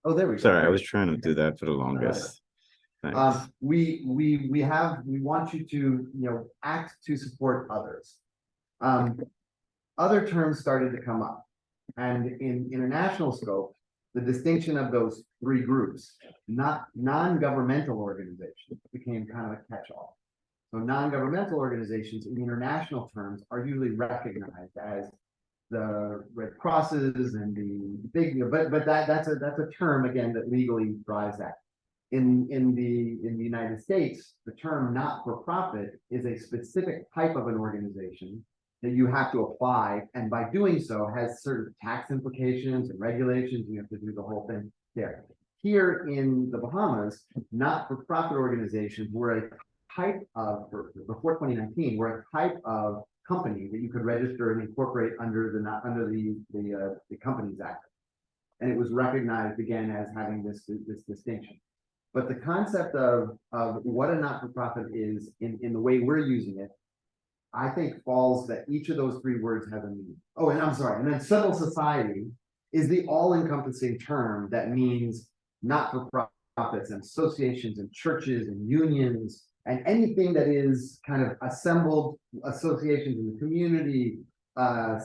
Oh, there we go. Sorry, I was trying to do that for the longest. Thanks. We want you to, act to support others. Other terms started to come up, and in international scope, the distinction of those three groups, not non-governmental organizations, became kind of a catch-all. So non-governmental organizations in international terms are usually recognized as the Red Crosses and the big, but that's a term again that legally drives that. In the United States, the term not-for-profit is a specific type of an organization that you have to apply, and by doing so has certain tax implications and regulations. You have to do the whole thing there. Here in the Bahamas, not-for-profit organizations were a type of, before 2019, were a type of company that you could register and incorporate under the Companies Act, and it was recognized again as having this distinction. But the concept of what a not-for-profit is in the way we're using it, I think falls that each of those three words have a meaning. Oh, and I'm sorry, and then civil society is the all-encompassing term that means not-for-profits and associations and churches and unions and anything that is kind of assembled associations in the community,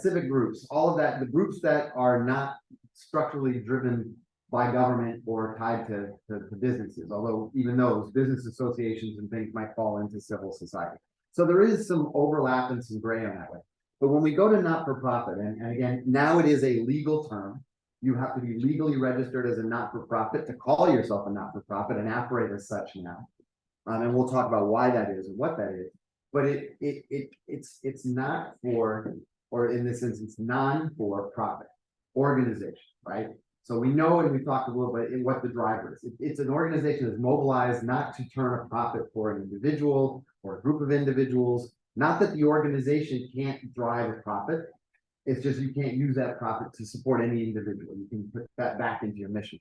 civic groups, all of that, the groups that are not structurally driven by government or tied to businesses, although even those business associations and things might fall into civil society. So there is some overlap and some gray on that way. But when we go to not-for-profit, and again, now it is a legal term, you have to be legally registered as a not-for-profit to call yourself a not-for-profit and operate as such now. And we'll talk about why that is and what that is. But it's not for, or in this instance, non-for-profit organization, right? So we know, and we talked a little bit in what the driver is. It's an organization that's mobilized not to turn a profit for an individual or a group of individuals. Not that the organization can't drive a profit. It's just you can't use that profit to support any individual. You can put that back into your mission.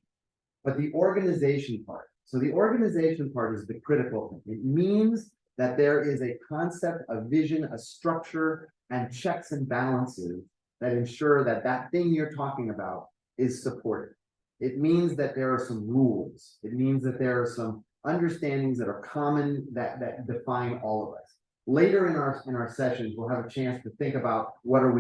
But the organization part, so the organization part is the critical thing. It means that there is a concept, a vision, a structure, and checks and balances that ensure that that thing you're talking about is supported. It means that there are some rules. It means that there are some understandings that are common that define all of us. Later in our sessions, we'll have a chance to think about how are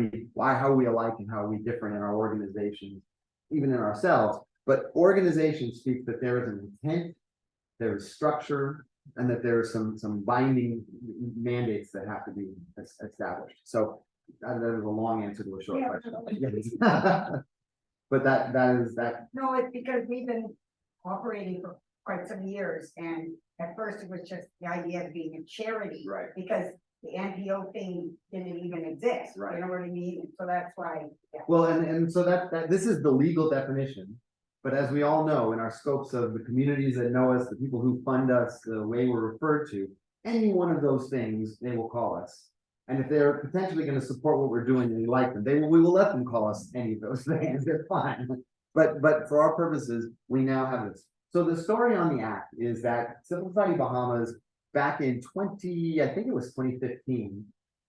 we alike and how are we different in our organizations, even in ourselves. But organization speaks that there is an intent, there is structure, and that there are some binding mandates that have to be established. So that is a long answer to a short question. But that is that. No, it's because we've been operating for quite some years, and at first it was just the idea of being a charity, right? Because the NPO thing didn't even exist, right? You know what I mean? And so that's why. Yeah. Well, and so that this is the legal definition, but as we all know, in our scopes of the communities that know us, the people who fund us, the way we're referred to, any one of those things they will call us. And if they're potentially going to support what we're doing and we like them, we will let them call us any of those things. They're fine. But for our purposes, we now have this. So the story on the act is that Civil Society Bahamas back in I think it was 2015,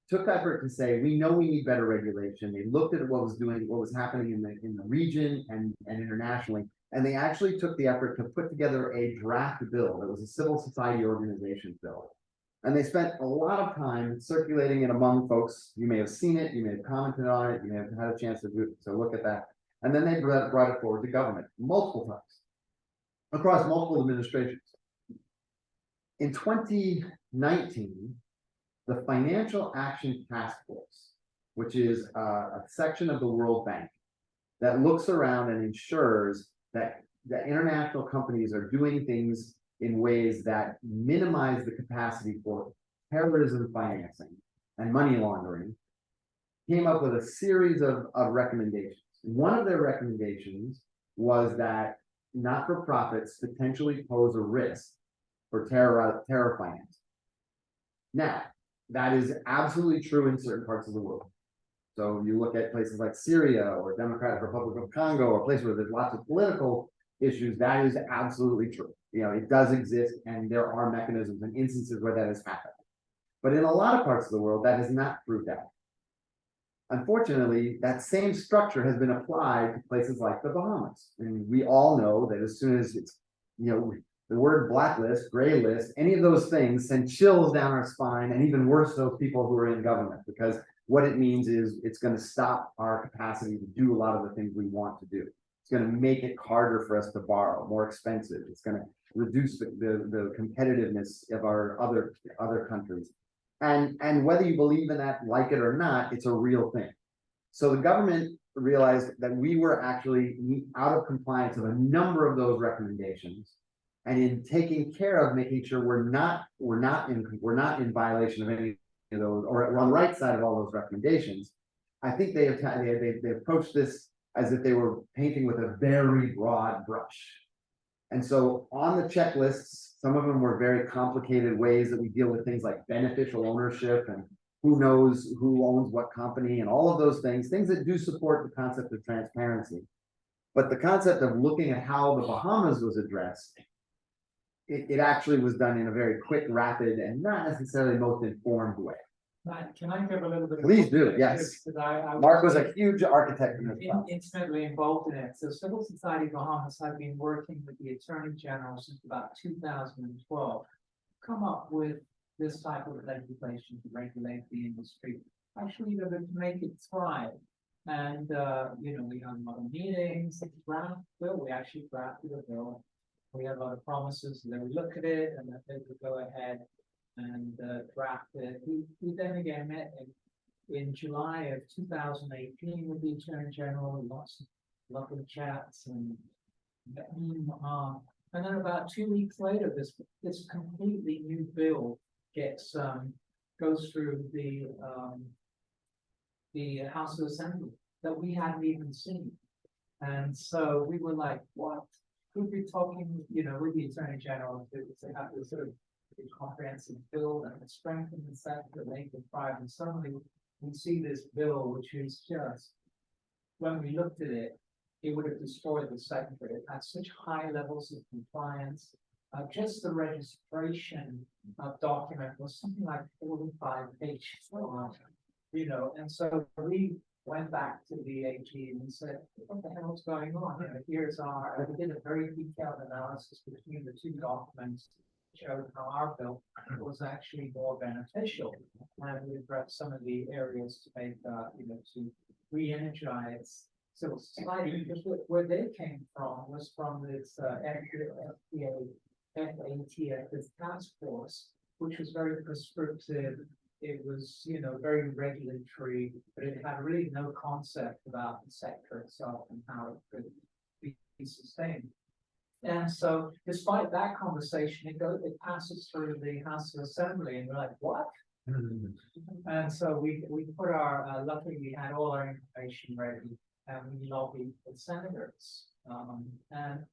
took effort to say, we know we need better regulation. They looked at what was happening in the region and internationally, and they actually took the effort to put together a draft bill that was a civil society organization bill. And they spent a lot of time circulating it among folks. You may have seen it, you may have commented on it, you may have had a chance to look at that. And then they brought it forward to government multiple times across multiple administrations. In 2019, the Financial Action Task Force, which is a section of the World Bank that looks around and ensures that international companies are doing things in ways that minimize the capacity for terrorism financing and money laundering, came up with a series of recommendations. One of their recommendations was that not-for-profits potentially pose a risk for terror finance. Now, that is absolutely true in certain parts of the world. So you look at places like Syria or Democratic Republic of Congo, or places where there's lots of political issues, that is absolutely true. It does exist, and there are mechanisms and instances where that has happened. But in a lot of parts of the world, that is not proved out. Unfortunately, that same structure has been applied to places like the Bahamas. And we all know that as soon as it's, the word blacklist, gray list, any of those things send chills down our spine, and even worse, those people who are in government, because what it means is it's going to stop our capacity to do a lot of the things we want to do. It's going to make it harder for us to borrow, more expensive. It's going to reduce the competitiveness of our other countries. And whether you believe in that, like it or not, it's a real thing. So the government realized that we were actually out of compliance of a number of those recommendations. And in taking care of making sure we're not in violation of any of those, or we're on the right side of all those recommendations, I think they approached this as if they were painting with a very broad brush. And so on the checklists, some of them were very complicated ways that we deal with things like beneficial ownership and who knows who owns what company and all of those things that do support the concept of transparency. But the concept of looking at how the Bahamas was addressed, it actually was done in a very quick, rapid, and not necessarily most informed way. Can I give a little bit? Please do, yes. Mark was a huge architect in this process. Intimately involved in it. So Civil Society Bahamas had been working with the Attorney General since about 2012, come up with this type of legislation to regulate the industry, actually to make it thrive. And, we had a lot of meetings, we actually drafted a bill. We had a lot of promises that they would look at it and that they would go ahead and draft it. We then again met in July of 2018 with the Attorney General, lots of lovely chats, and then about 2 weeks later, this completely new bill goes through the House of Assembly that we hadn't even seen, and so we were like, what? We'd be talking, with the Attorney General to have this sort of comprehensive bill that would strengthen the sector, make it thrive, and suddenly we see this bill, which is just, when we looked at it, it would have destroyed the sector. It had such high levels of compliance. Just the registration document was something like 45 pages long, and so we went back to the AG and said, what the hell's going on? Here's we did a very detailed analysis between the two documents, showed how our bill was actually more beneficial, and we addressed some of the areas to make, to re-energize civil society, because where they came from was from this FATF, this task force, which was very prescriptive. It was, very regulatory, but it had really no concept about the sector itself and how it could be sustained. And so, despite that conversation, it passes through the House of Assembly, and we're like, what? And so we put luckily we had all our information ready, and we lobbied the senators, and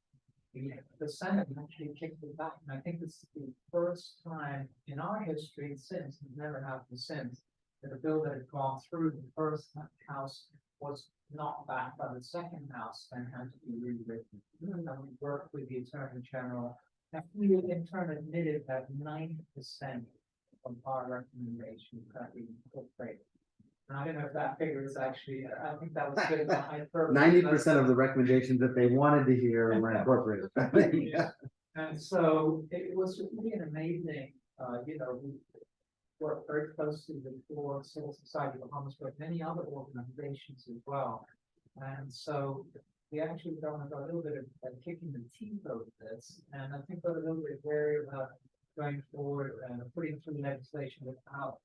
the Senate actually kicked it back. And I think this is the first time in our history since, it's never happened since, that a bill that had gone through the first house was not backed by the second house and had to be rewritten. And we worked with the Attorney General, and we in turn admitted that 90% of our recommendations that we incorporated. And I don't know if that figure is actually, I think that was good. 90% of the recommendations that they wanted to hear were incorporated. Yeah. And so it was really an amazing, we worked very closely with the Civil Society of Bahamas, but many other organizations as well. And so we actually got a little bit of kicking the teeth over this, and I think we're a little bit wary about going forward and putting through legislation without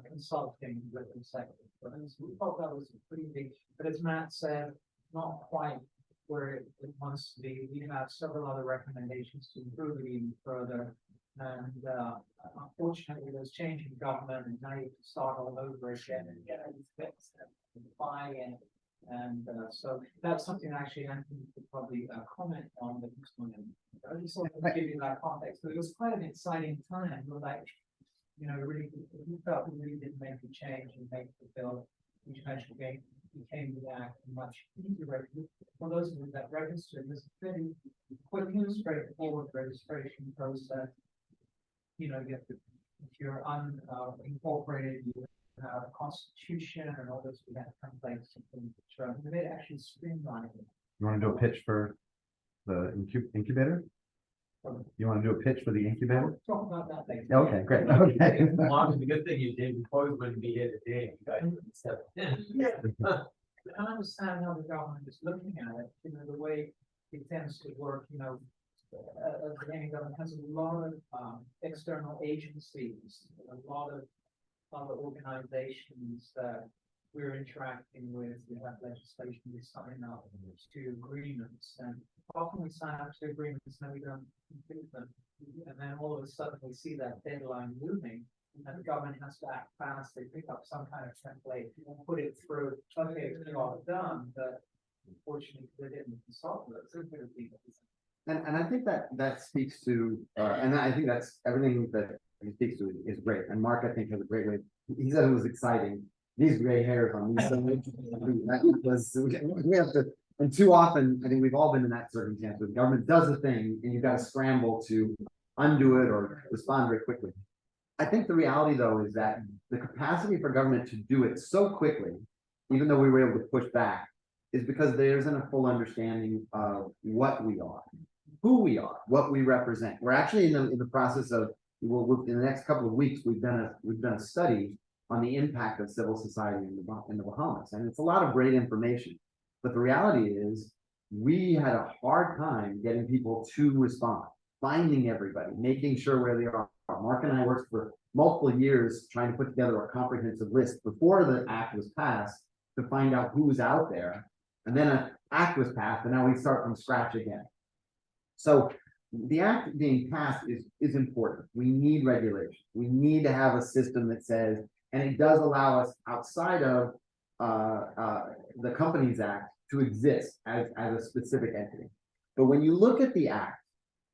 consulting with the sector. But we thought that was pretty big, but as Matt said, not quite where it wants to be. We have several other recommendations to improve it even further. And unfortunately, there's change in government, and now you have to start all over again and get it fixed and buy-in. And so that's something actually Anthony could probably comment on the next one. I just want to give you that context, but it was quite an exciting time. We're like, really, we felt we really did make a change and make the bill, which eventually became the act much easier. For those of you that registered, there's a pretty quick and straightforward registration process. You have to, if you're unincorporated, you the constitution and all this, we had templates and things, and they actually streamlined it. You wanna do a pitch for the incubator? You wanna do a pitch for the incubator? Talk about that later. Okay, great, okay. Mark, the good thing you did, we probably wouldn't be here today. You guys would step in. I understand how the government is looking at it, the way it tends to work, the Canadian government has a lot of, external agencies, a lot of other organizations that we're interacting with, we have legislation we sign up to agreements, and often we sign up to agreements and we don't complete them. And then all of a sudden we see that deadline looming, and the government has to act fast, they pick up some kind of template, put it through, okay, it's not done, but unfortunately, they didn't consult with us, it could have been. And I think that speaks to, and I think that's everything that he speaks to is great. And Mark, I think, has a great way. He said it was exciting. These gray hairs on these. We have to, and too often, I think we've all been in that circumstance where the government does a thing and you've got to scramble to undo it or respond very quickly. I think the reality, though, is that the capacity for government to do it so quickly, even though we were able to push back, is because there isn't a full understanding of what we are, who we are, what we represent. We're actually in the process of, in the next couple of weeks, we've done a study on the impact of civil society in the Bahamas, and it's a lot of great information. But the reality is, we had a hard time getting people to respond, finding everybody, making sure where they are. Mark and I worked for multiple years trying to put together a comprehensive list before the act was passed to find out who was out there. And then an act was passed, and now we start from scratch again. So the act being passed is important. We need regulation. We need to have a system that says, and it does allow us outside of the Companies Act to exist as a specific entity. But when you look at the act,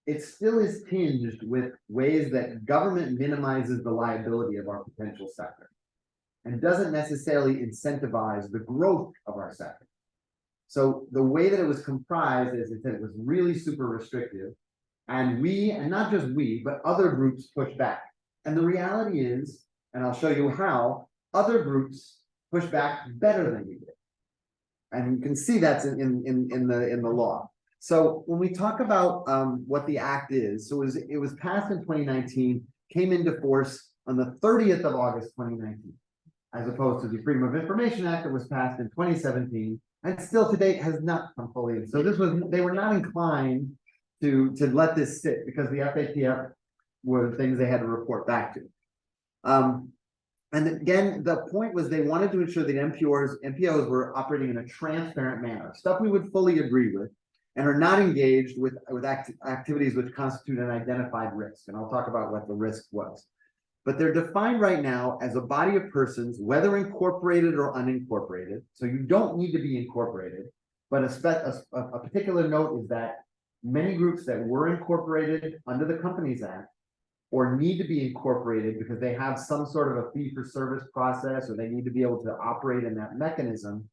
it still is tinged with ways that government minimizes the liability of our potential sector and doesn't necessarily incentivize the growth of our sector. So the way that it was comprised is that it was really super restrictive, and not just we, but other groups pushed back. And the reality is, and I'll show you how, other groups push back better than we did. And you can see that's in the law. So when we talk about what the act is, so it was passed in 2019, came into force on the 30th of August 2019, as opposed to the Freedom of Information Act that was passed in 2017, and still to date has not come fully in. So they were not inclined to let this sit because the FATF were things they had to report back to. And again, the point was they wanted to ensure that NPOs were operating in a transparent manner, stuff we would fully agree with, and are not engaged with activities which constitute an identified risk. And I'll talk about what the risk was. But they're defined right now as a body of persons, whether incorporated or unincorporated. So you don't need to be incorporated, but a particular note is that many groups that were incorporated under the Companies Act or need to be incorporated because they have some sort of a fee-for-service process or they need to be able to operate in that mechanism,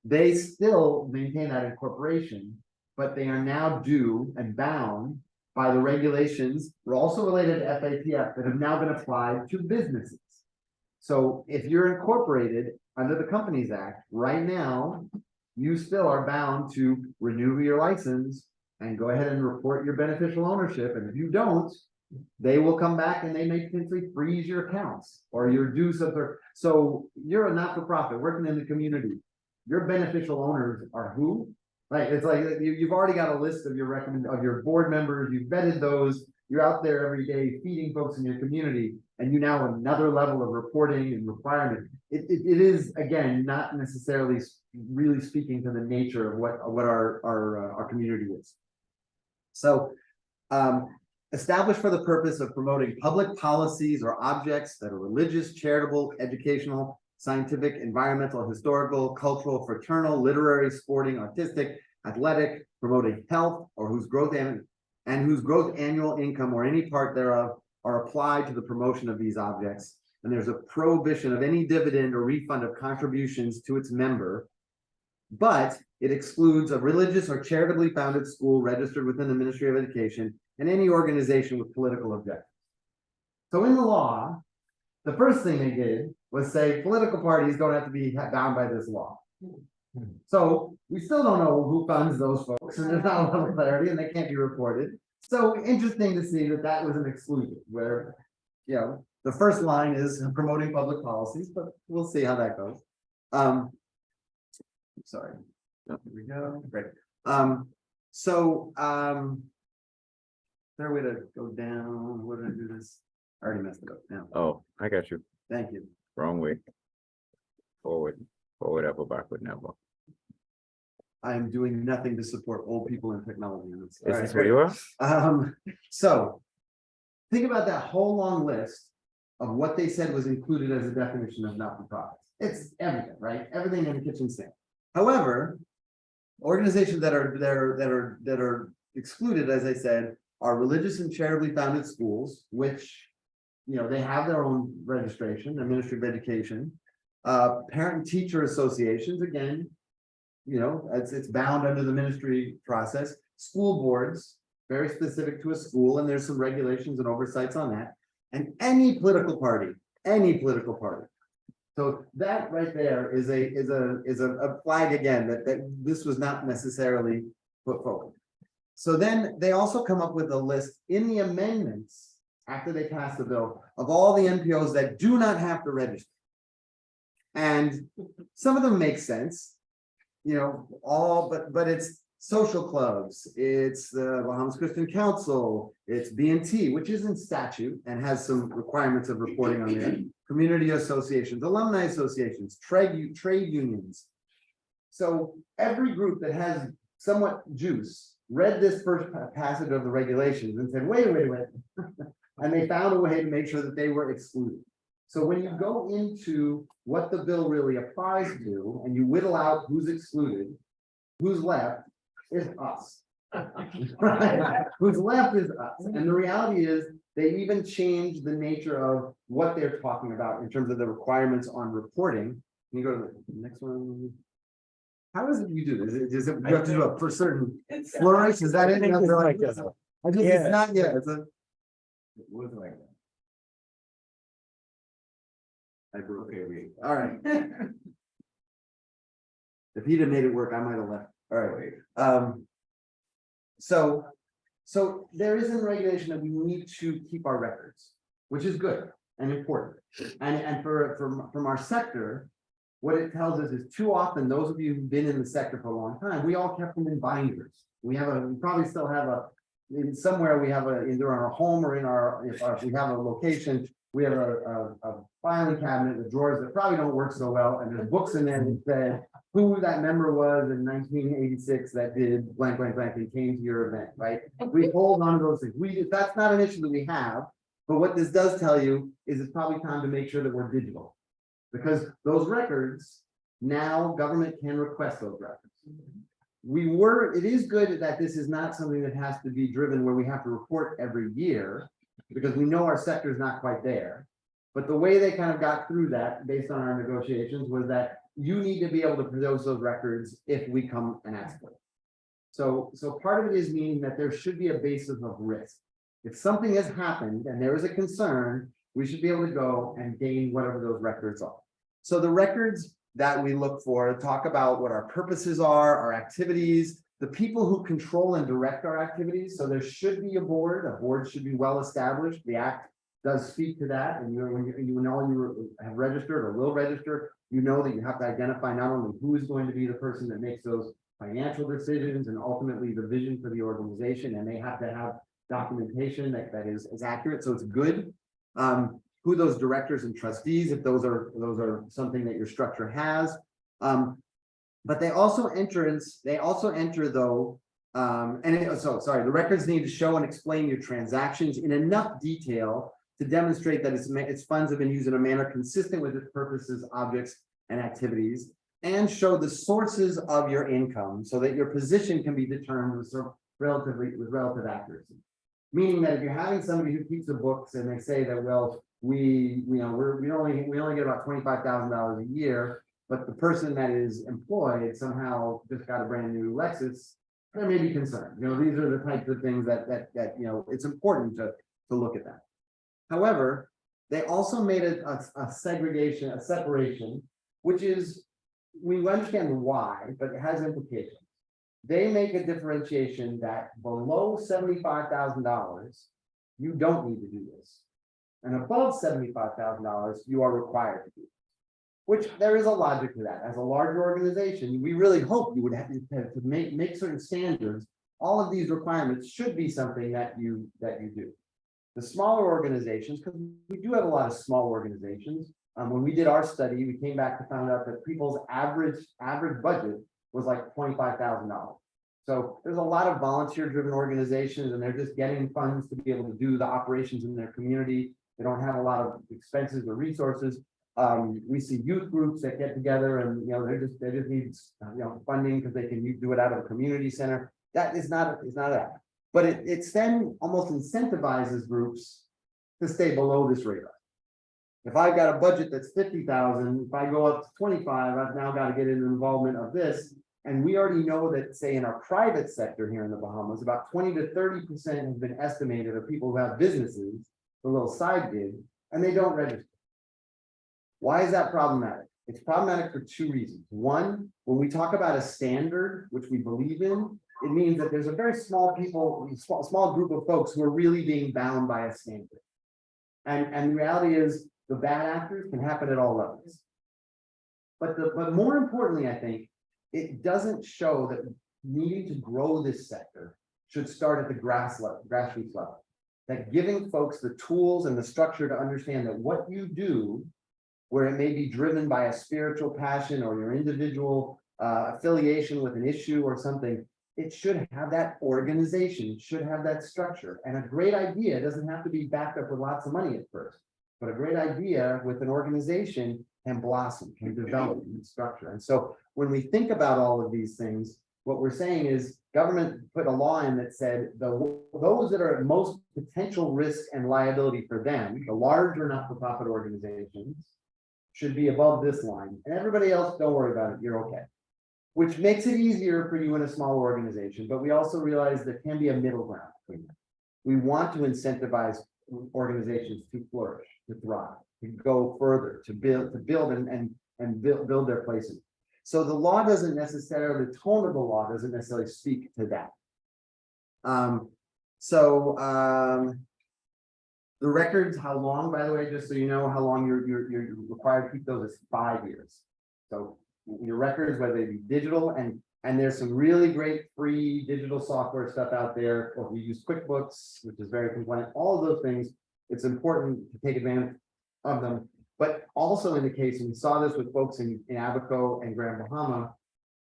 they still maintain that incorporation, but they are now due and bound by the regulations, we're also related to FATF, that have now been applied to businesses. So if you're incorporated under the Companies Act, right now, you still are bound to renew your license and go ahead and report your beneficial ownership. And if you don't, they will come back and they may potentially freeze your accounts or your dues. So you're a not-for-profit working in the community. Your beneficial owners are who? Right, it's like you've already got a list of your board members, you've vetted those, you're out there every day feeding folks in your community, and you now have another level of reporting and requirement. It is, again, not necessarily really speaking to the nature of what our community is. So established for the purpose of promoting public policies or objects that are religious, charitable, educational, scientific, environmental, historical, cultural, fraternal, literary, sporting, artistic, athletic, promoting health, or whose growth annual income or any part thereof are applied to the promotion of these objects. And there's a prohibition of any dividend or refund of contributions to its member, but it excludes a religious or charitably founded school registered within the Ministry of Education and any organization with political objectives. So in the law, the first thing they did was say political parties don't have to be bound by this law. So we still don't know who funds those folks, and there's not a lot of clarity, and they can't be reported. So interesting to see that that was an exclusion where, you know, the first line is promoting public policies, but we'll see how that goes. Sorry. Here we go. Great. There a way to go down? What did I do this? I already messed it up now. Oh, I got you. Thank you. Wrong way. Forward, up or backward, never. I am doing nothing to support old people in technology. Is this where you are? So think about that whole long list of what they said was included as a definition of not-for-profits. It's everything, right? Everything in the kitchen sink. However, organizations that are excluded, as I said, are religious and charitably founded schools, which, you know, they have their own registration, the Ministry of Education, parent and teacher associations, again, you know, it's bound under the ministry process, school boards, very specific to a school, and there's some regulations and oversights on that, and any political party. So that right there is a flag again, that this was not necessarily put forward. So then they also come up with a list in the amendments, after they pass the bill, of all the NPOs that do not have to register. And some of them make sense, you know, but it's social clubs, it's the Bahamas Christian Council, it's B&T, which is in statute and has some requirements of reporting on there, community associations, alumni associations, trade unions. So every group that has somewhat juice read this first passage of the regulations and said, wait. And they found a way to make sure that they were excluded. So when you go into what the bill really applies to, and you whittle out who's excluded, who's left is us. Right? Who's left is us. And the reality is, they even changed the nature of what they're talking about in terms of the requirements on reporting. Can you go to the next one? How is it you do this? Is it you have to do it for certain flourish? Is that it? I just, it's not yet. It's a. It wasn't like that. I broke it. All right. If he'd have made it work, I might have left. All right. So there is a regulation that we need to keep our records, which is good and important. And from our sector, what it tells us is too often, those of you who've been in the sector for a long time, we all kept them in binders. We probably still have in somewhere we have either in our home or if we have a location, we have a filing cabinet with drawers that probably don't work so well, and there's books in there that say who that member was in 1986 that did blank and came to your event, right? We hold on to those things. That's not an issue that we have, but what this does tell you is it's probably time to make sure that we're digital. Because those records, now government can request those records. It is good that this is not something that has to be driven where we have to report every year, because we know our sector is not quite there. But the way they kind of got through that based on our negotiations was that you need to be able to produce those records if we come and ask for it. So part of it is meaning that there should be a basis of risk. If something has happened and there is a concern, we should be able to go and gain whatever those records are. So the records that we look for talk about what our purposes are, our activities, the people who control and direct our activities. So there should be a board should be well established. The act does speak to that. And when you have registered or will register, you know that you have to identify not only who is going to be the person that makes those financial decisions and ultimately the vision for the organization, and they have to have documentation that is accurate. So it's good. Who those directors and trustees, if those are something that your structure has. But they also enter though, the records need to show and explain your transactions in enough detail to demonstrate that its funds have been used in a manner consistent with its purposes, objects, and activities, and show the sources of your income so that your position can be determined with relative accuracy. Meaning that if you're having somebody who keeps the books and they say that, well, we only get about $25,000 a year, but the person that is employed somehow just got a brand new Lexus, there may be concern. These are the types of things that it's important to look at that. However, They also made a segregation, a separation, which is, we understand why, but it has implications. They make a differentiation that below $75,000, you don't need to do this. And above $75,000, you are required to do it. Which there is a logic to that. As a larger organization, we really hope you would have to make certain standards. All of these requirements should be something that you do. The smaller organizations, because we do have a lot of small organizations. When we did our study, we came back to find out that people's average budget was like $25,000. So there's a lot of volunteer-driven organizations, and they're just getting funds to be able to do the operations in their community. They don't have a lot of expenses or resources. We see youth groups that get together, and they just need funding because they can do it out of a community center. That is not that. But it's then almost incentivizes groups to stay below this radar. If I've got a budget that's 50,000, if I go up to 25, I've now got to get into involvement of this. And we already know that, say, in our private sector here in the Bahamas, about 20 to 30% has been estimated of people who have businesses, a little side gig, and they don't register. Why is that problematic? It's problematic for two reasons. One, when we talk about a standard, which we believe in, it means that there's a very small group of folks who are really being bound by a standard. And the reality is the bad actors can happen at all levels. But more importantly, I think, it doesn't show that needing to grow this sector should start at the grassroots level. That giving folks the tools and the structure to understand that what you do, where it may be driven by a spiritual passion or your individual affiliation with an issue or something, it should have that organization, it should have that structure. And a great idea doesn't have to be backed up with lots of money at first, but a great idea with an organization can blossom, can develop in structure. And so when we think about all of these things, what we're saying is government put a law in that said those that are at most potential risk and liability for them, the larger not-for-profit organizations, should be above this line. And everybody else, don't worry about it, you're okay. Which makes it easier for you in a small organization, but we also realize there can be a middle ground between them. We want to incentivize organizations to flourish, to thrive, to go further, to build and build their places. So the law doesn't necessarily, the tone of the law doesn't necessarily speak to that. The records, how long, by the way, just so you know how long you're required to keep those, is 5 years. So your records, whether they be digital, and there's some really great free digital software stuff out there, or we use QuickBooks, which is very compliant, all of those things, it's important to take advantage of them. But also in the case, and we saw this with folks in Abaco and Grand Bahama,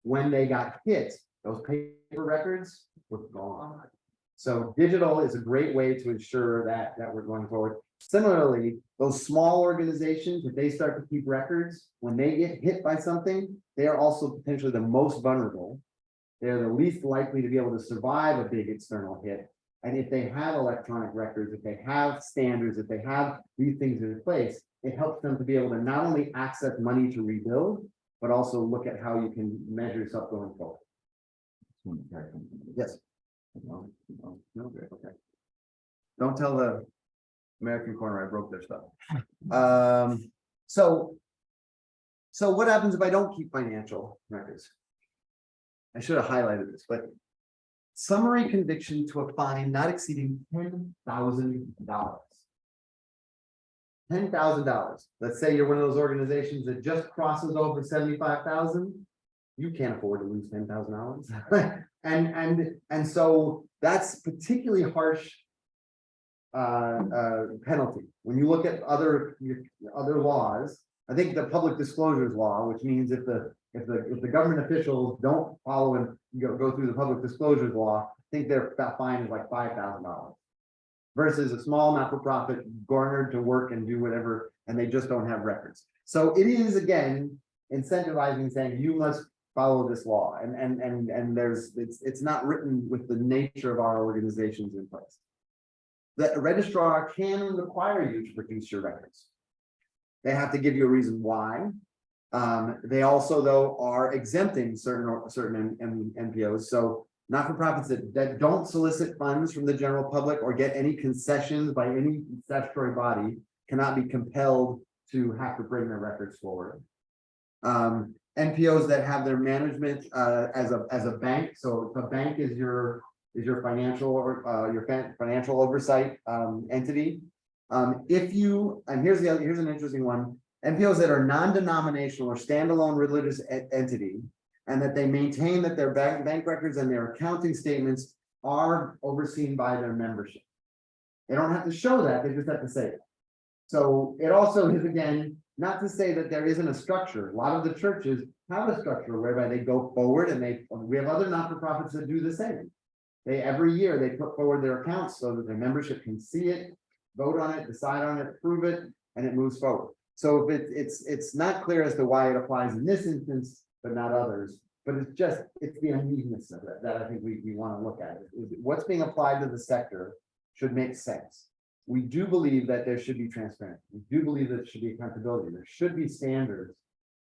when they got hit, those paper records were gone. So digital is a great way to ensure that we're going forward. Similarly, those small organizations, if they start to keep records, when they get hit by something, they are also potentially the most vulnerable. They're the least likely to be able to survive a big external hit. And if they have electronic records, if they have standards, if they have these things in place, it helps them to be able to not only access money to rebuild, but also look at how you can measure yourself going forward. Yes. No, okay. Don't tell the American Corner I broke their stuff. So what happens if I don't keep financial records? I should have highlighted this, but summary conviction to a fine not exceeding $10,000. $10,000. Let's say you're one of those organizations that just crosses over 75,000. You can't afford to lose $10,000. And so that's particularly harsh penalty. When you look at other laws, I think the public disclosures law, which means if the government officials don't follow and go through the public disclosures law, I think their fine is like $5,000 versus a small not-for-profit garnered to work and do whatever, and they just don't have records. So it is, again, incentivizing, saying you must follow this law, and it's not written with the nature of our organizations in place. The registrar can require you to produce your records. They have to give you a reason why. They also, though, are exempting certain NPOs. So not-for-profits that don't solicit funds from the general public or get any concessions by any statutory body cannot be compelled to have to bring their records forward. NPOs that have their management as a bank, so the bank is your financial or financial oversight entity. If you, and here's an interesting one, NPOs that are non-denominational or standalone religious entity, and that they maintain that their bank records and their accounting statements are overseen by their membership. They don't have to show that, they just have to say it. So it also is, again, not to say that there isn't a structure. A lot of the churches have a structure whereby they go forward, and we have other not-for-profits that do the same. Every year they put forward their accounts so that their membership can see it, vote on it, decide on it, approve it, and it moves forward. So if it's not clear as to why it applies in this instance, but not others, but it's the unevenness of it that I think we want to look at. What's being applied to the sector should make sense. We do believe that there should be transparency. We do believe that there should be accountability. There should be standards.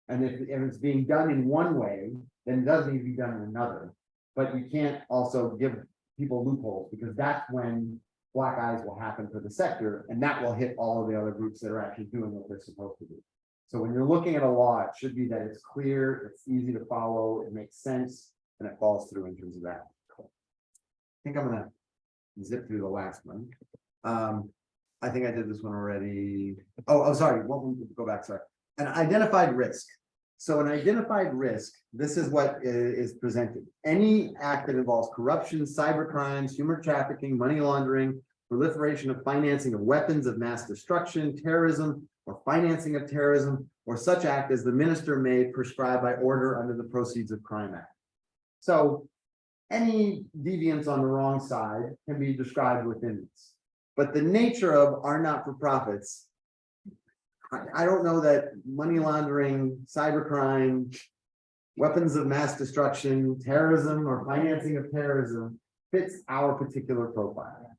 And if it's being done in one way, then it does need to be done in another. But you can't also give people loopholes, because that's when black eyes will happen for the sector, and that will hit all of the other groups that are actually doing what they're supposed to do. So when you're looking at a law, it should be that it's clear, it's easy to follow, it makes sense, and it falls through in terms of that. I think I'm gonna zip through the last one. I think I did this one already. Oh, sorry. Go back. Sorry. An identified risk. So an identified risk, this is what is presented. Any act that involves corruption, cyber crimes, human trafficking, money laundering, proliferation of financing of weapons of mass destruction, terrorism, or financing of terrorism, or such act as the minister may prescribe by order under the Proceeds of Crime Act. So any deviance on the wrong side can be described within this. But the nature of our not-for-profits, I don't know that money laundering, cybercrime, weapons of mass destruction, terrorism, or financing of terrorism fits our particular profile.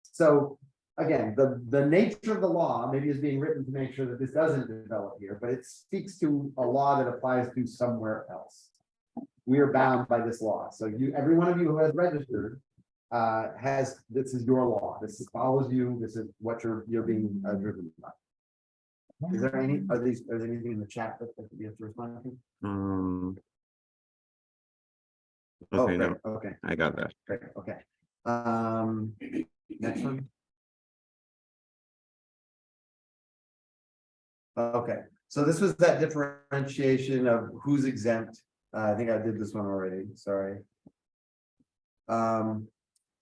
So again, the nature of the law maybe is being written to make sure that this doesn't develop here, but it speaks to a law that applies to somewhere else. We are bound by this law. So every one of you who has registered this is your law. This follows you. This is what you're being driven by. Is there anything in the chat that you have to respond to? Okay, great. no, Okay, I got that. great. Okay. Next one. Okay, so this was that differentiation of who's exempt. I think I did this one already. Sorry.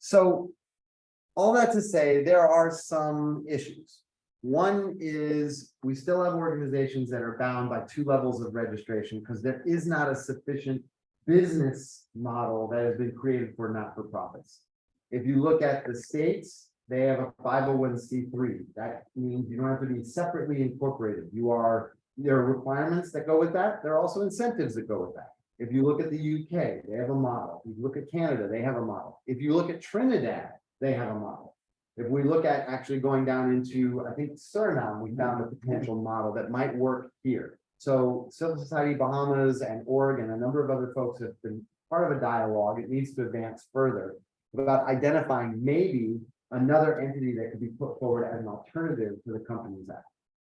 So all that to say, there are some issues. One is we still have organizations that are bound by 2 levels of registration because there is not a sufficient business model that has been created for not-for-profits. If you look at the states, they have a 501c3. That means you don't have to be separately incorporated. There are requirements that go with that. There are also incentives that go with that. If you look at the UK, they have a model. If you look at Canada, they have a model. If you look at Trinidad, they have a model. If we look at actually going down into, I think Suriname, we found a potential model that might work here. So Civil Society Bahamas and Oregon, a number of other folks have been part of a dialogue. It needs to advance further about identifying maybe another entity that could be put forward as an alternative to the Companies Act.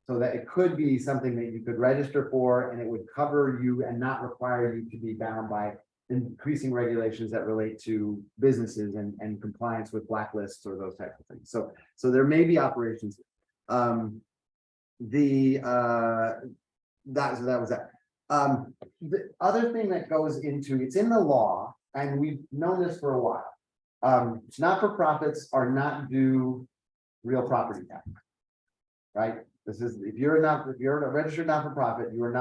So that it could be something that you could register for and it would cover you and not require you to be bound by increasing regulations that relate to businesses and compliance with blacklists or those types of things. So there may be operations. That was that. The other thing that goes into, it's in the law, and we've known this for a while. Not-for-profits are not due real property tax, right? This is, if you're a registered not-for-profit, you're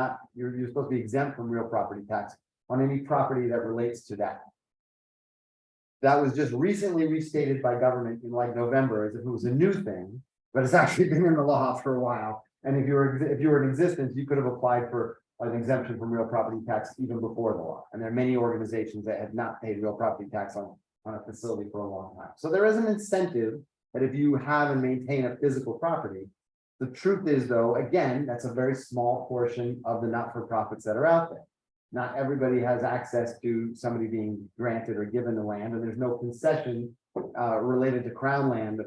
supposed to be exempt from real property tax on any property that relates to that. That was just recently restated by government in like November as if it was a new thing, but it's actually been in the law for a while. And if you were in existence, you could have applied for an exemption from real property tax even before the law. And there are many organizations that have not paid real property tax on a facility for a long time. So there is an incentive that if you have and maintain a physical property. The truth is, though, again, that's a very small portion of the not-for-profits that are out there. Not everybody has access to somebody being granted or given the land, and there's no concession related to Crown land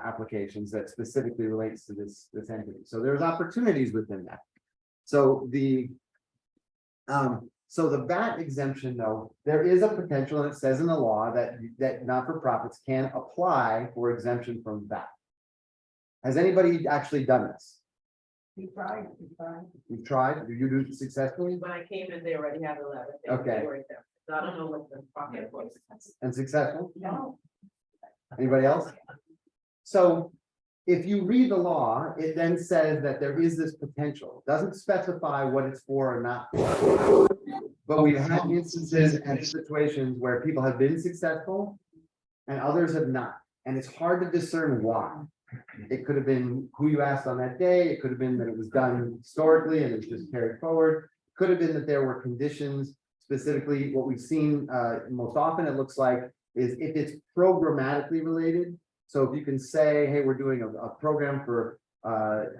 applications that specifically relates to this entity. So there's opportunities within that. So the VAT exemption, though, there is a potential, and it says in the law that not-for-profits can apply for exemption from VAT. Has anybody actually done this? We tried. You've tried? Did you do it successfully When I came in, they already had 11. Okay. They were there. So I don't know what the pocket was. and successful? No. Anybody else? So if you read the law, it then says that there is this potential, doesn't specify what it's for or not for. But we've had instances and situations where people have been successful and others have not, and it's hard to discern why. It could have been who you asked on that day, it could have been that it was done historically and it's just carried forward. Could have been that there were conditions, specifically what we've seen most often, it looks like, is if it's programmatically related. So if you can say, hey, we're doing a program for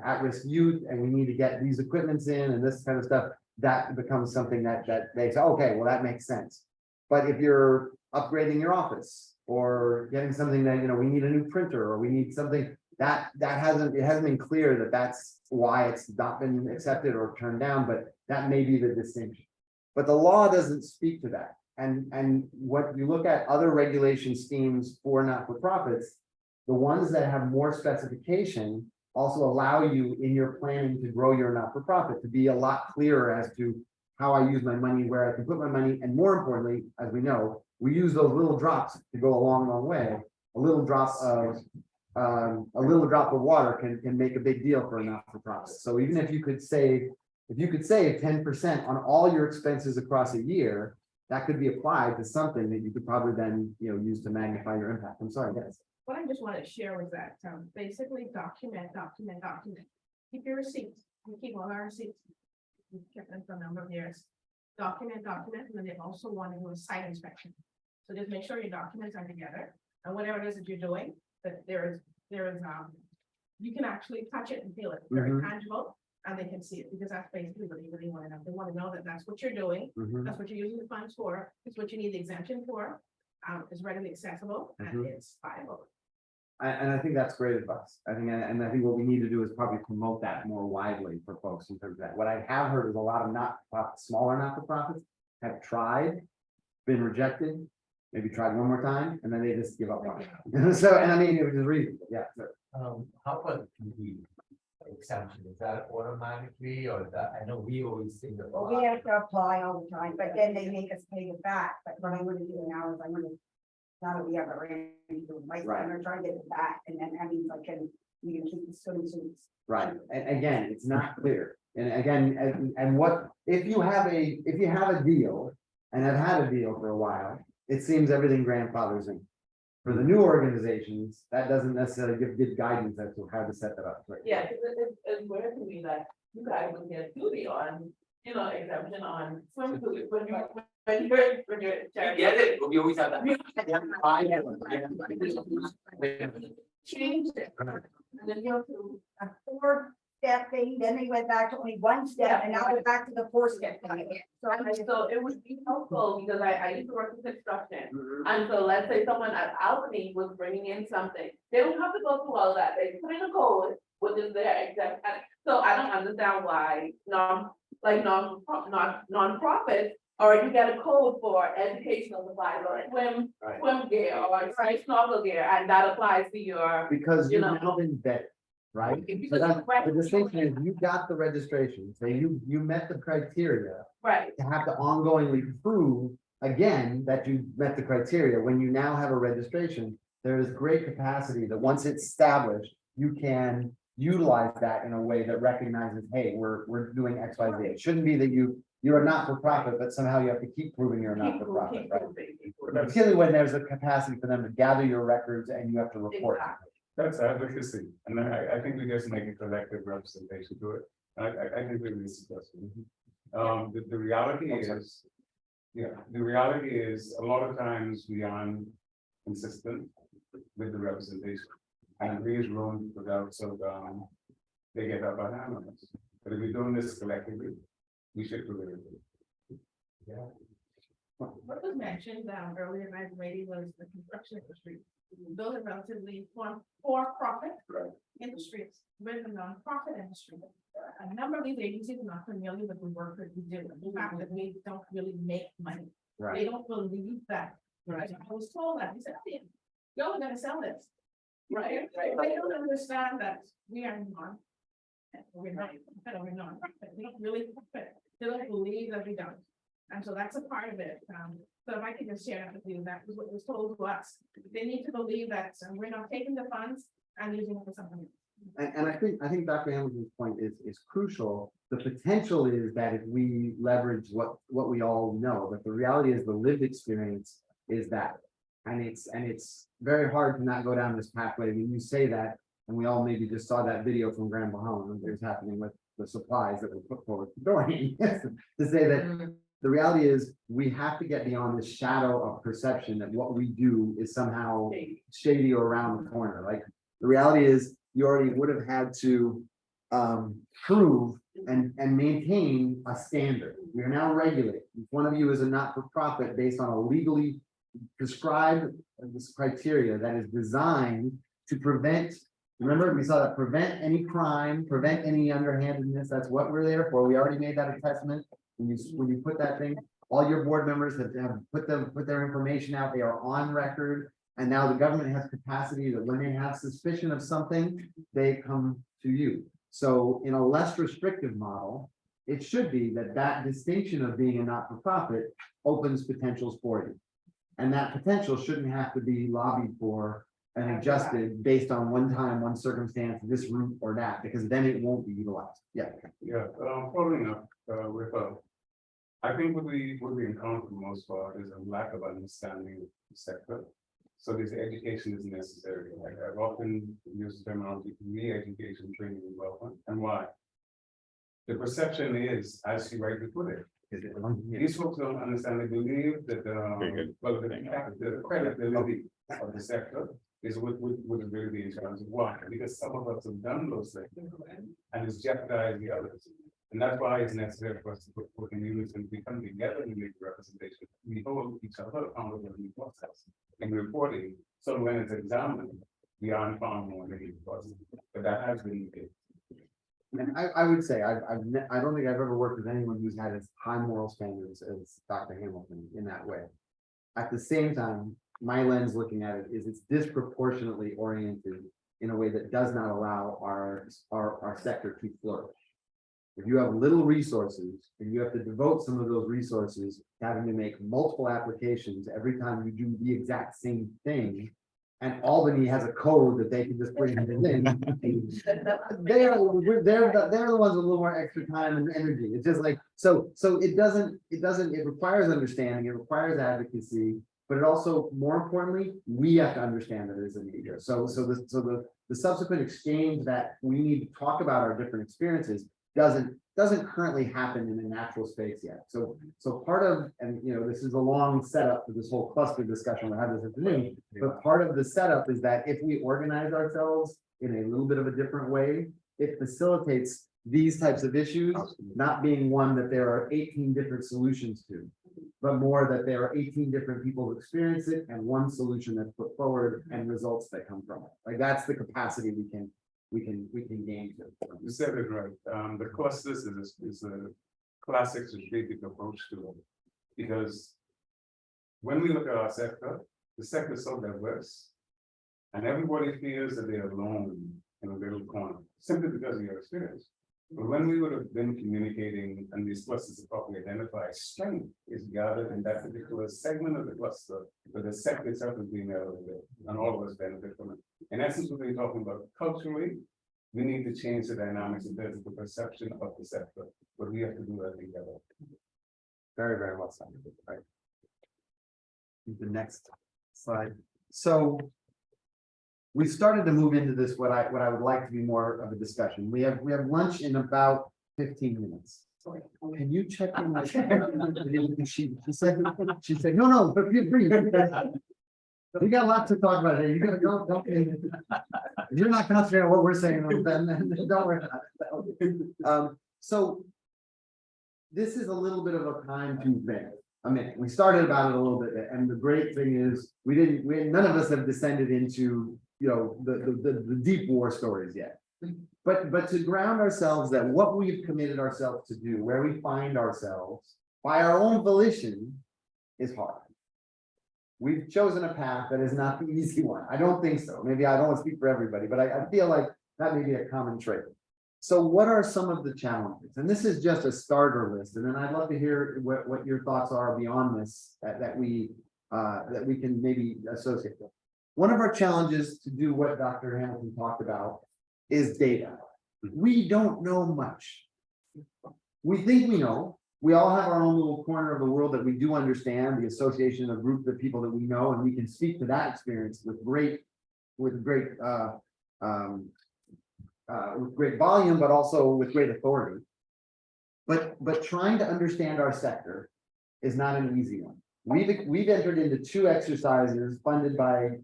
at-risk youth and we need to get these equipments in and this kind of stuff, that becomes something that they say, okay, well, that makes sense. But if you're upgrading your office or getting something that, we need a new printer or we need something that hasn't been clear that that's why it's not been accepted or turned down, but that may be the distinction. But the law doesn't speak to that. And what you look at other regulation schemes for not-for-profits, the ones that have more specification also allow you in your planning to grow your not-for-profit to be a lot clearer as to how I use my money, where I can put my money, and more importantly, as we know, we use those little drops to go a long, long way. A little drop of water can make a big deal for a not-for-profit. So even if you could save 10% on all your expenses across a year, that could be applied to something that you could probably then, use to magnify your impact. I'm sorry, yes. What I just wanted to share was that, basically document. Keep your receipts. We keep all our receipts. We've kept them for a number of years. Document, and then they also want to do a site inspection. So just make sure your documents are together and whatever it is that you're doing, that there is, you can actually touch it and feel it, very tangible, and they can see it, because that's basically what they really want to know. They want to know that that's what you're doing, that's what you're using the funds for, it's what you need the exemption for, it's readily accessible, and it's viable. And I think that's great advice. I think what we need to do is probably promote that more widely for folks in terms of that. What I have heard is a lot of smaller not-for-profits have tried, been rejected, maybe tried one more time, and then they just give up on it. So, and I mean, it was just reasonable, yeah. How about the exemption? Is that automatically or that, I know we always think that. Well, we have to apply all the time, but then they make us pay it back. But what I'm gonna do now is now that we have a range, I'm gonna try to get it back, and then that means we can keep the swimsuits. Right, and again, it's not clear. And again, and what, if you have a deal, and have had a deal for a while, it seems everything grandfathers in. For the new organizations, that doesn't necessarily give guidance as to how to set that up. Right? Yeah, because it's weird to me that you guys would get duty on, exemption on swimsuit when you're. Get it, we always have that. Changed it. And then you have to a 4-step thing, then they went back to only 1 step, and now they're back to the 4-step thing again. So it would be helpful, because I used to work in construction, and so let's say someone at Albany was bringing in something, they don't have to go through all that, they put in a code, which is their exempt. So I don't understand why non-profits, or you get a code for educational supplies or swim gear or snorkel gear, and that applies to your. Because you've now been vetted, right? So the distinction is you got the registration, so you met the criteria. Right. To have to ongoingly prove again that you met the criteria. When you now have a registration, there is great capacity that once it's established, you can utilize that in a way that recognizes, hey, we're doing X, Y, Z. It shouldn't be that you're a not-for-profit, but somehow you have to keep proving you're a not-for-profit, right? Particularly when there's a capacity for them to gather your records and you have to report. Exactly. That's advocacy, and I think we just make a collective representation to it. I think we're really successful. The reality is, a lot of times we aren't consistent with the representation. And leaves room for that, so they get up on hand on us. But if we're doing this collectively, we should do it. Yeah. What was mentioned earlier in my lady was the construction industry. Those are relatively for-profit industries, with the non-profit industry. A number of these agencies are not familiar with the work that we do, the fact that we don't really make money. They Right, don't believe that. Right. I was told that, he said, "Oh, y'all are gonna sell this. Right, they don't understand that we are not. We're not, we're not, we don't really, they don't believe that we don't. And so that's a part of it. So if I could just share that with you, that was what was told to us. They need to believe that we're not taking the funds and using it for something else. and I think Dr. Hamilton's point is crucial. The potential is that if we leverage what we all know, but the reality is the lived experience is that. And it's very hard to not go down this pathway when you say that, and we all maybe just saw that video from Grand Bahama, and there's happening with the supplies that were put forward for Dorian, to say that the reality is we have to get beyond the shadow of perception that what we do is somehow shady or around the corner. Like, the reality is you already would have had to prove and maintain a standard. We are now regulated. If one of you is a not-for-profit based on a legally prescribed this criteria that is designed to prevent, remember, we saw that prevent any crime, prevent any underhandedness. That's what we're there for. We already made that assessment. When you put that thing, all your board members have put their information out. They are on record. And now the government has capacity that when they have suspicion of something, they come to you. So in a less restrictive model, it should be that distinction of being a not-for-profit opens potentials for you. And that potential shouldn't have to be lobbied for and adjusted based on one time, one circumstance, this route or that, because then it won't be utilized. Yeah. Yeah, following up, with, I think what we encounter for the most part is a lack of understanding of the sector. So this education is necessary. Like, I've often used the terminology re-education, training, and development. And why? The perception is, as you rightly put it, these folks don't understand. They believe that the credibility of the sector is what would really be in terms of why, because some of us have done those things and it's jeopardized the others. And that's why it's necessary for us to put communities and we come together and make representation. We hold each other accountable in the process and reporting. So when it's examined, we are informed more than the process. But that has been the case. And I would say, I don't think I've ever worked with anyone who's had as high moral standards as Dr. Hamilton in that way. At the same time, my lens looking at it is it's disproportionately oriented in a way that does not allow our sector to flourish. If you have little resources and you have to devote some of those resources to having to make multiple applications every time you do the exact same thing, and Albany has a code that they can just bring it in. They're the ones with a little more extra time and energy. It's just like, so it requires understanding, it requires advocacy, but it also, more importantly, we have to understand that there's a need here. So the subsequent exchange that we need to talk about our different experiences doesn't currently happen in a natural space yet. So part of, and this is a long setup for this whole cluster discussion we'll have this afternoon, but part of the setup is that if we organize ourselves in a little bit of a different way, it facilitates these types of issues, not being one that there are 18 different solutions to, but more that there are 18 different people who experience it and one solution that's put forward and results that come from it. Like, that's the capacity we can gain to. You said it right. The clusters is a classic strategic approach to it. Because when we look at our sector, the sector is so diverse. And everybody feels that they're alone in a little corner, simply because of your experience. But when we would have been communicating and these clusters are properly identified, strength is gathered in that particular segment of the cluster, but the sector itself is being elevated and all of us benefit from it. In essence, what we're talking about culturally, we need to change the dynamics in terms of the perception of the sector, but we have to do that together. Very, very well said. Right. The next slide. So we started to move into this, what I would like to be more of a discussion. We have lunch in about 15 minutes. Can you check in my? She said, no, but feel free. We got a lot to talk about here. You gotta go. If you're not concentrating on what we're saying, then don't worry about it. So this is a little bit of a time to think. a minute. We started about it a little bit, and the great thing is, none of us have descended into, the deep war stories yet. But to ground ourselves that what we've committed ourselves to do, where we find ourselves by our own volition is hard. We've chosen a path that is not the easy one. I don't think so. Maybe I don't want to speak for everybody, but I feel like that may be a common trait. So what are some of the challenges? And this is just a starter list, and then I'd love to hear what your thoughts are beyond this that we can maybe associate with. One of our challenges to do what Dr. Hamilton talked about is data. We don't know much. We think we know. We all have our own little corner of the world that we do understand, the association of group of people that we know, and we can speak to that experience with great volume, but also with great authority. But trying to understand our sector is not an easy one. We've entered into 2 exercises funded by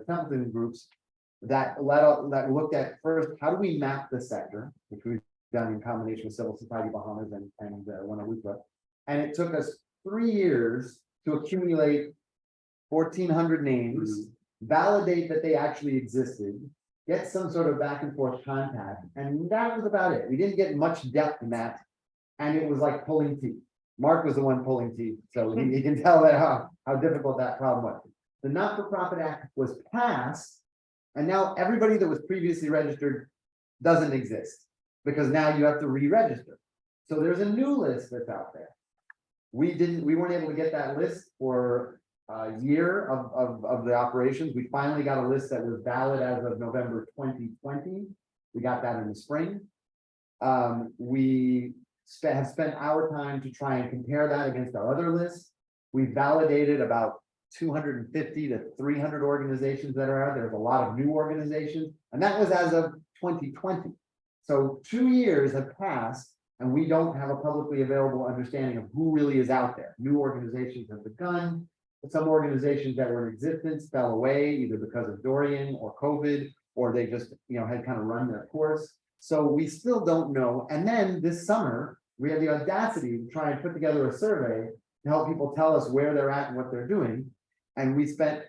Templeton groups that looked at first, how do we map the sector, which we've done in combination with Civil Society Bahamas and Guanajuato. And it took us 3 years to accumulate 1,400 names, validate that they actually existed, get some sort of back and forth contact, and that was about it. We didn't get much depth in that, and it was like pulling teeth. Mark was the one pulling teeth, so he can tell that how difficult that problem was. The Not-for-Profit Act was passed, and now everybody that was previously registered doesn't exist, because now you have to re-register. So there's a new list that's out there. We weren't able to get that list for a year of the operations. We finally got a list that was valid as of November 2020. We got that in the spring. We have spent our time to try and compare that against our other lists. We validated about 250 to 300 organizations that are out there. There's a lot of new organizations, and that was as of 2020. So 2 years have passed, and we don't have a publicly available understanding of who really is out there. New organizations have begun, but some organizations that were in existence fell away either because of Dorian or COVID, or they just had kind of run their course. So we still don't know. And then this summer, we had the audacity to try and put together a survey to help people tell us where they're at and what they're doing. And we spent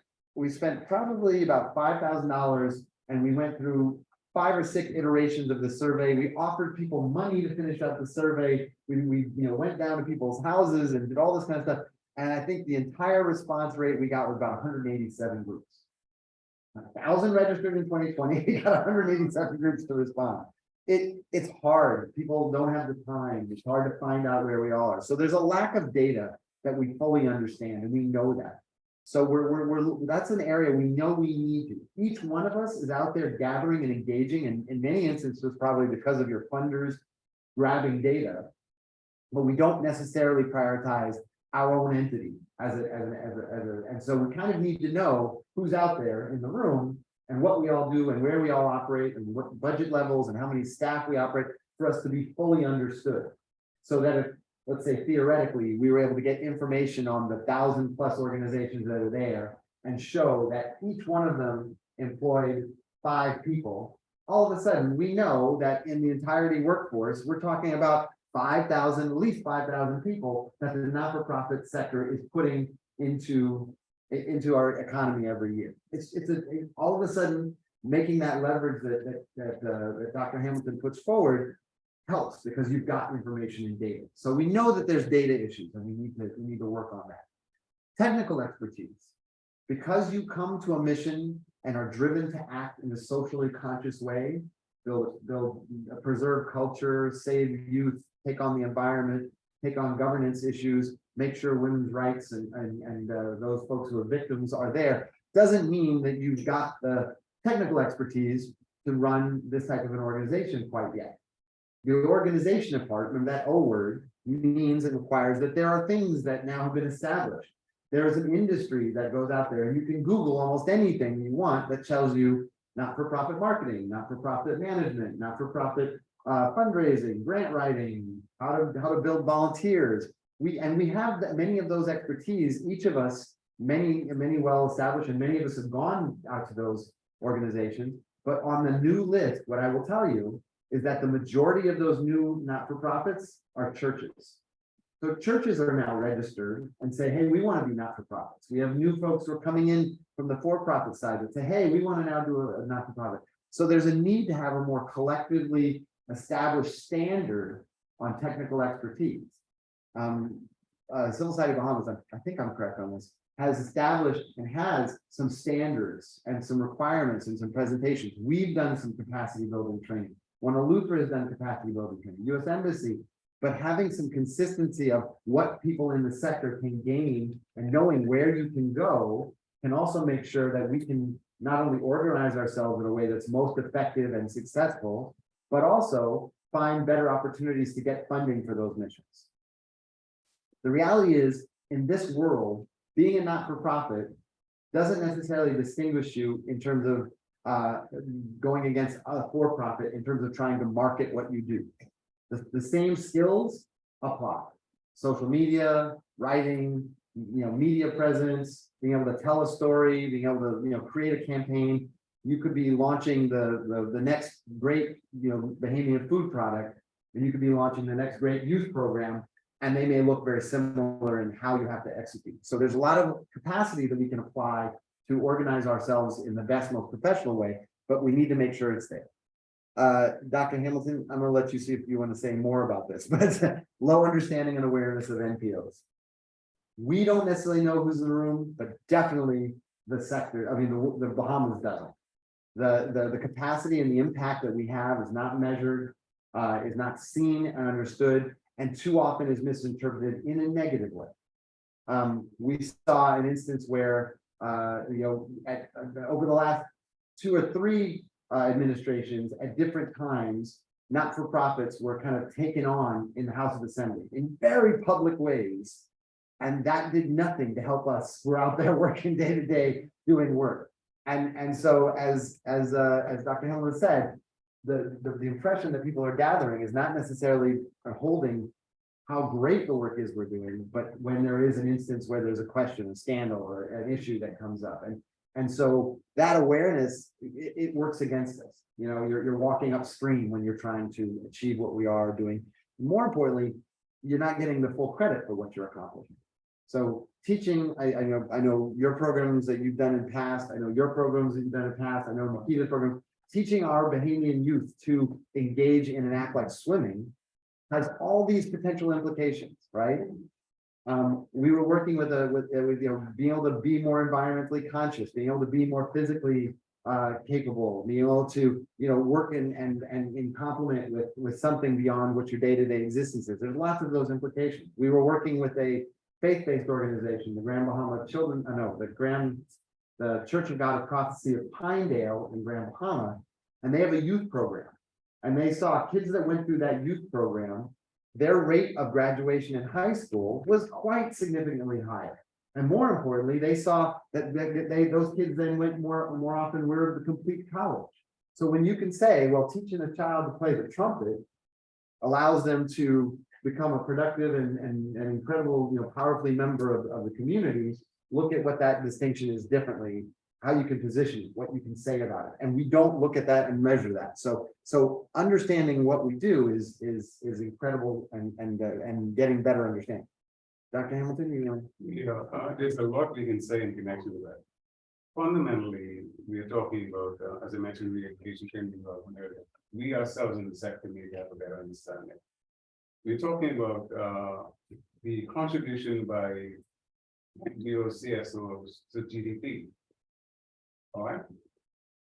probably about $5,000, and we went through 5 or 6 iterations of the survey. We offered people money to finish up the survey. We went down to people's houses and did all this kind of stuff. And I think the entire response rate we got was about 187 groups. 1,000 registered in 2020. We got 187 groups to respond. It's hard. People don't have the time. It's hard to find out where we all are. So there's a lack of data that we fully understand, and we know that. So that's an area we know we need to. Each one of us is out there gathering and engaging, and in many instances, probably because of your funders grabbing data, but we don't necessarily prioritize our own entity and so we kind of need to know who's out there in the room and what we all do and where we all operate and what budget levels and how many staff we operate for us to be fully understood. So that if, let's say theoretically, we were able to get information on the 1,000+ organizations that are there and show that each one of them employed 5 people, all of a sudden we know that in the entirety workforce, we're talking about 5,000, at least 5,000 people that the not-for-profit sector is putting into our economy every year. It's all of a sudden making that leverage that Dr. Hamilton puts forward helps, because you've got information and data. So we know that there's data issues, and we need to work on that. Technical expertise, because you come to a mission and are driven to act in a socially conscious way, build preserve culture, save youth, take on the environment, take on governance issues, make sure women's rights and those folks who are victims are there, doesn't mean that you've got the technical expertise to run this type of an organization quite yet. The organization part, remember that O word, means it requires that there are things that now have been established. There's an industry that goes out there, and you can Google almost anything you want that tells you not-for-profit marketing, not-for-profit management, not-for-profit fundraising, grant writing, how to build volunteers. We have many of those expertise. Each of us, many well established, and many of us have gone out to those organizations. But on the new list, what I will tell you is that the majority of those new not-for-profits are churches. So churches are now registered and say, hey, we want to be not-for-profits. We have new folks who are coming in from the for-profit side that say, hey, we want to now do a not-for-profit. So there's a need to have a more collectively established standard on technical expertise. Civil Society of Bahamas, I think I'm correct on this, has established and has some standards and some requirements and some presentations. We've done some capacity building training. Luther has done capacity building training, US Embassy, but having some consistency of what people in the sector can gain and knowing where you can go can also make sure that we can not only organize ourselves in a way that's most effective and successful, but also find better opportunities to get funding for those missions. The reality is, in this world, being a not-for-profit doesn't necessarily distinguish you in terms of going against a for-profit in terms of trying to market what you do. The same skills apply. Social media, writing, media presence, being able to tell a story, being able to, create a campaign. You could be launching the next great, Bahamian food product, and you could be launching the next great youth program, and they may look very similar in how you have to execute. So there's a lot of capacity that we can apply to organize ourselves in the best, most professional way, but we need to make sure it's there. Dr. Hamilton, I'm going to let you see if you want to say more about this, but low understanding and awareness of NPOs. We don't necessarily know who's in the room, but definitely the sector, the Bahamas doesn't. The capacity and the impact that we have is not measured, is not seen and understood, and too often is misinterpreted in a negative way. We saw an instance where, over the last 2 or 3 administrations at different times, not-for-profits were kind of taken on in the House of Assembly in very public ways. And that did nothing to help us. We're out there working day to day doing work. And so as Dr. Hamilton said, the impression that people are gathering is not necessarily holding how great the work is we're doing, but when there is an instance where there's a question, a scandal, or an issue that comes up. And so that awareness, it works against us. You're walking upstream when you're trying to achieve what we are doing. More importantly, you're not getting the full credit for what you're accomplishing. So teaching, I know your programs that you've done in past, I know your programs that you've done in past, I know Makita's program, teaching our Bahamian youth to engage in an act like swimming has all these potential implications, right? We were working with being able to be more environmentally conscious, being able to be more physically capable, being able to work and in complement with something beyond what your day-to-day existence is. There's lots of those implications. We were working with a faith-based organization, the Grand Bahama Children, the Church of God across the Sea of Pinedale in Grand Bahama, and they have a youth program. And they saw kids that went through that youth program, their rate of graduation in high school was quite significantly higher. And more importantly, they saw that those kids then went more often were to complete college. So when you can say, well, teaching a child to play the trumpet allows them to become a productive and incredible, powerfully member of the community, look at what that distinction is differently, how you can position it, what you can say about it. And we don't look at that and measure that. So understanding what we do is incredible and getting better understanding. Dr. Hamilton, there's a lot we can say in connection with that. Fundamentally, we are talking about, as I mentioned, re-education training development earlier. We ourselves in the sector need to have a better understanding. We're talking about the contribution by NPO CSOs to GDP. All right.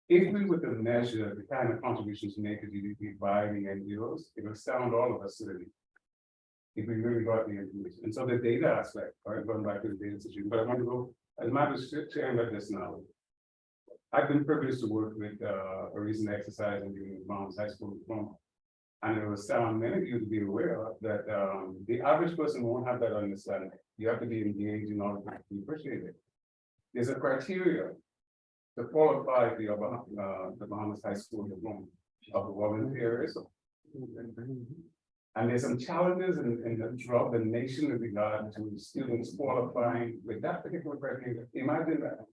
If we were to measure the kind of contributions made to GDP by the NGOs, it would astound all of us today. If we really got the information. And so the data aspect, all right, going back to the data situation, but I want to go, as Matt was sharing about this now. I've been privileged to work with a recent exercise in the Bahamas High School diploma. And it was many of you to be aware of that the average person won't have that understanding. You have to be engaged in order to be appreciated. There's a criteria to qualify for the Bahamas High School diploma of the volunteerism. And there's some challenges throughout the nation with regard to students qualifying with that particular criteria. Imagine that.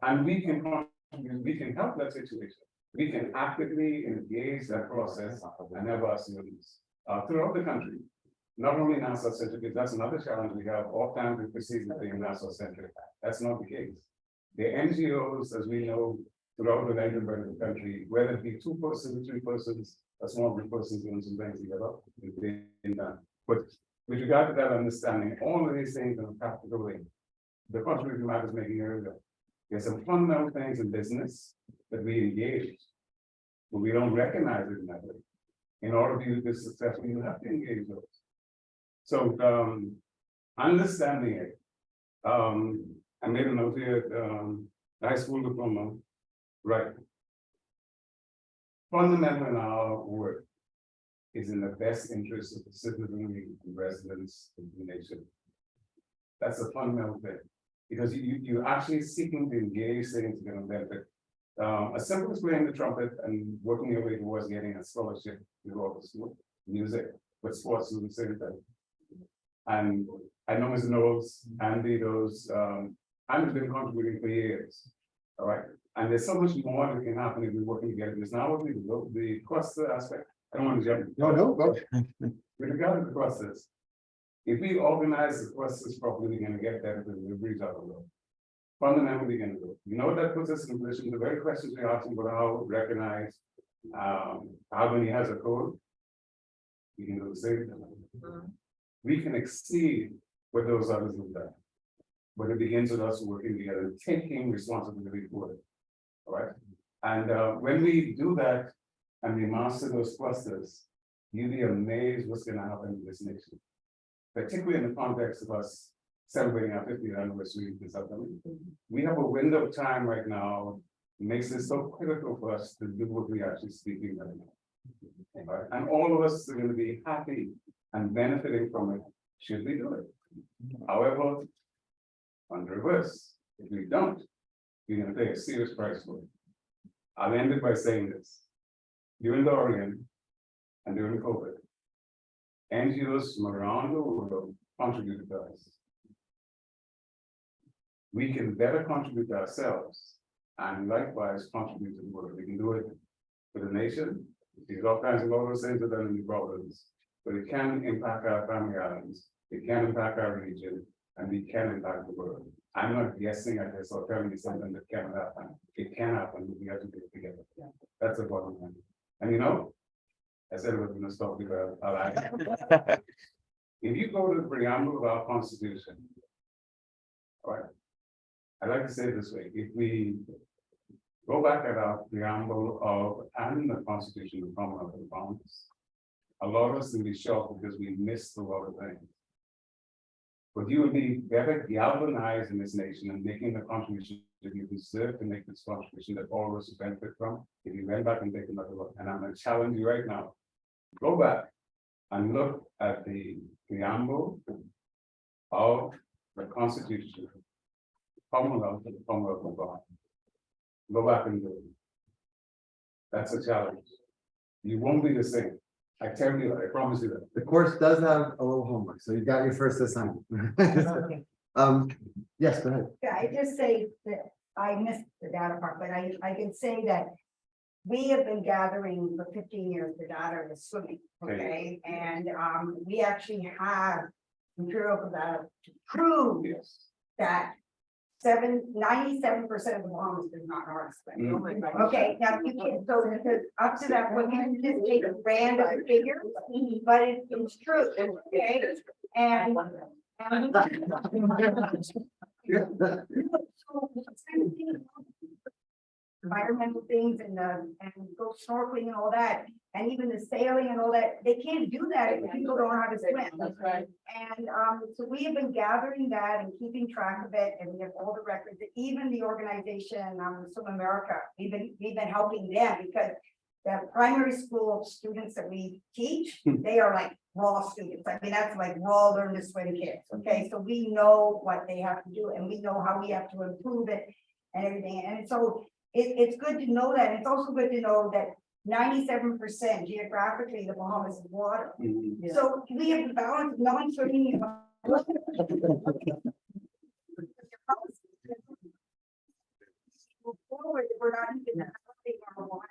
And we can help that situation. We can actively engage that process and have our students throughout the country not only NASA centric, because that's another challenge we have, oftentimes we perceive it being NASA centric. That's not the case. The NGOs, as we know, throughout the neighborhood of the country, whether it be 2 persons, 3 persons, a small group of persons doing some things together, it's being done. But with regard to that understanding, all of these things in a practical way, the contribution Matt is making earlier, there's some fundamental things in business that we engage, but we don't recognize it in that way. In order to do this successfully, you have to engage those. So, understanding it, I made a note here, high school diploma, right? Fundamental in our work is in the best interest of the citizenry and residents of the nation. That's a fundamental thing, because you're actually seeking to engage things that are going to benefit. A simple as playing the trumpet and working your way towards getting a scholarship to go to school, music, but sports is the same thing. And I know Mr. Knowles, Andy, those, Andy's been contributing for years. All right. And there's so much more that can happen if we're working together. Because now the cluster aspect, I don't want to jump. No, go. With regard to the clusters, if we organize the clusters properly, we're going to get better deliveries out of them. Fundamentally going to do. You know what that puts us in a position, the very questions we're asking about how recognize how many has a code. We can do the same thing. We can exceed what those others have done. But it begins with us working together and taking responsibility for it. All right. And when we do that and we master those clusters, you'll be amazed what's going to happen in this nation. Particularly in the context of us celebrating our 50th anniversary this upcoming. We have a window of time right now, makes it so critical for us to do what we actually speaking right now. Right? And all of us are going to be happy and benefiting from it, should we do it. However, on the reverse, if we don't, we're going to pay a serious price for it. I'll end it by saying this. During the Oregon and during COVID, NGOs from around the world contributed to us. We can better contribute to ourselves and likewise contribute to the world. We can do it for the nation. There's all kinds of other things that are in the problems, but it can impact our family islands. It can impact our region, and we can impact the world. I'm not guessing at this or telling you something that cannot happen. It can happen. We have to do it together. That's the bottom line. And you know, I said we're going to stop because I like it. If you go to the preamble of our Constitution, all right, I like to say it this way: if we go back at our preamble of and the Constitution of the Commonwealth of the Bahamas, a lot of us will be shocked because we missed a lot of things. But you will be better galvanized in this nation and making the contribution that you deserve to make this contribution that all of us benefit from. If you went back and take another look, and I'm going to challenge you right now, go back and look at the preamble of the Constitution, Commonwealth of the Commonwealth of God. Go back and do it. That's a challenge. You won't be the same. I tell you, I promise you that. The course does have a little homework, so you got your first assignment. Yes, go ahead. Yeah, I just say that I missed the data part, but I can say that we have been gathering for 15 years the data of swimming, okay? And we actually have empirical data to prove Yes. that 97% of the Bahamas does not know how to swim. Okay, now you can, so because up to that, what you just take a random figure, but it's true, okay? And environmental things and go snorkeling and all that, and even the sailing and all that, they can't do that if people don't know how to swim. That's right. And so we have been gathering that and keeping track of it, and we have all the records, even the organization, Swim America, we've been helping them because the primary school students that we teach, they are like raw students. I mean, that's like raw learn to swim kids. Okay, so we know what they have to do and we know how we have to improve it and everything. And so it's good to know that. It's also good to know that 97% geographically the Bahamas is water. So we have the balance of non-swimming. Forward, we're not even affecting our waters.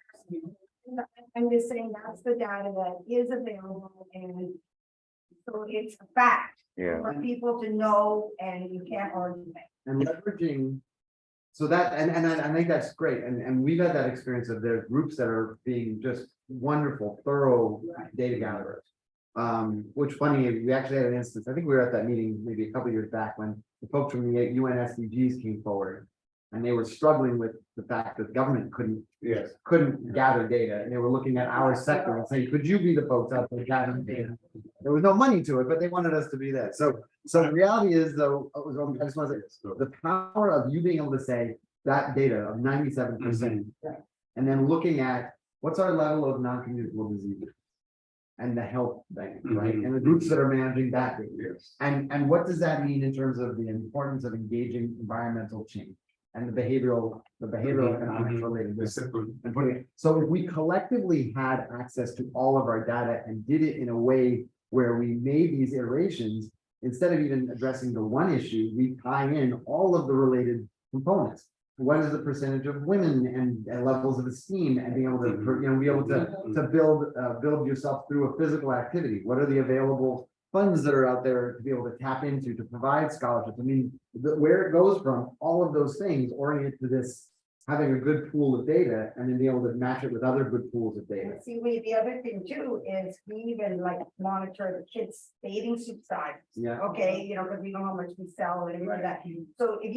I'm just saying that's the data that is available, and So it's a fact Yeah. for people to know and you can't argue that. And leveraging. So that, and I think that's great, and we've had that experience of there's groups that are being just wonderful, thorough data gatherers. Which funny, we actually had an instance, I think we were at that meeting maybe a couple years back when the folks from the UN SDGs came forward. And they were struggling with the fact that the government Yes. couldn't gather data, and they were looking at our sector and saying, could you be the folks out there gathering data? There was no money to it, but they wanted us to be that. So the reality is though, I just want to say, the power of you being able to say that data of 97%. And then looking at what's our level of non-communicable diseases. And the health thing, right? And the groups that are managing that data. Yes. And what does that mean in terms of the importance of engaging environmental change? And the behavioral economics related to It's this simple. and putting it. So if we collectively had access to all of our data and did it in a way where we made these iterations, instead of even addressing the one issue, we tie in all of the related components. What is the percentage of women and levels of esteem and being able to, be able to build yourself through a physical activity? What are the available funds that are out there to be able to tap into to provide scholarships? I mean, where it goes from, all of those things oriented to this, having a good pool of data and then be able to match it with other good pools of data. And see, the other thing too is we even like monitor the kids' bathing suit size. Yeah. Okay, because we know how much we sell and everything like that. So if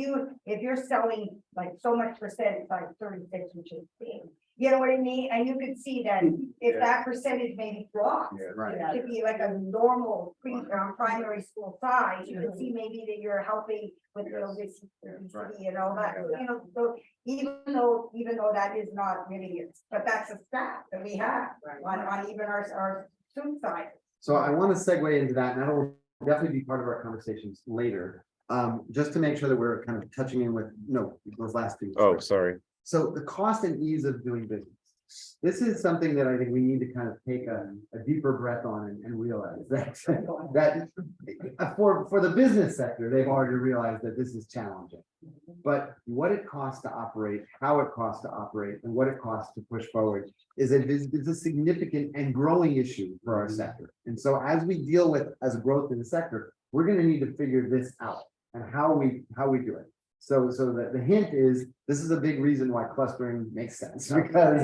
you're selling like so much percent, like 36, which is big, you know what I mean? And you could see that if that percentage maybe drops. Yeah, right. To be like a normal primary school size, you can see maybe that you're helping with this, and all that, so even though that is not really, but that's a stat that we have on even our student side. So I want to segue into that, and that'll definitely be part of our conversations later. Just to make sure that we're kind of touching in with, those last two. Oh, sorry. So the cost and ease of doing business. This is something that I think we need to kind of take a deeper breath on and realize that for the business sector, they've already realized that this is challenging. But what it costs to operate, how it costs to operate, and what it costs to push forward is a significant and growing issue for our sector. And so as we deal with as growth in the sector, we're going to need to figure this out and how we do it. So the hint is, this is a big reason why clustering makes sense, because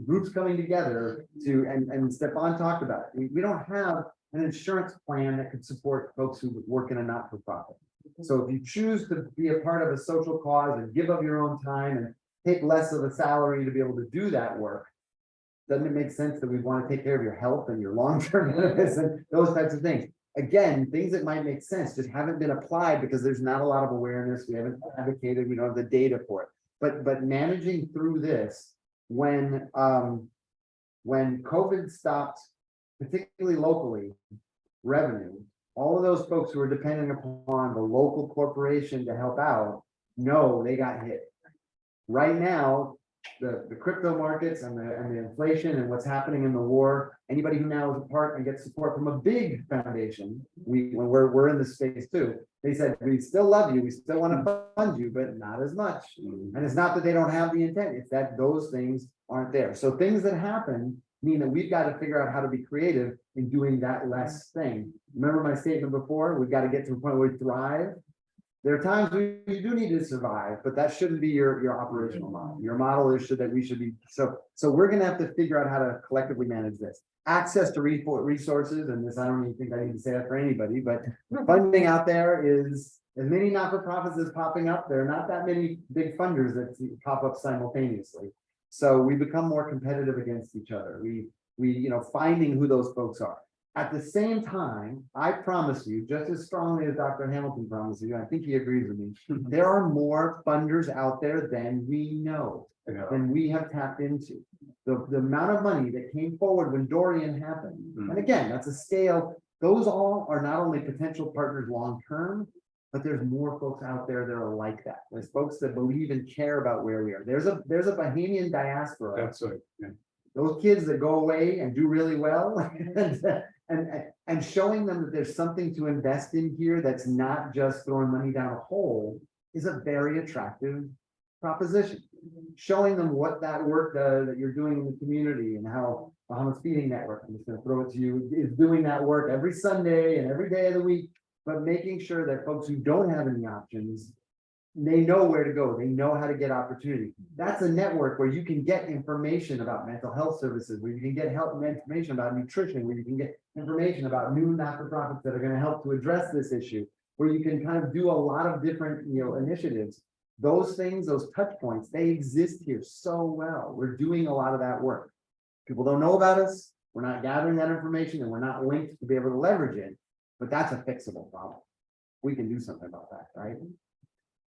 groups coming together and Stefan talked about it. We don't have an insurance plan that could support folks who work in a not-for-profit. So if you choose to be a part of a social cause and give up your own time and take less of a salary to be able to do that work, doesn't it make sense that we want to take care of your health and your long-term benefits and those types of things? Again, things that might make sense just haven't been applied because there's not a lot of awareness. We haven't advocated, we don't have the data for it. But managing through this when COVID stopped, particularly locally, revenue, all of those folks who are depending upon the local corporation to help out, they got hit. Right now, the crypto markets and the inflation and what's happening in the war, anybody who now is a part and gets support from a big foundation, when we're in this space too, they said, we still love you, we still want to fund you, but not as much. And it's not that they don't have the intent, it's that those things aren't there. So things that happen mean that we've got to figure out how to be creative in doing that less thing. Remember my statement before, we've got to get to a point where we thrive. There are times we do need to survive, but that shouldn't be your operational model. Your model is that we should be, so we're gonna have to figure out how to collectively manage this. Access to resources, and this, I don't even think I need to say that for anybody, but funding out there is, as many not-for-profits as popping up, there are not that many big funders that pop up simultaneously. So we become more competitive against each other. We finding who those folks are. At the same time, I promise you, just as strongly as Dr. Hamilton promised you, I think he agrees with me, there are more funders out there than we know, than we have tapped into. The amount of money that came forward when Dorian happened, and again, that's a scale, those all are not only potential partners long-term, but there's more folks out there that are like that. There's folks that believe and care about where we are. There's a Bahamian diaspora. That's right. Yeah. Those kids that go away and do really well and showing them that there's something to invest in here that's not just throwing money down a hole is a very attractive proposition. Showing them what that work that you're doing in the community and how Bahamas Feeding Network, I'm just gonna throw it to you, is doing that work every Sunday and every day of the week. But making sure that folks who don't have any options, they know where to go, they know how to get opportunity. That's a network where you can get information about mental health services, where you can get help and information about nutrition, where you can get information about new not-for-profits that are gonna help to address this issue, where you can kind of do a lot of different, initiatives. Those things, those touch points, they exist here so well. We're doing a lot of that work. People don't know about us, we're not gathering that information, and we're not linked to be able to leverage it, but that's a fixable problem. We can do something about that, right?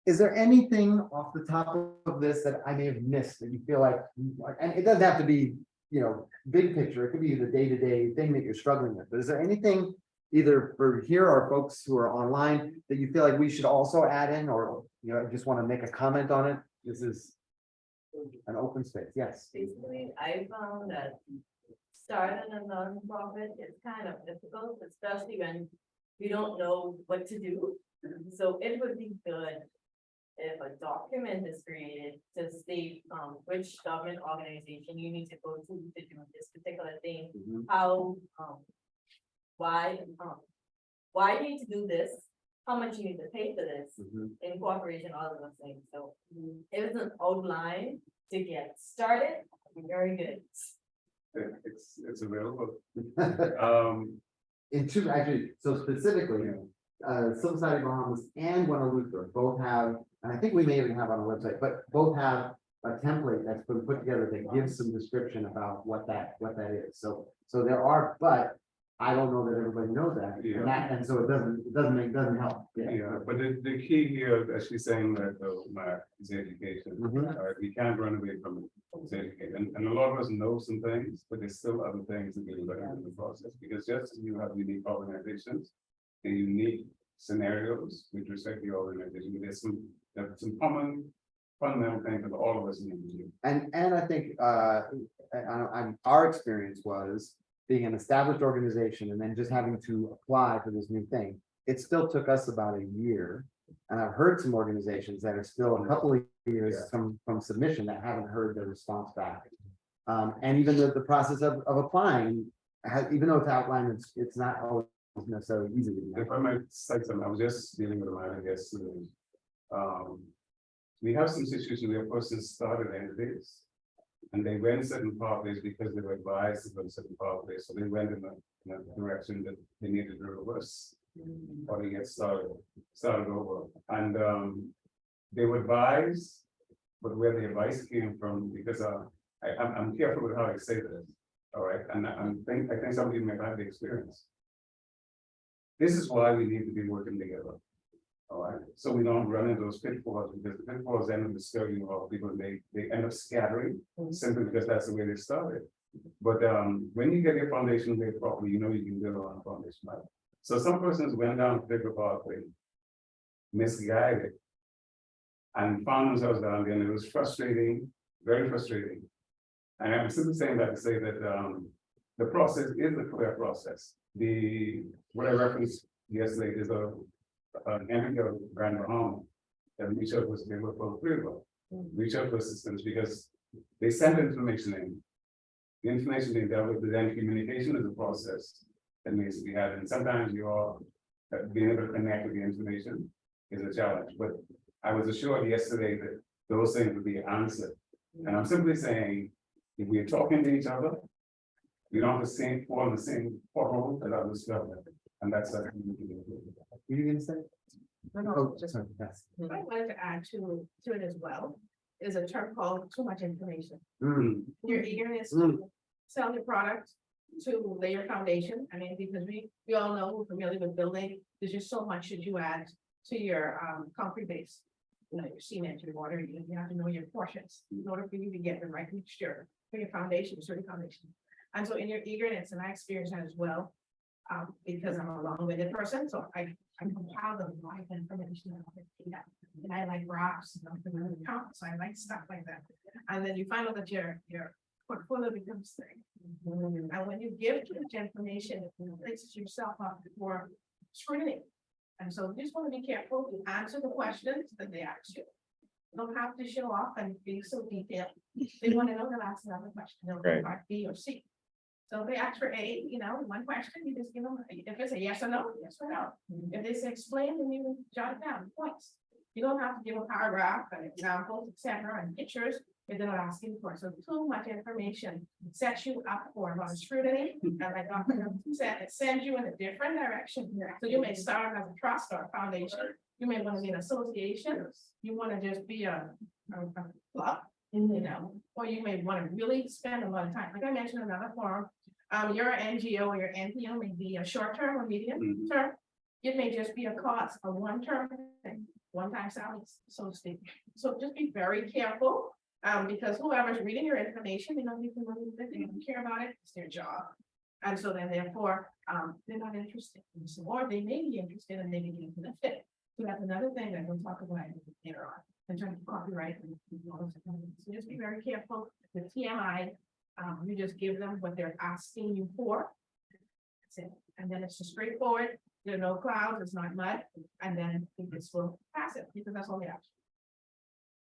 Is there anything off the top of this that I may have missed that you feel like, and it doesn't have to be, big picture, it could be the day-to-day thing that you're struggling with, but is there anything either for here or folks who are online that you feel like we should also add in, or, just want to make a comment on it? This is an open space, yes. Basically, I found that starting a nonprofit is kind of difficult, especially when you don't know what to do. So it would be good if a document is created to state which government organization you need to go to do this particular thing, Mhm. how, why you need to do this, how much you need to pay for this, Mhm. incorporation, all of those things. So it was an outline to get started, very good. It's available. Um, In two, actually, so specifically, Silver Society Bahamas and Guadalupe both have, and I think we may even have on the website, but both have a template that's been put together that gives some description about what that is. So there are, but I don't know that everybody knows that, Yeah. and so it doesn't help. yeah, but the key here, as she's saying that though, Mark, is education. Mhm. We can't run away from it, it's education. And a lot of us know some things, but there's still other things that we learn in the process, because just as you have unique organizations and unique scenarios with respect to your organization, there's some common fundamental things that all of us need to do. And I think, our experience was being an established organization and then just having to apply for this new thing. It still took us about a year. And I've heard some organizations that are still a couple of years from submission that haven't heard the response back. And even the process of applying, even though it's outlined, it's not always necessarily easy to do. If I might cite something, I was just dealing with a matter yesterday. We have some situations where a person started entities. And they went certain pathways because they were advised to go certain pathways, so they went in a direction that they needed to reverse. Or they get started over, and they were advised, but where the advice came from, because I'm careful with how I say this, all right, and I think some of you may have the experience. This is why we need to be working together. All right, so we don't run into those pitfalls, because the pitfalls end up disturbing all people, and they end up scattering simply because that's the way they started. But when you get your foundation laid properly, you can build on a foundation, right? So some persons went down a particular pathway, misguided, and found themselves down there, and it was frustrating, very frustrating. And I'm simply saying that to say that the process is a clear process. What I referenced yesterday is an NPO Grand Bahama that reached out to us, they were for reach out to assistance because they sent information in. The information they dealt with, then communication is a process that needs to be had, and sometimes being able to connect with the information is a challenge. But I was assured yesterday that those things would be answered, and I'm simply saying, if we're talking to each other, we don't have to fall in the same pothole that others fell in, and that's what we need to do. You gonna say? Oh, Just sorry, yes. what I wanted to add to it as well, is a term called too much information. Mm, Your eagerness to sell your product, to lay your foundation. I mean, because we all know, we're familiar with building, there's just so much that you add to your concrete base. Your cement, your water, you have to know your portions in order for you to get the right mixture for your foundation, your certain foundation. And so in your eagerness, and I experience that as well, because I'm a long-winded person, so I compile the life information. And I like graphs, and I'm familiar with counts, so I like stuff like that. And then you find out that your portfolio becomes thick. And when you give too much information, it places yourself up for scrutiny. And so you just want to be careful to answer the questions that they ask you. You don't have to show off and be so detailed. They want to know the last another question, they'll Right. part B or C. So if they ask for A, one question, you just give them, if it's a yes or no, yes or no. If they say explain, then you jot it down, points. You don't have to give a paragraph and examples, etc., and pictures if they're not asking for. So too much information sets you up for a lot of scrutiny. And like Dr. said, it sends you in a different direction. So you may start as a trust or a foundation. You may want to be an association. You want to just be a club, or you may want to really spend a lot of time. Like I mentioned in another forum, your NGO or your NPO may be a short term or medium term. It may just be a cost, a one-term thing, one-time salaries, so to speak. So just be very careful, because whoever's reading your information, they don't care about it, it's their job. And so then therefore, they're not interested, or they may be interested and they may be into the fit. So that's another thing that we'll talk about later on, in terms of copyright. So just be very careful with TMI. You just give them what they're asking you for. That's it. And then it's just straightforward. There are no clouds, it's not mud, and then this will pass it, because that's all they ask.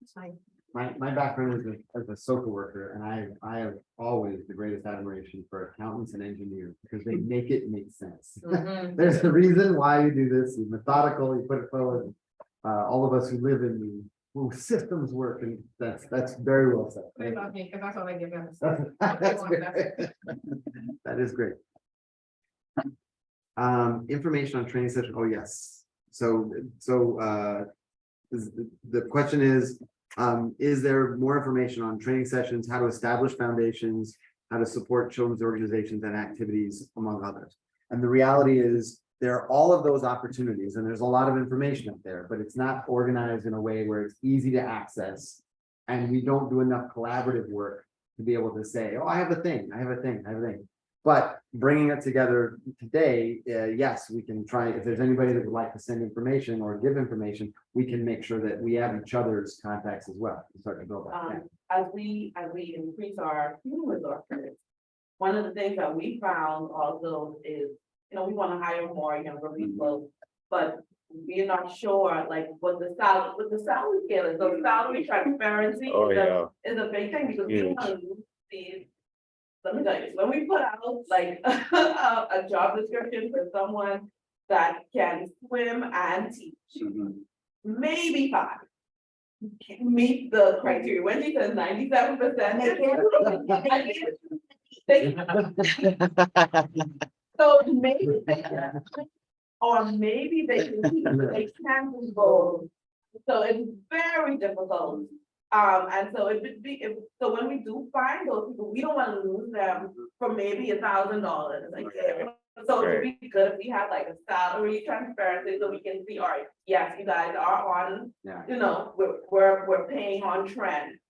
It's fine. My background is as a social worker, and I have always the greatest admiration for accountants and engineers, because they make it make sense. There's a reason why you do this, you're methodical, you put it forward. All of us who live in the systems work, and that's very well said. Worry about me, because that's all I give them. That's great. That is great. Information on training session, oh, yes. So the question is there more information on training sessions, how to establish foundations, how to support children's organizations and activities, among others? And the reality is, there are all of those opportunities, and there's a lot of information up there, but it's not organized in a way where it's easy to access. And we don't do enough collaborative work to be able to say, oh, I have a thing, I have a thing, I have a thing. But bringing it together today, yes, we can try, if there's anybody that would like to send information or give information, we can make sure that we have each other's contacts as well. Start to build that. As we increase our human resources, one of the things that we found also is, we want to hire more younger people, but we're not sure like what the salary scale is. So salary transparency is a big thing, because we don't want to lose these. Let me tell you, when we put out like a job description for someone that can swim and teach, maybe 5 meet the criteria. When she says 97%, so maybe they can, or maybe they can do both. So it's very difficult. And so it would be, so when we do find those people, we don't want to lose them for maybe $1,000. Like, so it would be good if we have like a salary transparency, so we can see, all right, yes, you guys are on, we're paying on trend.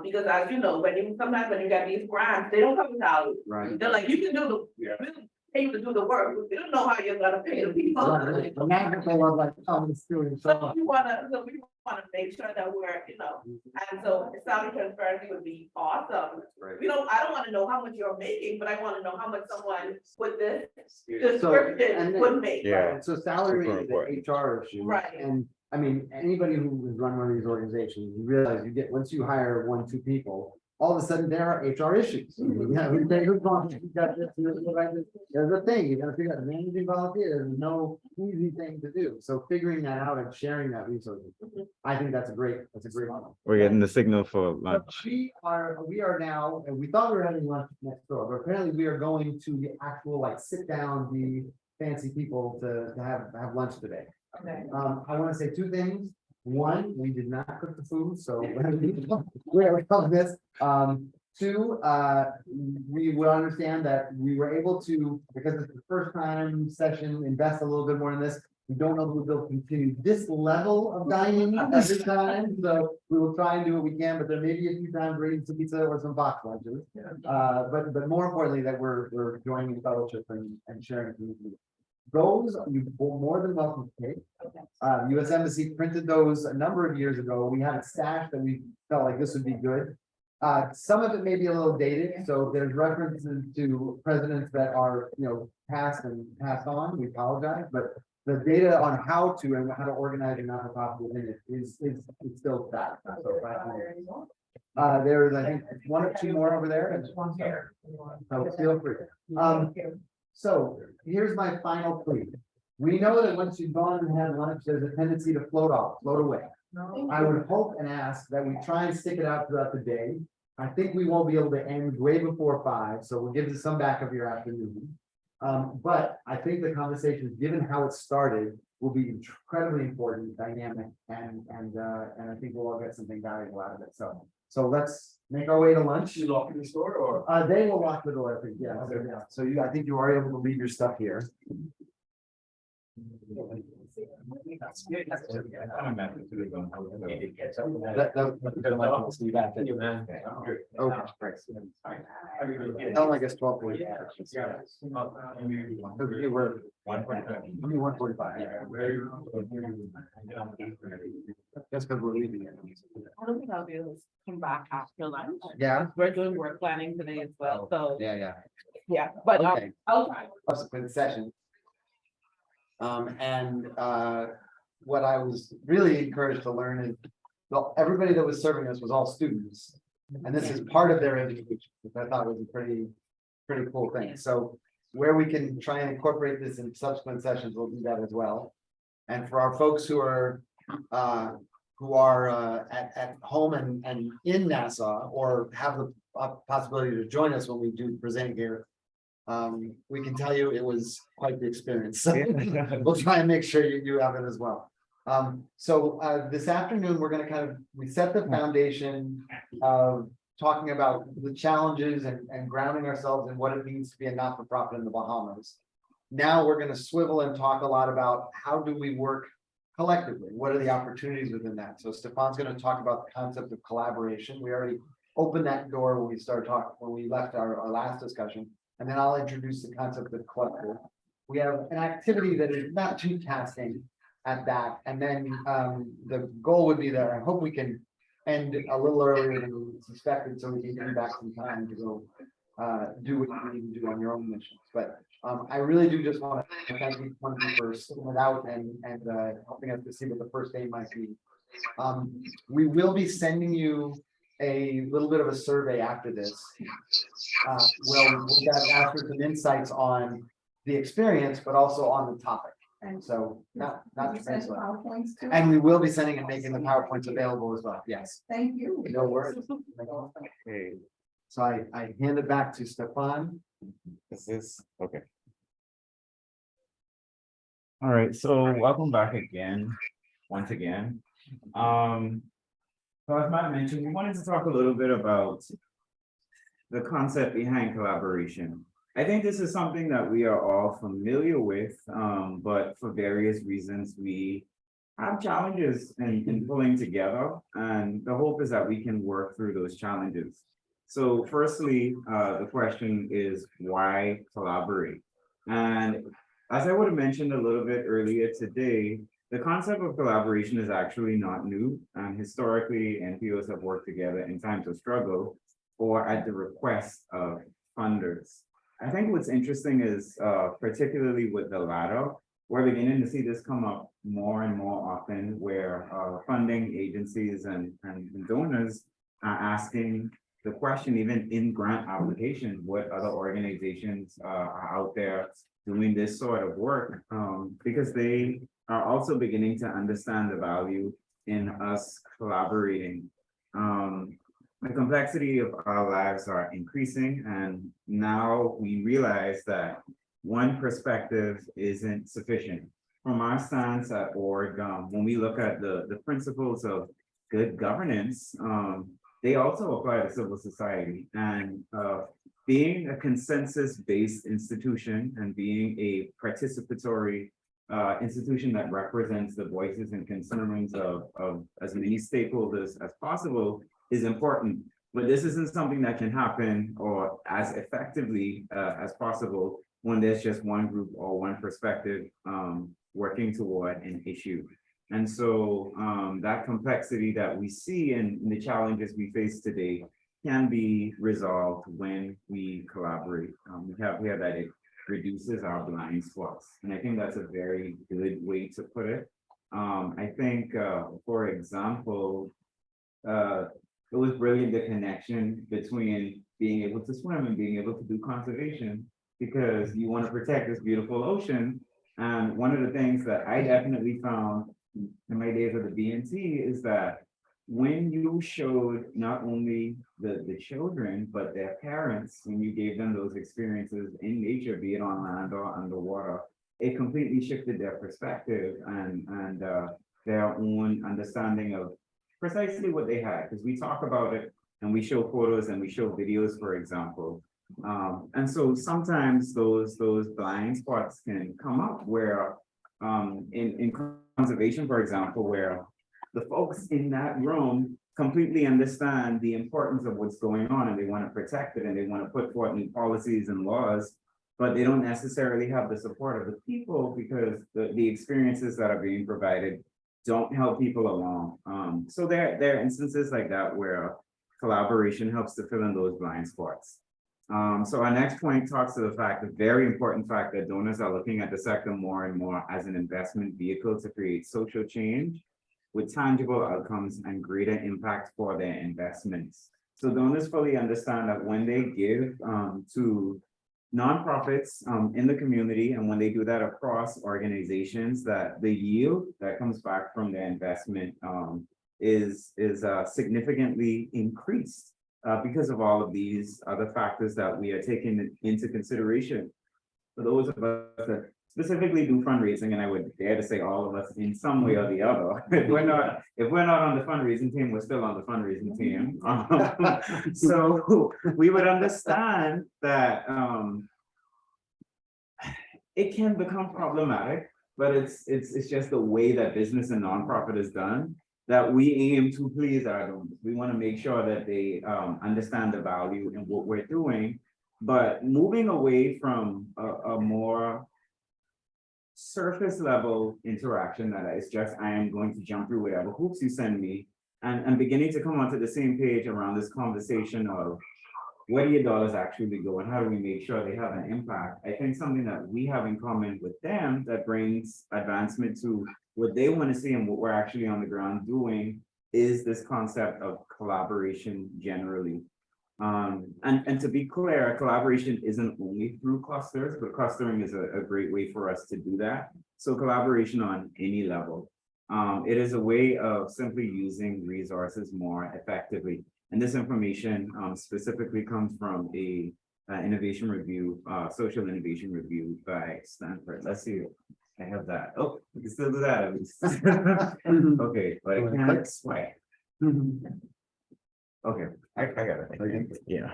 Because as you know, sometimes when you get these grants, they don't come salary. Right. They're like, you can do we'll pay you to do the work, but they don't know how you're gonna pay the people. So we wanna make sure that we're, and so salary transparency would be awesome. Right. I don't wanna know how much you're making, but I wanna know how much someone with this So, description would make. Yeah. So salary Super is important. an HR issue. Right. And I mean, anybody who has run one of these organizations, you realize once you hire 1-2 people, all of a sudden there are HR issues. Who's wrong? You got this, there's a thing, you gotta figure out managing volunteers, there's no easy thing to do. So figuring that out and sharing that resource, I think that's a great one. We're getting the signal for But lunch. we are now, and we thought we were having lunch next door, but apparently we are going to the actual sit down, the fancy people to have lunch today. Okay. I want to say 2 things. One, we did not cook the food, so we're on this. 2, we will understand that we were able to, because it's the first time session, invest a little bit more in this. We don't know if we'll continue this level of dining every time, so we will try and do what we can, but there may be a few times we're eating some pizza or some box lunches. But more importantly, that we're joining in fellowship and sharing food. Those you're more than welcome to take. US Embassy printed those a number of years ago. We had a stash that we felt like this would be good. Some of it may be a little dated, so there's references to presidents that are, passed and passed on. We apologize, but the data on how to and how to organize a not-for-profit within it is still that. There's, I think, one or two more over there, and One here. so feel free. So here's my final plea. We know that once you've gone and had lunch, there's a tendency to float off, float away. I would hope and ask that we try and stick it out throughout the day. I think we won't be able to end way before 5, so we'll give you some back of your afternoon. But I think the conversation, given how it started, will be incredibly important, dynamic, and I think we'll all get something valuable out of it. So let's make our way to lunch. You locking the store or? They will lock the door, I think, yeah. So I think you are able to leave your stuff here. Okay, great. Oh, I guess 12:40. We're 1:45. That's because we're leaving. I don't think I'll be able to come back after lunch. Yeah, We're doing work planning today as well, so, yeah. yeah, but Okay. I'll try. Subsequent session. What I was really encouraged to learn is, well, everybody that was serving us was all students. And this is part of their education, which I thought was a pretty cool thing. So where we can try and incorporate this in subsequent sessions, we'll do that as well. And for our folks who are at home and in Nassau, or have the possibility to join us when we do present here, we can tell you it was quite the experience. We'll try and make sure you have it as well. So this afternoon, we're gonna we set the foundation of talking about the challenges and grounding ourselves in what it means to be a not-for-profit in the Bahamas. Now we're gonna swivel and talk a lot about how do we work collectively? What are the opportunities within that? So Stefan's gonna talk about the concept of collaboration. We already opened that door when we started talking, when we left our last discussion. And then I'll introduce the concept of cluster. We have an activity that is not too tasking at that. And then the goal would be that I hope we can end a little earlier than we suspected, so we can get back some time to go do what you need to do on your own missions. But I really do just want to thank each one of you for sticking it out and helping us to see what the first day might be. We will be sending you a little bit of a survey after this. We'll ask for some insights on the experience, but also on the topic. And so not translate. And we will be sending and making the PowerPoints available as well. Yes. Thank you. No worries. Okay. So I hand it back to Stefan. Is this okay? All right, so welcome back again, once again. So as Matt mentioned, we wanted to talk a little bit about the concept behind collaboration. I think this is something that we are all familiar with, but for various reasons, we have challenges in pulling together, and the hope is that we can work through those challenges. So firstly, the question is, why collaborate? And as I would have mentioned a little bit earlier today, the concept of collaboration is actually not new, and historically, NPOs have worked together in times of struggle or at the request of funders. I think what's interesting is, particularly with the latter, we're beginning to see this come up more and more often, where funding agencies and donors are asking the question, even in grant applications, what other organizations are out there doing this sort of work, because they are also beginning to understand the value in us collaborating. The complexity of our lives are increasing, and now we realize that one perspective isn't sufficient. From our stance at org, when we look at the principles of good governance, they also apply to civil society. And being a consensus-based institution and being a participatory institution that represents the voices and concerns of as many stakeholders as possible is important. But this isn't something that can happen or as effectively as possible when there's just one group or one perspective working toward an issue. And so that complexity that we see in the challenges we face today can be resolved when we collaborate. We have that reduces our blind spots. And I think that's a very good way to put it. I think, for example, it was brilliant, the connection between being able to swim and being able to do conservation, because you want to protect this beautiful ocean. And one of the things that I definitely found in my days of the BNT is that when you showed not only the children, but their parents, when you gave them those experiences in nature, be it on land or underwater, it completely shifted their perspective and their own understanding of precisely what they had, because we talk about it and we show photos and we show videos, for example. And so sometimes those blind spots can come up where in conservation, for example, where the folks in that room completely understand the importance of what's going on and they want to protect it and they want to put forth new policies and laws, but they don't necessarily have the support of the people because the experiences that are being provided don't help people along. So there are instances like that where collaboration helps to fill in those blind spots. So our next point talks to the fact, the very important fact that donors are looking at the sector more and more as an investment vehicle to create social change with tangible outcomes and greater impact for their investments. So donors fully understand that when they give to nonprofits in the community, and when they do that across organizations, that the yield that comes back from their investment is significantly increased because of all of these other factors that we are taking into consideration. For those of us that specifically do fundraising, and I would dare to say all of us in some way or the other, if we're not on the fundraising team, we're still on the fundraising team. So we would understand that it can become problematic, but it's just the way that business and nonprofit is done, that we aim to please our donors. We want to make sure that they understand the value in what we're doing, but moving away from a more surface level interaction that is just, I am going to jump through whatever hoops you send me, and beginning to come onto the same page around this conversation of where do your dollars actually go and how do we make sure they have an impact. I think something that we have in common with them that brings advancement to what they want to see and what we're actually on the ground doing is this concept of collaboration generally. And to be clear, collaboration isn't only through clusters, but clustering is a great way for us to do that. So collaboration on any level. It is a way of simply using resources more effectively. And this information specifically comes from a innovation review, social innovation review by Stanford. Let's see. I have that. Oh, we can still do that at least. Okay, but I can't swipe. Okay, I got it. Yeah.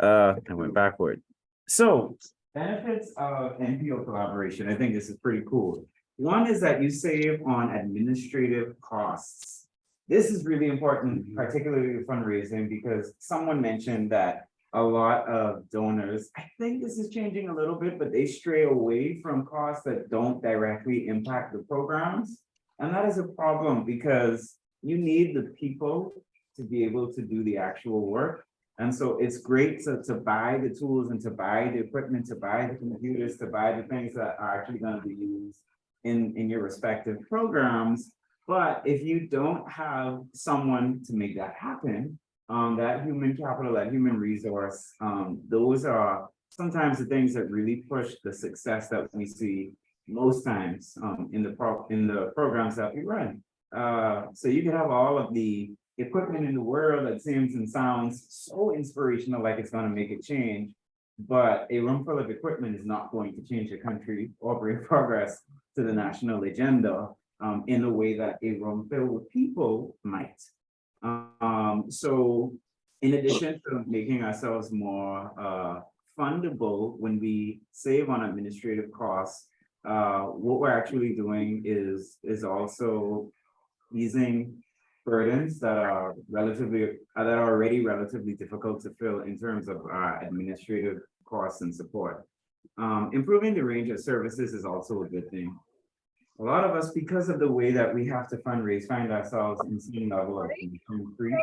I went backward. So benefits of NPO collaboration. I think this is pretty cool. One is that you save on administrative costs. This is really important, particularly with fundraising, because someone mentioned that a lot of donors, I think this is changing a little bit, but they stray away from costs that don't directly impact the programs. And that is a problem because you need the people to be able to do the actual work. And so it's great to buy the tools and to buy the equipment, to buy the computers, to buy the things that are actually going to be used in your respective programs. But if you don't have someone to make that happen, that human capital, that human resource, those are sometimes the things that really push the success that we see most times in the programs that we run. So you can have all of the equipment in the world that seems and sounds so inspirational, like it's going to make a change, but a room full of equipment is not going to change the country or bring progress to the national agenda in the way that a room filled with people might. So in addition to making ourselves more fundable when we save on administrative costs, what we're actually doing is also easing burdens that are already relatively difficult to fill in terms of administrative costs and support. Improving the range of services is also a good thing. A lot of us, because of the way that we have to fundraise, find ourselves in some level of increase.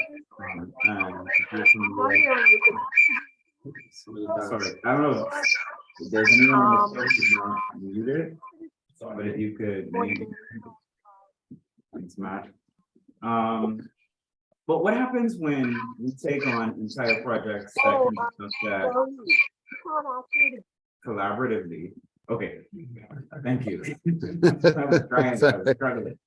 Sorry, I don't know. There's anyone on the phone who's not muted, but if you could maybe. Thanks, Matt. But what happens when we take on entire projects that can be looked at collaboratively? Okay, thank you. I was trying, I was struggling.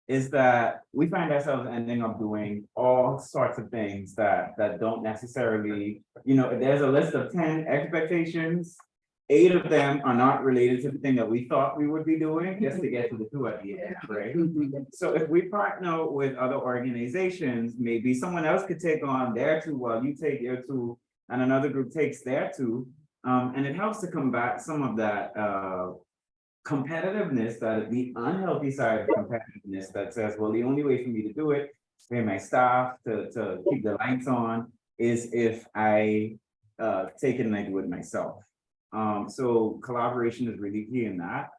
Is that we find ourselves ending up doing all sorts of things that don't necessarily, if there's a list of 10 expectations, 8 of them are not related to the thing that we thought we would be doing, just to get to the 2 at the end, right? So if we partner with other organizations, maybe someone else could take on their 2 while you take your 2, and another group takes their 2. And it helps to combat some of that competitiveness, that the unhealthy side of competitiveness that says, well, the only way for me to do it, pay my staff to keep the lights on, is if I take it and I do it myself. So collaboration is really key in that.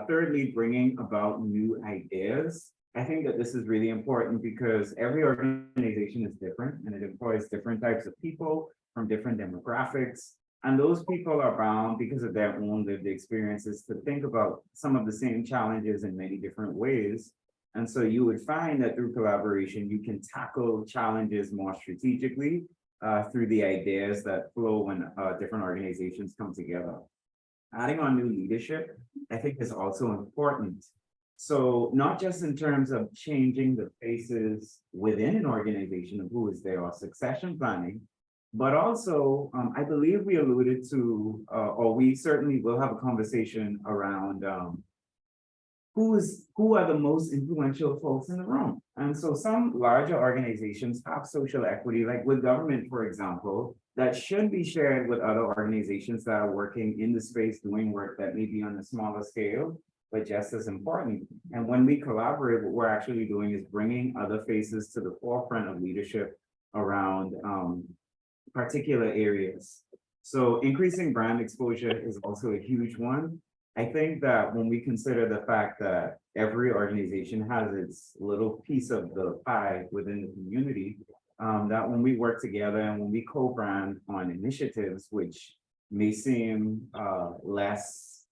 Thirdly, bringing about new ideas. I think that this is really important because every organization is different and it employs different types of people from different demographics. And those people are bound because of their own lived experiences to think about some of the same challenges in many different ways. And so you would find that through collaboration, you can tackle challenges more strategically through the ideas that flow when different organizations come together. Adding on new leadership, I think, is also important. So not just in terms of changing the faces within an organization of who is there or succession planning, but also, I believe we alluded to, or we certainly will have a conversation around who are the most influential folks in the room. And so some larger organizations have social equity, like with government, for example, that should be shared with other organizations that are working in the space, doing work that may be on a smaller scale, but just as important. And when we collaborate, what we're actually doing is bringing other faces to the forefront of leadership around particular areas. So increasing brand exposure is also a huge one. I think that when we consider the fact that every organization has its little piece of the pie within the community, that when we work together and when we co-brand on initiatives, which may seem less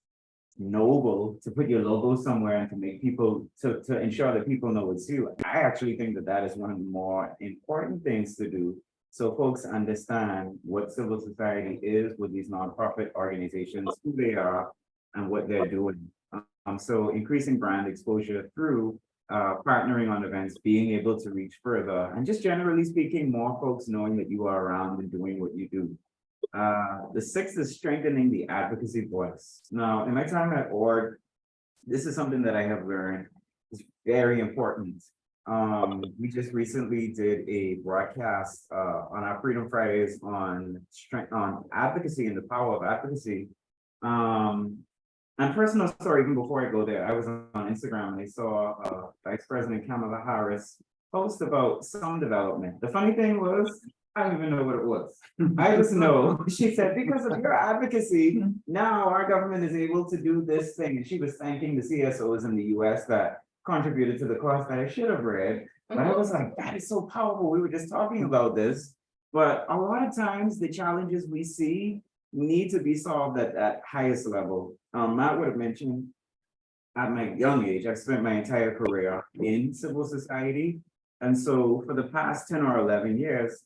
noble to put your logo somewhere and to make people, to ensure that people know it's you, I actually think that that is one of the more important things to do. So folks understand what civil society is with these nonprofit organizations, who they are, and what they're doing. So increasing brand exposure through partnering on events, being able to reach further, and just generally speaking, more folks knowing that you are around and doing what you do. The 6th is strengthening the advocacy voice. Now, in my time at org, this is something that I have learned is very important. We just recently did a broadcast on our Freedom Fridays on advocacy and the power of advocacy. And personal story, even before I go there, I was on Instagram and I saw Vice President Kamala Harris post about some development. The funny thing was, I don't even know what it was. I just know, she said, because of your advocacy, now our government is able to do this thing. And she was thanking the CSOs in the US that contributed to the cost that I should have read. But I was like, that is so powerful. We were just talking about this. But a lot of times the challenges we see need to be solved at that highest level. Matt would have mentioned at my young age, I've spent my entire career in civil society. And so for the past 10 or 11 years,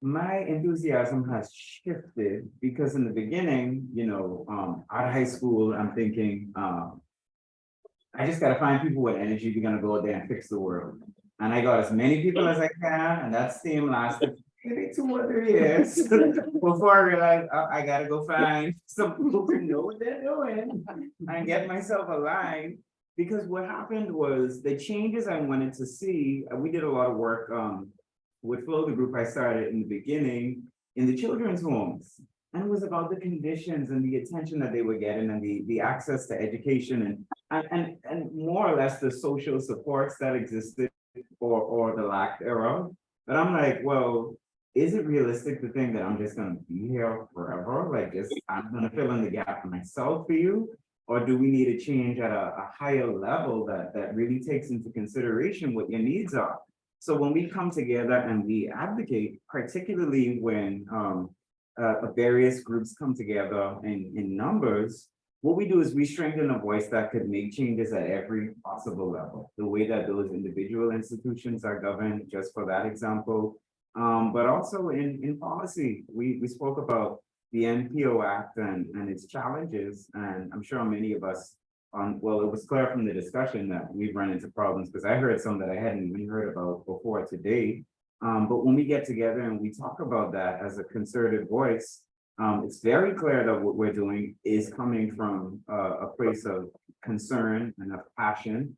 my enthusiasm has shifted because in the beginning, out of high school, I'm thinking, I just got to find people with energy who are going to go out there and fix the world. And I got as many people as I can, and that steam lasted maybe 2 or 3 years before I realized I got to go find some people who know what they're doing and get myself aligned. Because what happened was the changes I wanted to see, we did a lot of work with Flow, the group I started in the beginning, in the children's homes. And it was about the conditions and the attention that they were getting and the access to education and more or less the social supports that existed or the lack thereof. But I'm like, well, is it realistic to think that I'm just gonna be here forever? Like I'm gonna fill in the gap for myself for you? Or do we need a change at a higher level that really takes into consideration what your needs are? So when we come together and we advocate, particularly when various groups come together in numbers, what we do is we strengthen a voice that could make changes at every possible level. The way that those individual institutions are governed, just for that example. But also in policy, we spoke about the NPO Act and its challenges, and I'm sure many of us well, it was clear from the discussion that we've run into problems, because I heard some that I hadn't even heard about before today. But when we get together and we talk about that as a concerted voice, it's very clear that what we're doing is coming from a place of concern and of passion.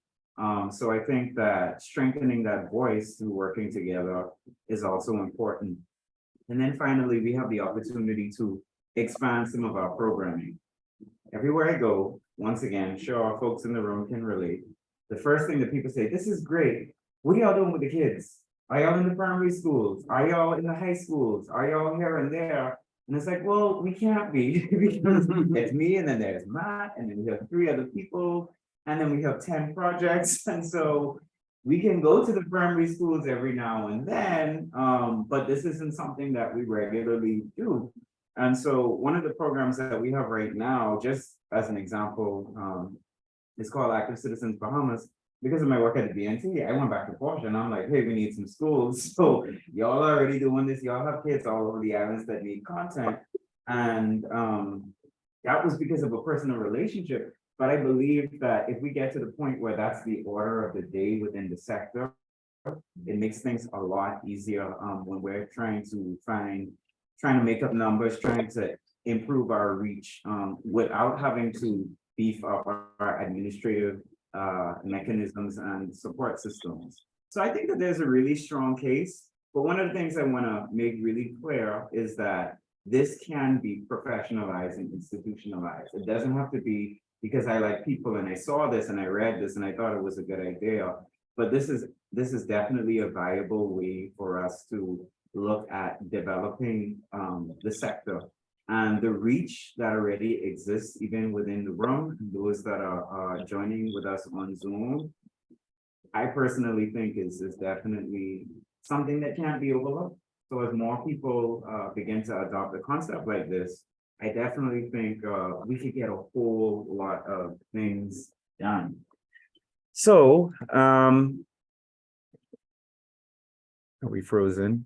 So I think that strengthening that voice through working together is also important. And then finally, we have the opportunity to expand some of our programming. Everywhere I go, once again, sure, our folks in the room can relate. The first thing that people say, this is great. What are y'all doing with the kids? Are y'all in the primary schools? Are y'all in the high schools? Are y'all here and there? And it's like, well, we can't be because it's me, and then there's Matt, and then we have 3 other people, and then we have 10 projects. And so we can go to the primary schools every now and then, but this isn't something that we regularly do. And so one of the programs that we have right now, just as an example, is called Active Citizens Bahamas. Because of my work at the BNT, I went back to Portia and I'm like, hey, we need some schools. So y'all already doing this, y'all have kids all over the islands that need content. And that was because of a personal relationship. But I believe that if we get to the point where that's the order of the day within the sector, it makes things a lot easier when we're trying to make up numbers, trying to improve our reach without having to beef up our administrative mechanisms and support systems. So I think that there's a really strong case, but one of the things I want to make really clear is that this can be professionalized and institutionalized. It doesn't have to be because I like people and I saw this and I read this and I thought it was a good idea, but this is definitely a viable way for us to look at developing the sector. And the reach that already exists even within the room, those that are joining with us on Zoom, I personally think is definitely something that can't be overlooked. So as more people begin to adopt a concept like this, I definitely think we could get a whole lot of things done. So, are we frozen?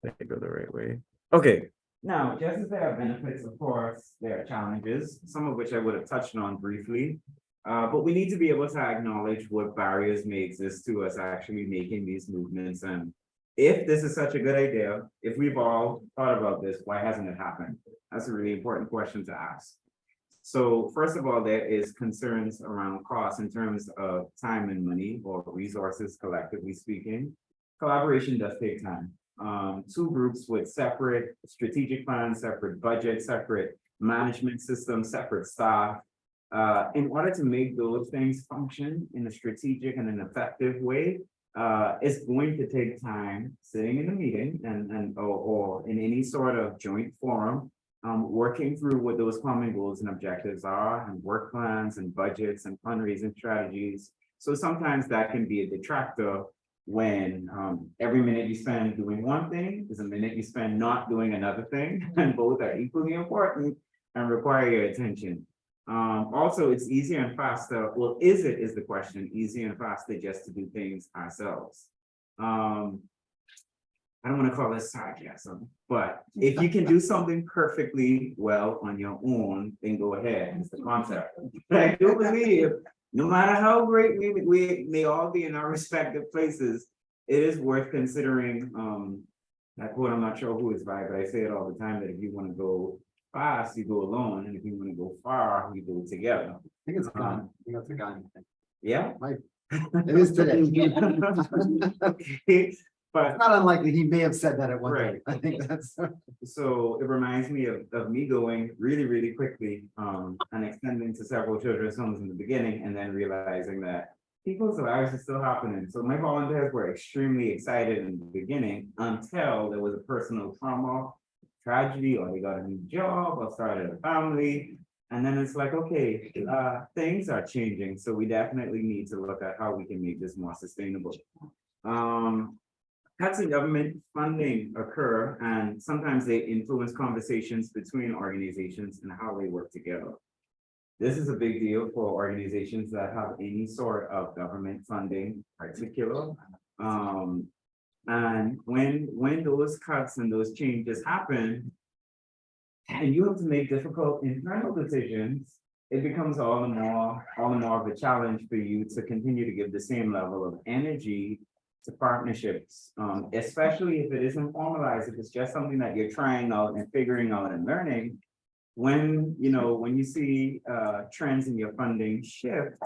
Did I go the right way? Okay, now, just as there are benefits, of course, there are challenges, some of which I would have touched on briefly. But we need to be able to acknowledge what barriers may exist to us actually making these movements. And if this is such a good idea, if we've all thought about this, why hasn't it happened? That's a really important question to ask. So first of all, there is concerns around cost in terms of time and money or resources, collectively speaking. Collaboration does take time. 2 groups with separate strategic plans, separate budgets, separate management systems, separate staff. In order to make those things function in a strategic and an effective way, it's going to take time sitting in a meeting or in any sort of joint forum, working through what those common goals and objectives are, and work plans and budgets and fundraising strategies. So sometimes that can be a detractor when every minute you spend doing one thing is a minute you spend not doing another thing, and both are equally important and require your attention. Also, it's easier and faster. Well, is the question, easier and faster just to do things ourselves? I don't want to call this sarcasm, but if you can do something perfectly well on your own, then go ahead. It's the concept. But I do believe no matter how great we may all be in our respective places, it is worth considering, that quote, I'm not sure who is by, but I say it all the time, that if you want to go fast, you go alone, and if you want to go far, you go together. I think it's a gun. I think that's a gun. Yeah. It is today. Okay, but It's not unlikely he may have said that at one Right. point. I think that's. so it reminds me of me going really, really quickly, and extending to several children's homes in the beginning, and then realizing that people's lives are still happening. So my volunteers were extremely excited in the beginning until there was a personal trauma, tragedy, or they got a new job or started a family. And then it's like, okay, things are changing. So we definitely need to look at how we can make this more sustainable. cuts in government funding occur, and sometimes they influence conversations between organizations and how they work together. This is a big deal for organizations that have any sort of government funding, particular. And when those cuts and those changes happen, and you have to make difficult internal decisions, it becomes all the more of a challenge for you to continue to give the same level of energy to partnerships, especially if it isn't formalized, if it's just something that you're trying out and figuring out and learning. When you see trends in your funding shift,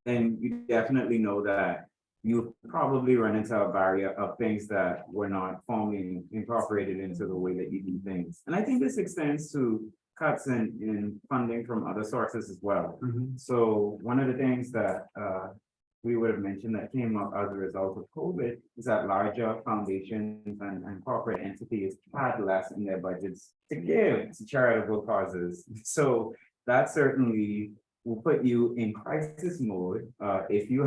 then you definitely know that you probably run into a barrier of things that were not formally incorporated into the way that you do things. And I think this extends to cuts in funding from other sources as well. So one of the things that we would have mentioned that came up as a result of COVID is that larger foundations and corporate entities had less in their budgets to give to charitable causes. So that certainly will put you in crisis mode if you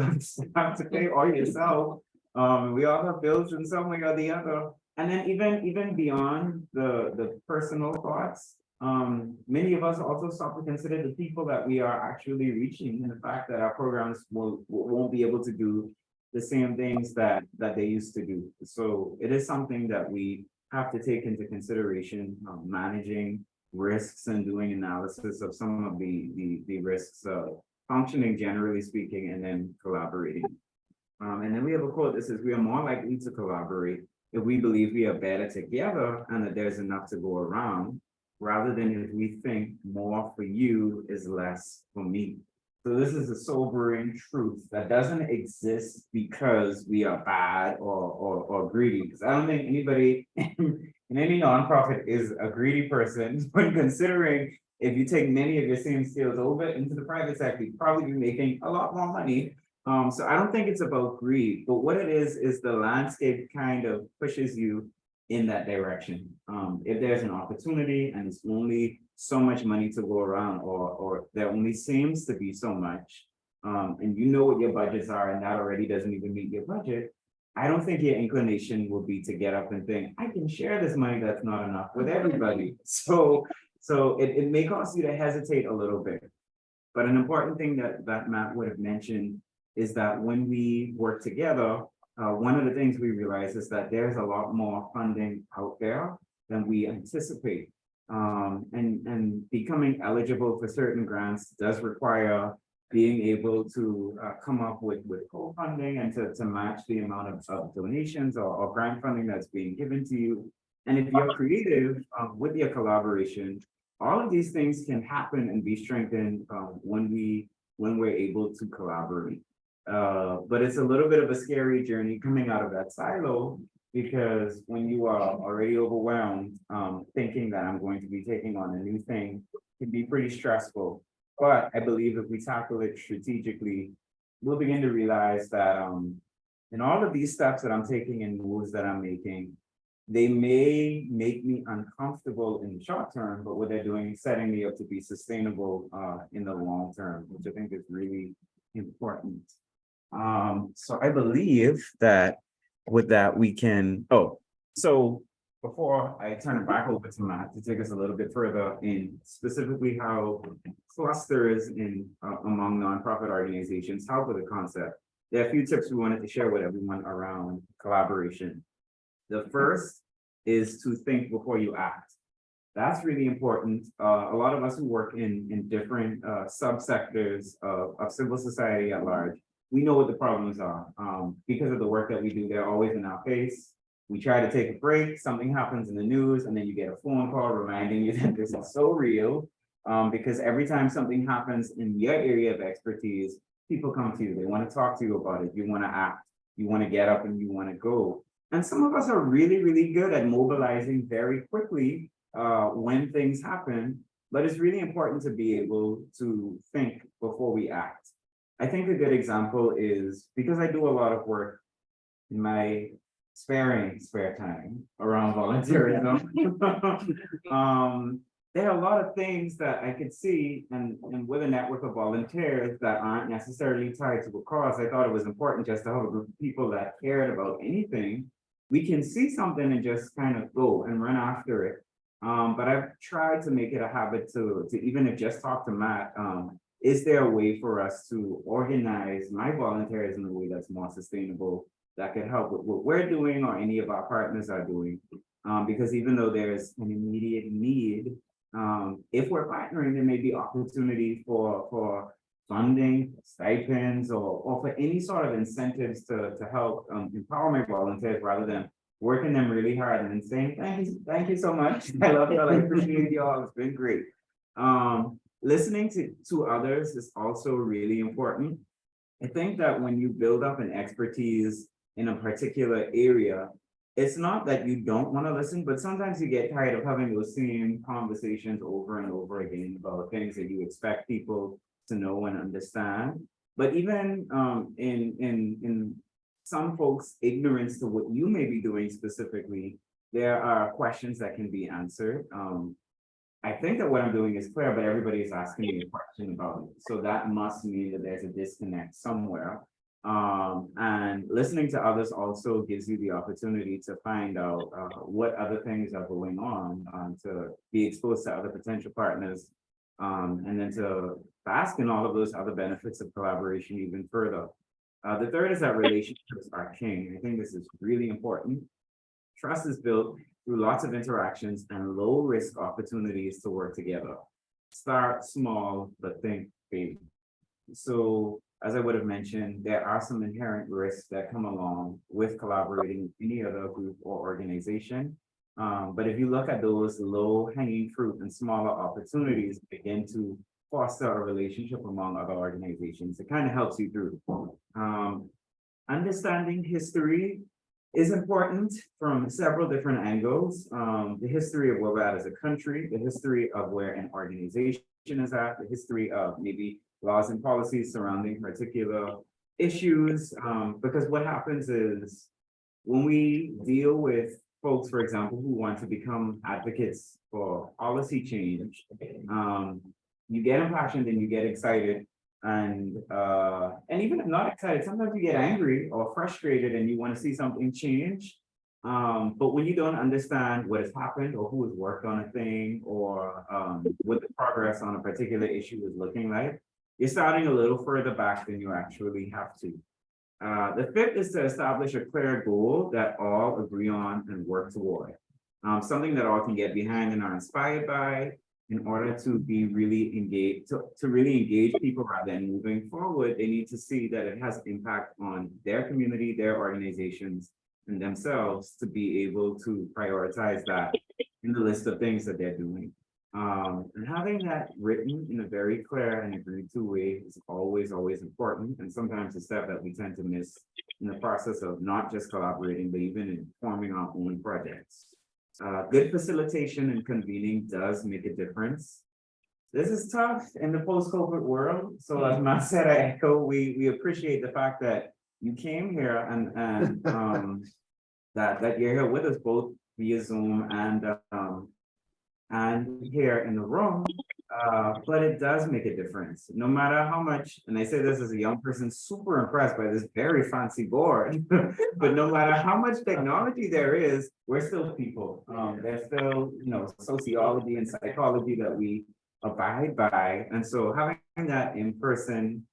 have to pay all yourself. We all have bills in some way or the other. And then even beyond the personal thoughts, many of us also start to consider the people that we are actually reaching, and the fact that our programs won't be able to do the same things that they used to do. So it is something that we have to take into consideration, managing risks and doing analysis of some of the risks of functioning, generally speaking, and then collaborating. And then we have a quote that says, "We are more likely to collaborate if we believe we are better together and that there's enough to go around, rather than if we think more for you is less for me." So this is a sobering truth that doesn't exist because we are bad or greedy. Because I don't think anybody in any nonprofit is a greedy person. When considering if you take many of your same skills over into the private sector, you'd probably be making a lot more money. So I don't think it's about greed, but what it is the landscape kind of pushes you in that direction. If there's an opportunity and it's only so much money to go around, or there only seems to be so much, and you know what your budgets are, and that already doesn't even meet your budget, I don't think your inclination will be to get up and think, I can share this money that's not enough with everybody. So it may cause you to hesitate a little bit. But an important thing that Matt would have mentioned is that when we work together, one of the things we realize is that there's a lot more funding out there than we anticipate. And becoming eligible for certain grants does require being able to come up with co-funding and to match the amount of donations or grant funding that's being given to you. And if you're creative with your collaboration, all of these things can happen and be strengthened when we're able to collaborate. But it's a little bit of a scary journey coming out of that silo, because when you are already overwhelmed, thinking that I'm going to be taking on a new thing can be pretty stressful. But I believe if we tackle it strategically, we'll begin to realize that in all of these steps that I'm taking and moves that I'm making, they may make me uncomfortable in the short term, but what they're doing is setting me up to be sustainable in the long term, which I think is really important. So I believe that with that we can, so before I turn it back over to Matt to take us a little bit further in specifically how clusters in among nonprofit organizations help with the concept, there are a few tips we wanted to share with everyone around collaboration. The first is to think before you act. That's really important. A lot of us who work in different subsectors of civil society at large, we know what the problems are. Because of the work that we do, they're always in our face. We try to take a break, something happens in the news, and then you get a phone call reminding you that this is so real. Because every time something happens in your area of expertise, people come to you, they want to talk to you about it, you want to act, you want to get up and you want to go. And some of us are really, really good at mobilizing very quickly when things happen, but it's really important to be able to think before we act. I think a good example is, because I do a lot of work in my spare time around volunteerism. there are a lot of things that I could see and with a network of volunteers that aren't necessarily tied to a cause, I thought it was important just to have a group of people that cared about anything. We can see something and just kind of go and run after it. But I've tried to make it a habit to even if just talk to Matt, is there a way for us to organize my volunteers in a way that's more sustainable, that could help with what we're doing or any of our partners are doing? Because even though there's an immediate need, if we're partnering, there may be opportunity for funding, stipends, or for any sort of incentives to help empower my volunteers rather than working them really hard and then saying, thank you so much. I love y'all, I appreciate y'all, it's been great. Listening to others is also really important. I think that when you build up an expertise in a particular area, it's not that you don't want to listen, but sometimes you get tired of having those same conversations over and over again about things that you expect people to know and understand. But even in some folks' ignorance to what you may be doing specifically, there are questions that can be answered. I think that what I'm doing is clear, but everybody is asking me a question about it. So that must mean that there's a disconnect somewhere. And listening to others also gives you the opportunity to find out what other things are going on, to be exposed to other potential partners, and then to bask in all of those other benefits of collaboration even further. The third is that relationships are king. I think this is really important. Trust is built through lots of interactions and low risk opportunities to work together. Start small, but think big. So as I would have mentioned, there are some inherent risks that come along with collaborating with any other group or organization. But if you look at those low hanging fruit and smaller opportunities, begin to foster a relationship among other organizations, it kind of helps you through. Understanding history is important from several different angles. The history of where we're at as a country, the history of where an organization is at, the history of maybe laws and policies surrounding particular issues. Because what happens is when we deal with folks, for example, who want to become advocates for policy change, you get impassioned and you get excited. And even if not excited, sometimes you get angry or frustrated and you want to see something change. But when you don't understand what has happened or who has worked on a thing or what the progress on a particular issue is looking like, you're starting a little further back than you actually have to. The fifth is to establish a clear goal that all agree on and work toward. Something that all can get behind and are inspired by, in order to be really engaged, to really engage people rather than moving forward, they need to see that it has impact on their community, their organizations, and themselves to be able to prioritize that in the list of things that they're doing. And having that written in a very clear and agreed to way is always important. And sometimes a step that we tend to miss in the process of not just collaborating, but even in forming our own projects. Good facilitation and convening does make a difference. This is tough in the post-COVID world. So as Matt said, I echo, we appreciate the fact that you came here and that you're here with us both via Zoom and here in the room. But it does make a difference, no matter how much, and I say this as a young person, super impressed by this very fancy board, but no matter how much technology there is, we're still people. There's still, sociology and psychology that we abide by. And so having that in-person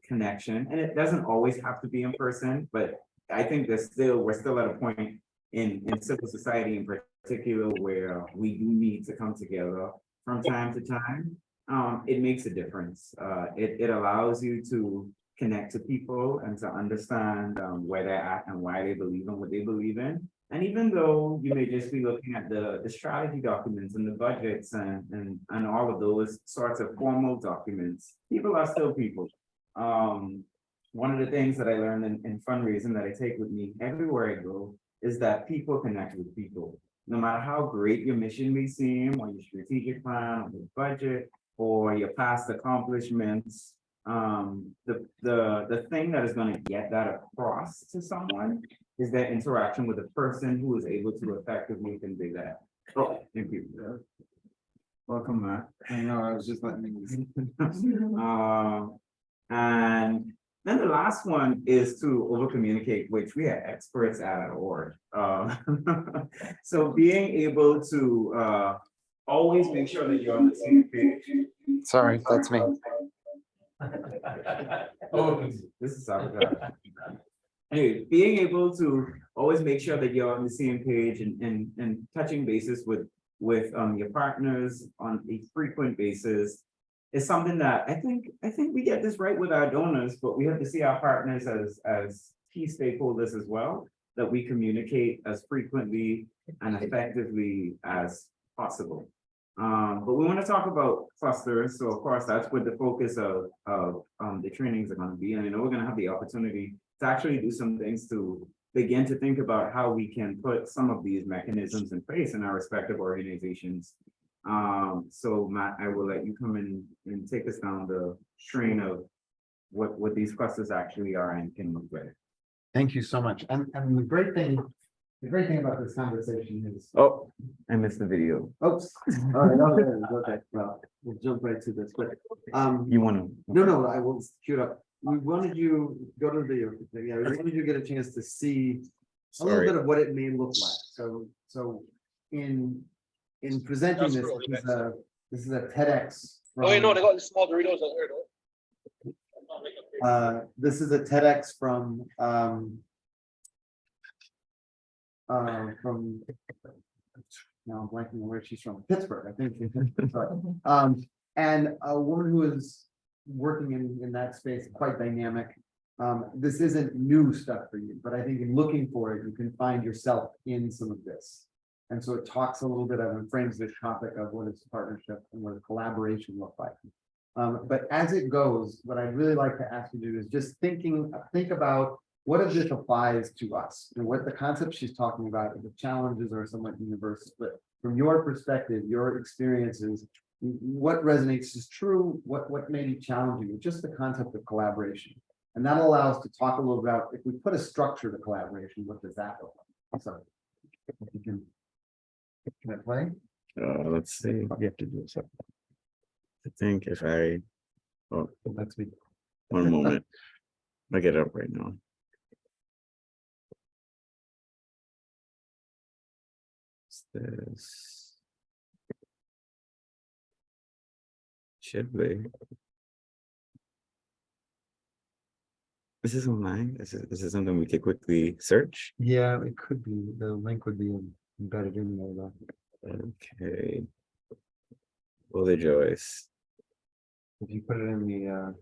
connection, and it doesn't always have to be in person, but I think we're still at a point in civil society in particular where we do need to come together from time to time. It makes a difference. It allows you to connect to people and to understand where they're at and why they believe in what they believe in. And even though you may just be looking at the strategy documents and the budgets and all of those sorts of formal documents, people are still people. One of the things that I learned in fundraising that I take with me everywhere I go is that people connect with people. No matter how great your mission may seem, or your strategic plan, or your budget, or your past accomplishments, the thing that is going to get that across to someone is that interaction with a person who is able to effectively convey that. Oh, thank you. Welcome, Matt. I know, I was just letting you. And then the last one is to over communicate, which we are experts at org. So being able to always make sure that you're on the same page. Sorry, that's me. Oh, This is sabotage. Anyway, being able to always make sure that you're on the same page and touching bases with your partners on a frequent basis is something that I think we get this right with our donors, but we have to see our partners as key stakeholders as well, that we communicate as frequently and effectively as possible. But we want to talk about clusters, so of course, that's what the focus of the trainings are going to be, and I know we're going to have the opportunity to actually do some things to begin to think about how we can put some of these mechanisms in place in our respective organizations. So Matt, I will let you come in and take us down the train of what these clusters actually are and can look like. Thank you so much. And the great thing about this conversation is. Oh, I missed the video. Oops, all right, okay, well, we'll jump right to this, but, You want to? no, I will queue it up. We wanted you, go to the, yeah, we wanted you to get a chance to see a little Sorry. bit of what it may look like, so in presenting this, this is a TEDx. Oh, wait, no, from- they got the small Doritos out here, though. This is a TEDx from now I'm blanking on where she's from, Pittsburgh, I think. Sorry. And a woman who is working in that space, quite dynamic. This isn't new stuff for you, but I think in looking for it, you can find yourself in some of this. And so it talks a little bit of and frames this topic of what is partnership and what does collaboration look like. But as it goes, what I'd really like to ask you to do is just think about what if this applies to us, and what the concepts she's talking about, the challenges are somewhat universal, but from your perspective, your experiences, what resonates is true, what may be challenging, just the concept of collaboration. And that'll allow us to talk a little about, if we put a structure to collaboration, what does that look like? So, if you can I play? Let's see. You have to do something. I think if I, oh, Let's be. one moment. I get it up right now. This should be. This is online. This is something we could quickly search. Yeah, it could be, the link would be embedded in there though. Okay. Holy Joyce. If you put it in the,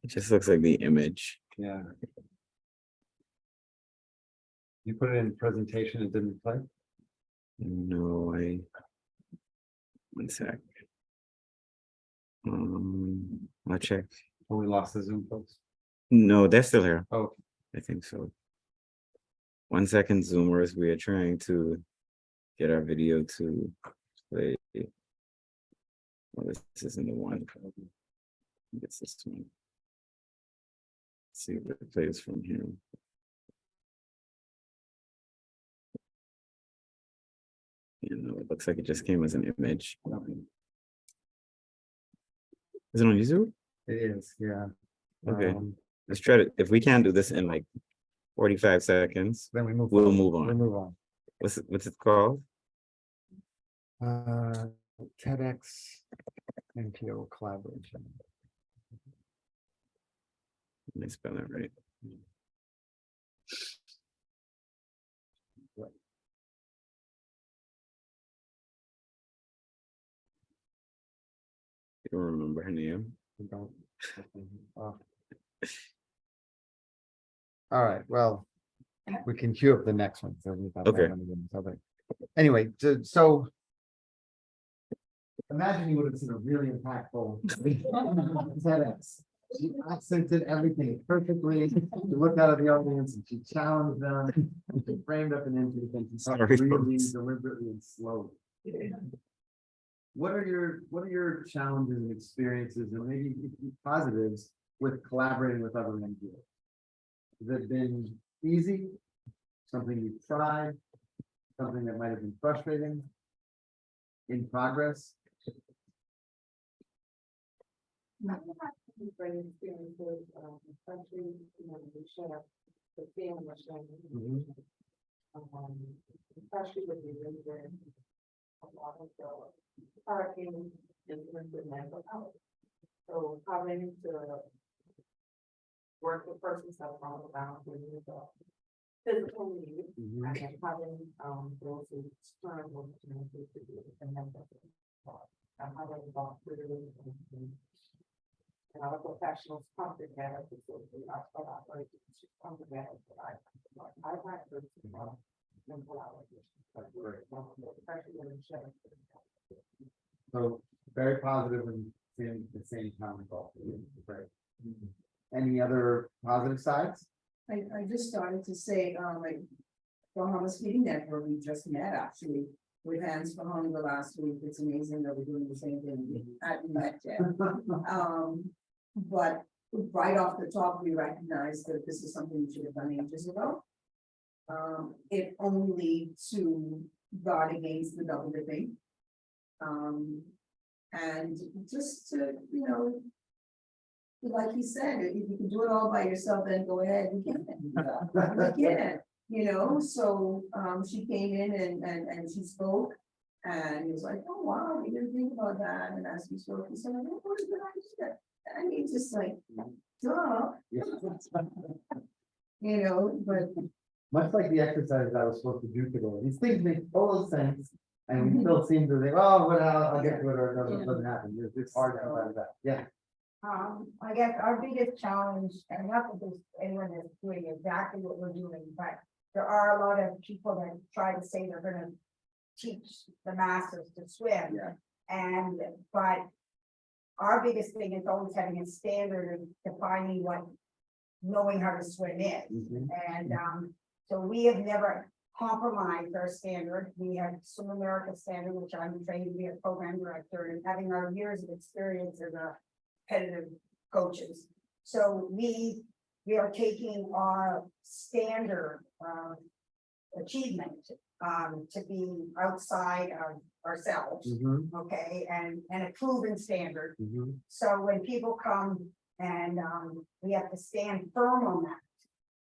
It just looks like the image. yeah. You put it in presentation, it didn't play? No, one sec. I'll check. Oh, we lost the Zoom folks. No, they're still here. Oh, I think so. 1 second, Zoomers. We are trying to get our video to play. Oh, this isn't the one. It's this one. Let's see if it plays from here. You know, it looks like it just came as an image. Is it on YouTube? it is, yeah. Okay. Let's try to, if we can't do this in like 45 seconds, Then we move. we'll on. move We'll on. move on. What's it called? TEDx NPO collaboration. Let me spell that right. You don't remember her name? We don't. Oh. All right, well, we can queue up the next one. So we got that Okay. one again, so anyway, so imagine you would have seen a really impactful TEDx. She accented everything perfectly. She looked out of the audience and she challenged them. And she framed up an entity and she talked Sorry, really folks. deliberately and slowly. What are your challenges and experiences and maybe positives with collaborating with other NGOs? Has it been easy? Something you've tried? something that might have been frustrating? In progress? Great experiences, especially, we share the family sharing. Especially with the winter, a lot of the hurricane incidents with mental health. So having to work with persons that are on the bound with the physical needs and then having those who turn with to do it and then and having gone through and our professionals come together to sort of our operations come together. I've had to mental So very positive and in the same common goal. Great. Any other positive sides? I just started to say, like, Bahamas Meeting Network, we just met actually with Hands for Hunger last week. It's amazing that we're doing the same thing. We hadn't met yet. But right off the top, we recognized that this is something we should have done ages ago. If only to guard against the double dipping. And just to, like he said, if you can do it all by yourself, then go ahead, you can. You can, so she came in and she spoke. And he was like, oh, wow, we didn't think about that. And as we spoke, he said, oh, what a good idea. And he's just like, duh. But Much like the exercise I was supposed to do today, these things make total sense. And we still seem to think, oh, well, I'll get to it, or it doesn't happen. It's hard to find that. Yeah. I guess our biggest challenge, and not that there's anyone that's doing exactly what we're doing, but there are a lot of people that try to say they're gonna teach the masses to swim. Yeah. But our biggest thing is always having a standard and defining what knowing how to swim is. And so we have never compromised our standard. We have Swim America standard, which I'm trained to be a program director, and having our years of experience as a competitive coaches. So we are taking our standard achievement to be outside of ourselves, okay, and a proven standard. So when people come and we have to stand firm on that.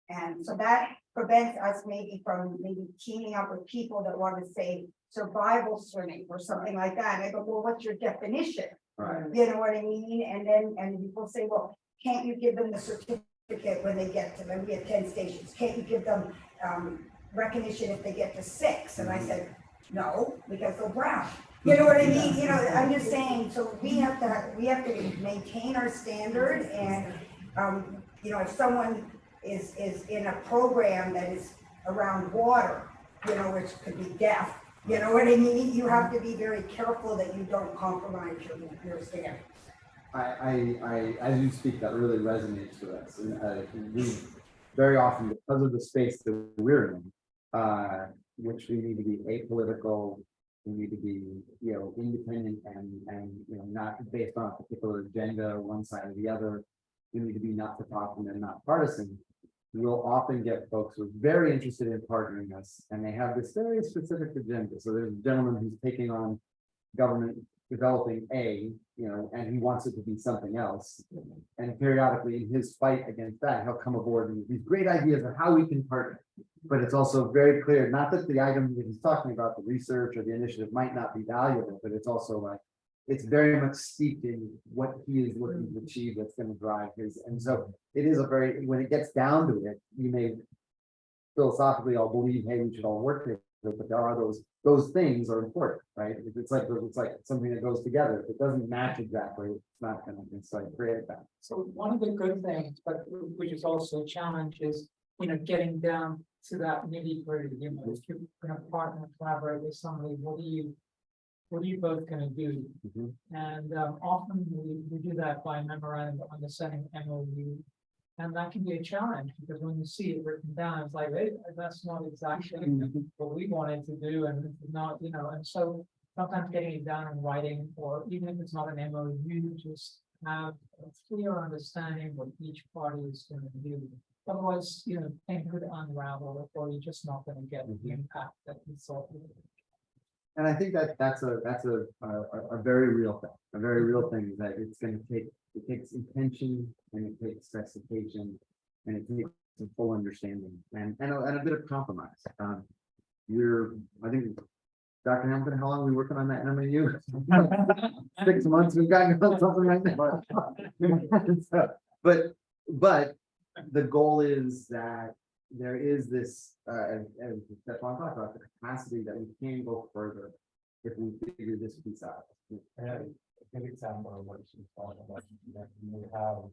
And so that prevents us from teaming up with people that want to say survival swimming or something like that. And I go, well, what's your definition? Right. You know what I mean? And then people say, well, can't you give them the certificate when they get to them? We have 10 stations. Can't you give them recognition if they get to 6? And I said, no, because they'll drown. You know what I mean? I'm just saying, so we have to maintain our standard. And if someone is in a program that is around water, which could be death, you know what I mean? You have to be very careful that you don't compromise your standards. As you speak, that really resonates with us. And we very often, because of the space that we're in, which we need to be apolitical, we need to be, independent and not based on a particular agenda, one side or the other. We need to be not for profit and not partisan. We'll often get folks who are very interested in partnering us, and they have this very specific agenda. So there's a gentleman who's taking on government developing and he wants it to be something else. And periodically in his fight against that, he'll come aboard with these great ideas of how we can partner. But it's also very clear, not that the item that he's talking about, the research or the initiative might not be valuable, but it's also like, it's very much steeped in what he is looking to achieve that's going to drive his. And so it is when it gets down to it, you may philosophically all believe, hey, we should all work together, but there are those things are important, right? It's like something that goes together. If it doesn't match exactly, it's not going to create that. So one of the good things, but which is also a challenge, is getting down to that nitty gritty. If you're going to partner, collaborate with somebody, what are you both going to do? And often we do that by memorandum of understanding, MOU, and that can be a challenge because when you see it written down, it's like, hey, that's not exactly what we wanted to do, and it's not, and so sometimes getting it down in writing, or even if it's not an MOU, just have a clear understanding what each party is going to do. Otherwise, things could unravel, or you're just not gonna get the impact that we saw. And I think that that's a very real thing, a very real thing is that it's gonna take, it takes intention and it takes specification. And it takes some full understanding and a bit of compromise. I think, Dr. Hamilton, how long are we working on that MOU? 6 months, we've gotten something right now. But the goal is that there is this, as Stefan talked about, the capacity that we can go further if we figure this piece out. And a good example of what she's talking about, that you have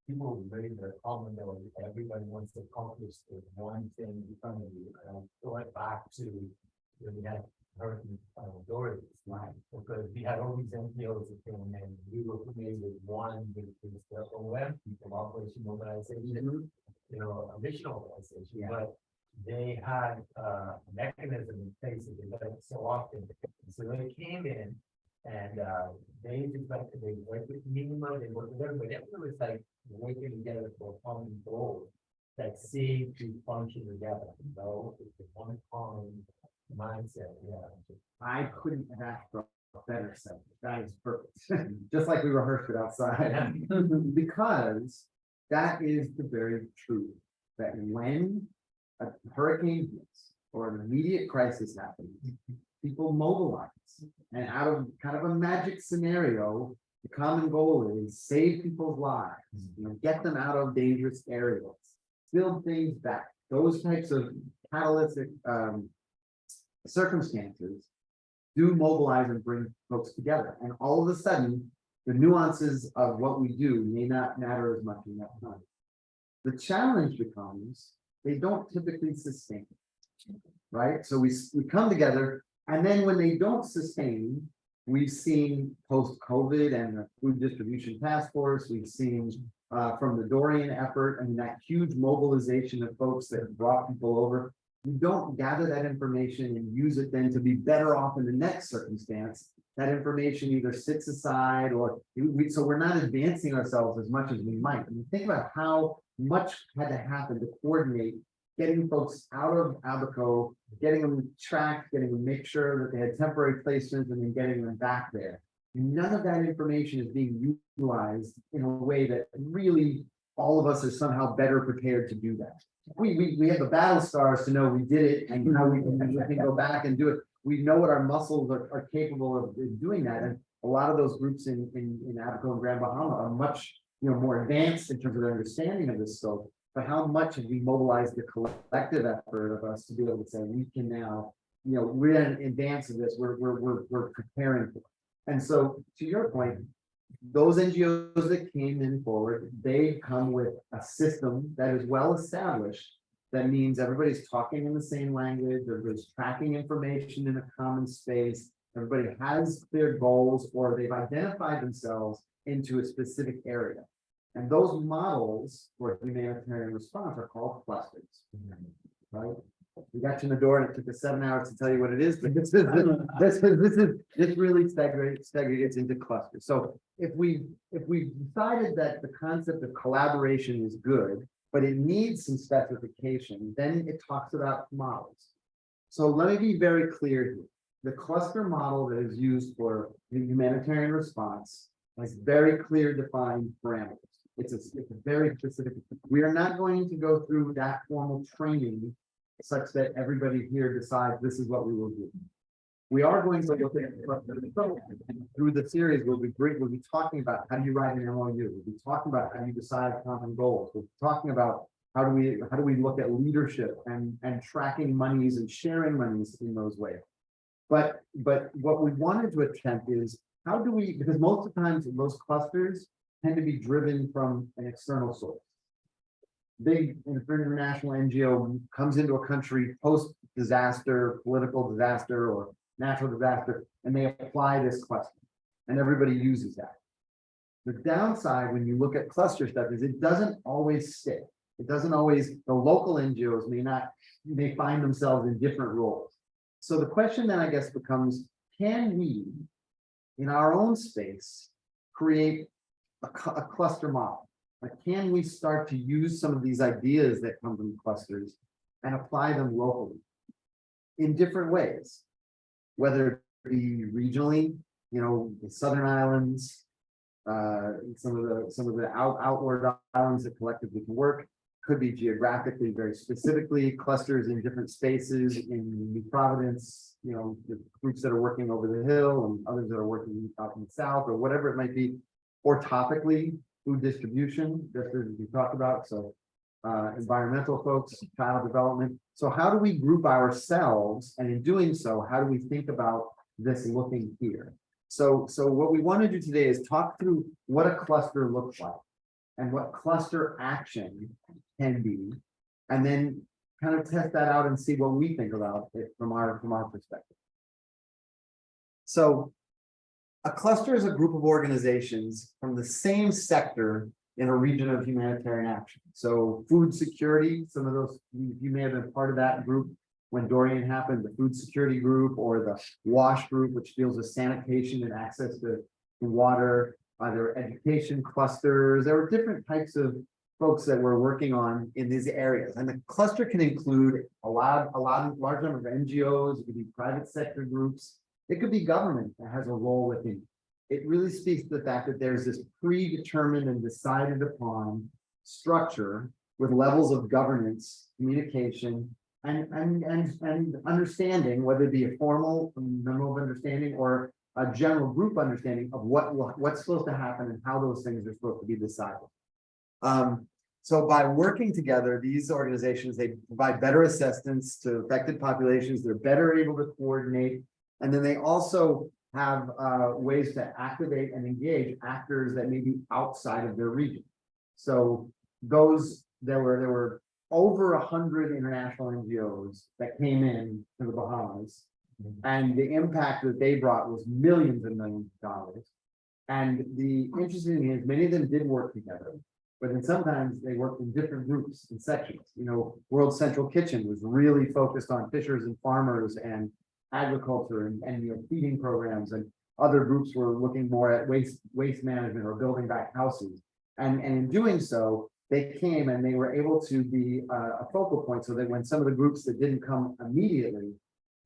people who raise their common goal, everybody wants to accomplish the one thing in front of you. And going back to when we had Hurricane Doris, right? Because we had all these NPOs that came in, we were familiar with one, which is the OM people, Operation Mobilization, a mission organization, but they had a mechanism in place that they did it so often. So they came in and they just like they worked with minimum, they worked with everybody. Everyone was like working together for a common goal that seemed to function together. It's a one common mindset. Yeah. I couldn't have asked for a better set. That is perfect. Just like we rehearsed it outside. Because that is the very truth that when a hurricane hits or an immediate crisis happens, people mobilize. And out of kind of a magic scenario, the common goal is save people's lives, get them out of dangerous areas, build things back. Those types of catalytic circumstances do mobilize and bring folks together. And all of a sudden, the nuances of what we do may not matter as much in that time. The challenge becomes they don't typically sustain, right? So we come together, and then when they don't sustain, we've seen post-COVID and the Food Distribution Task Force, we've seen from the Dorian effort, and that huge mobilization of folks that brought people over. You don't gather that information and use it then to be better off in the next circumstance. That information either sits aside or so we're not advancing ourselves as much as we might. And think about how much had to happen to coordinate getting folks out of Abaco, getting them tracked, getting them make sure that they had temporary placements and then getting them back there. None of that information is being utilized in a way that really all of us are somehow better prepared to do that. We have the battle scars to know we did it and how we can go back and do it. We know what our muscles are capable of doing that. And a lot of those groups in Abaco and Grand Bahama are much more advanced in terms of their understanding of this scope. But how much have we mobilized the collective effort of us to be able to say we can now, we're in advance of this, we're preparing for it. And so to your point, those NGOs that came in forward, they come with a system that is well established. That means everybody's talking in the same language, everybody's tracking information in a common space, everybody has clear goals, or they've identified themselves into a specific area. And those models for humanitarian response are called clusters, right? We got you in the door and it took us 7 hours to tell you what it is, but this really segregates into clusters. So if we decided that the concept of collaboration is good, but it needs some specification, then it talks about models. So let me be very clear here. The cluster model that is used for the humanitarian response has very clear defined parameters. It's a very specific. We are not going to go through that formal training such that everybody here decides this is what we will do. We are going to look at through the series. We'll be talking about how do you write an MOU. We'll be talking about how you decide common goals. We'll be talking about how do we look at leadership and tracking monies and sharing monies in those ways. But what we wanted to attempt is how do we, because most of the times those clusters tend to be driven from an external source. Big international NGO comes into a country post-disaster, political disaster or natural disaster, and they apply this cluster, and everybody uses that. The downside when you look at cluster stuff is it doesn't always stick. It doesn't always, the local NGOs may find themselves in different roles. So the question then I guess becomes, can we, in our own space, create a cluster model? Like, can we start to use some of these ideas that come from clusters and apply them locally in different ways? Whether it be regionally, you know, the Southern Islands, some of the outward islands that collectively can work, could be geographically, very specifically, clusters in different spaces in New Providence, you know, the groups that are working over the hill and others that are working out in the south, or whatever it might be, or topically, food distribution, just as we talked about, so environmental folks, child development. So how do we group ourselves, and in doing so, how do we think about this looking here? So what we want to do today is talk through what a cluster looks like and what cluster action can be, and then kind of test that out and see what we think about it from our perspective. So a cluster is a group of organizations from the same sector in a region of humanitarian action. So food security, some of those, you may have been part of that group when Dorian happened, the food security group, or the WASH group, which deals with sanitation and access to water. There were education clusters. There were different types of folks that were working on in these areas. And the cluster can include a large number of NGOs, it could be private sector groups. It could be government that has a role within it. It really speaks to the fact that there's this predetermined and decided upon structure with levels of governance, communication, and understanding, whether it be a formal memo of understanding or a general group understanding of what's supposed to happen and how those things are supposed to be decided. So by working together, these organizations, they provide better assistance to affected populations. They're better able to coordinate. And then they also have ways to activate and engage actors that may be outside of their region. So there were over 100 international NGOs that came in to the Bahamas, and the impact that they brought was millions and millions of dollars. And the interesting thing is many of them did work together, but then sometimes they worked in different groups and sections. You know, World Central Kitchen was really focused on fishers and farmers and agriculture and you know, feeding programs, and other groups were looking more at waste management or building back houses. And in doing so, they came and they were able to be a focal point, so that when some of the groups that didn't come immediately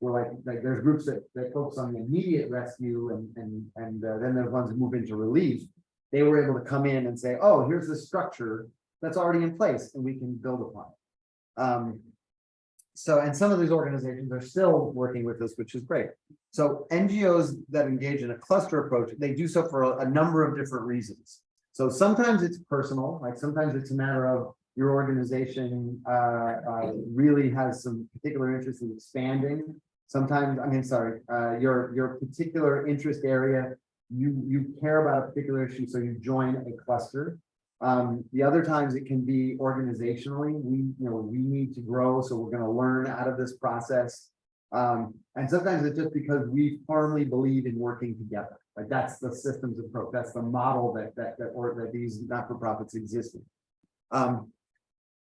were like there's groups that focus on the immediate rescue and then there's ones that move into relief, they were able to come in and say, oh, here's the structure that's already in place and we can build upon it. And some of these organizations are still working with us, which is great. So NGOs that engage in a cluster approach, they do so for a number of different reasons. So sometimes it's personal, like sometimes it's a matter of your organization really has some particular interest in expanding. Sometimes, your particular interest area, you care about a particular issue, so you join a cluster. The other times it can be organizationally, we need to grow, so we're going to learn out of this process. And sometimes it's just because we firmly believe in working together. Like that's the systems approach. That's the model that these not-for-profits exist in.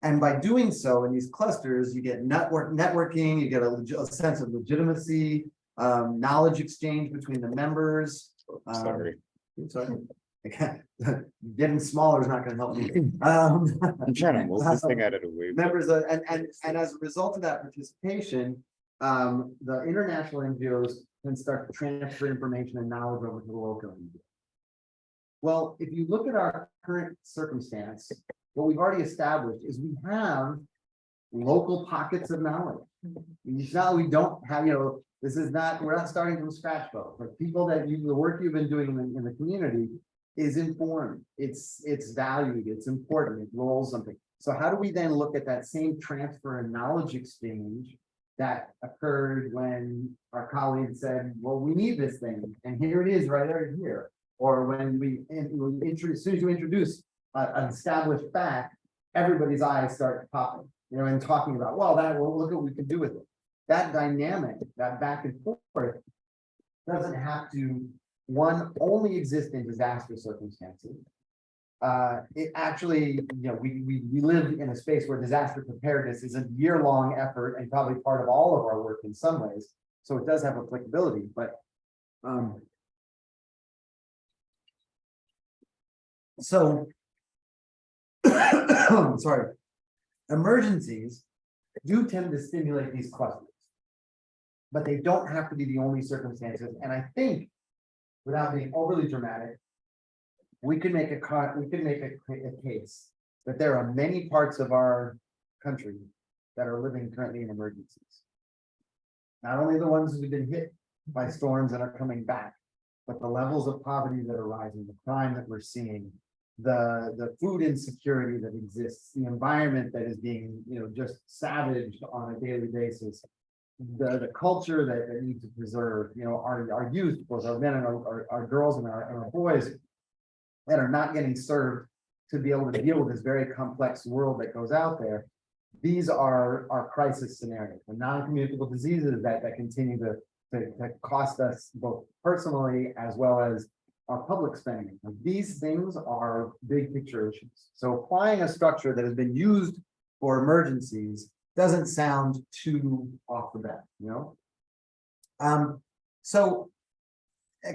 And by doing so in these clusters, you get networking, you get a sense of legitimacy, knowledge exchange between the members. Sorry. Getting smaller is not going to help me. I'm trying to move this thing out of the way. Members and as a result of that participation, the international NGOs can start to transfer information and knowledge over to the local NGOs. Well, if you look at our current circumstance, what we've already established is we have local pockets of knowledge. It's not, we don't have, this is not, we're not starting from scratch, folks. But people that the work you've been doing in the community is informed, it's valued, it's important, it rolls something. So how do we then look at that same transfer and knowledge exchange that occurred when our colleagues said, well, we need this thing, and here it is right over here. Or when as soon as you introduce an established fact, everybody's eyes start popping, and talking about, well, look what we can do with it. That dynamic, that back and forth, doesn't have to, only exist in disaster circumstances. It actually, we live in a space where disaster preparedness is a year-long effort and probably part of all of our work in some ways. So it does have applicability, but so sorry, emergencies do tend to stimulate these clusters. But they don't have to be the only circumstances, and I think, without being overly dramatic, we could make a case that there are many parts of our country that are living currently in emergencies. Not only the ones who've been hit by storms and are coming back, but the levels of poverty that are rising, the crime that we're seeing, the food insecurity that exists, the environment that is being, just savaged on a daily basis. The culture that needs to preserve, our youth, both our men and our girls and our boys that are not getting served to be able to deal with this very complex world that goes out there. These are our crisis scenarios, the non-communicable diseases that continue to cost us both personally as well as our public spending. These things are big picture issues. So applying a structure that has been used for emergencies doesn't sound too off the bat, So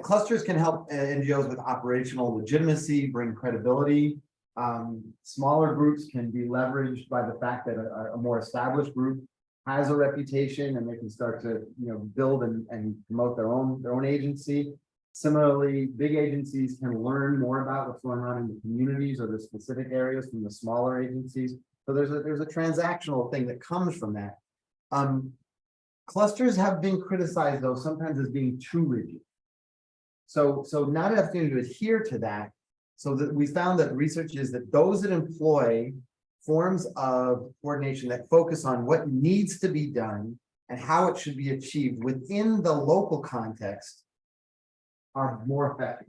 clusters can help NGOs with operational legitimacy, bring credibility. Smaller groups can be leveraged by the fact that a more established group has a reputation and they can start to, build and promote their own agency. Similarly, big agencies can learn more about what's going on in the communities or the specific areas from the smaller agencies. So there's a transactional thing that comes from that. Clusters have been criticized though sometimes as being too rigid. So not enough to adhere to that. So that we found that research is that those that employ forms of coordination that focus on what needs to be done and how it should be achieved within the local context are more effective.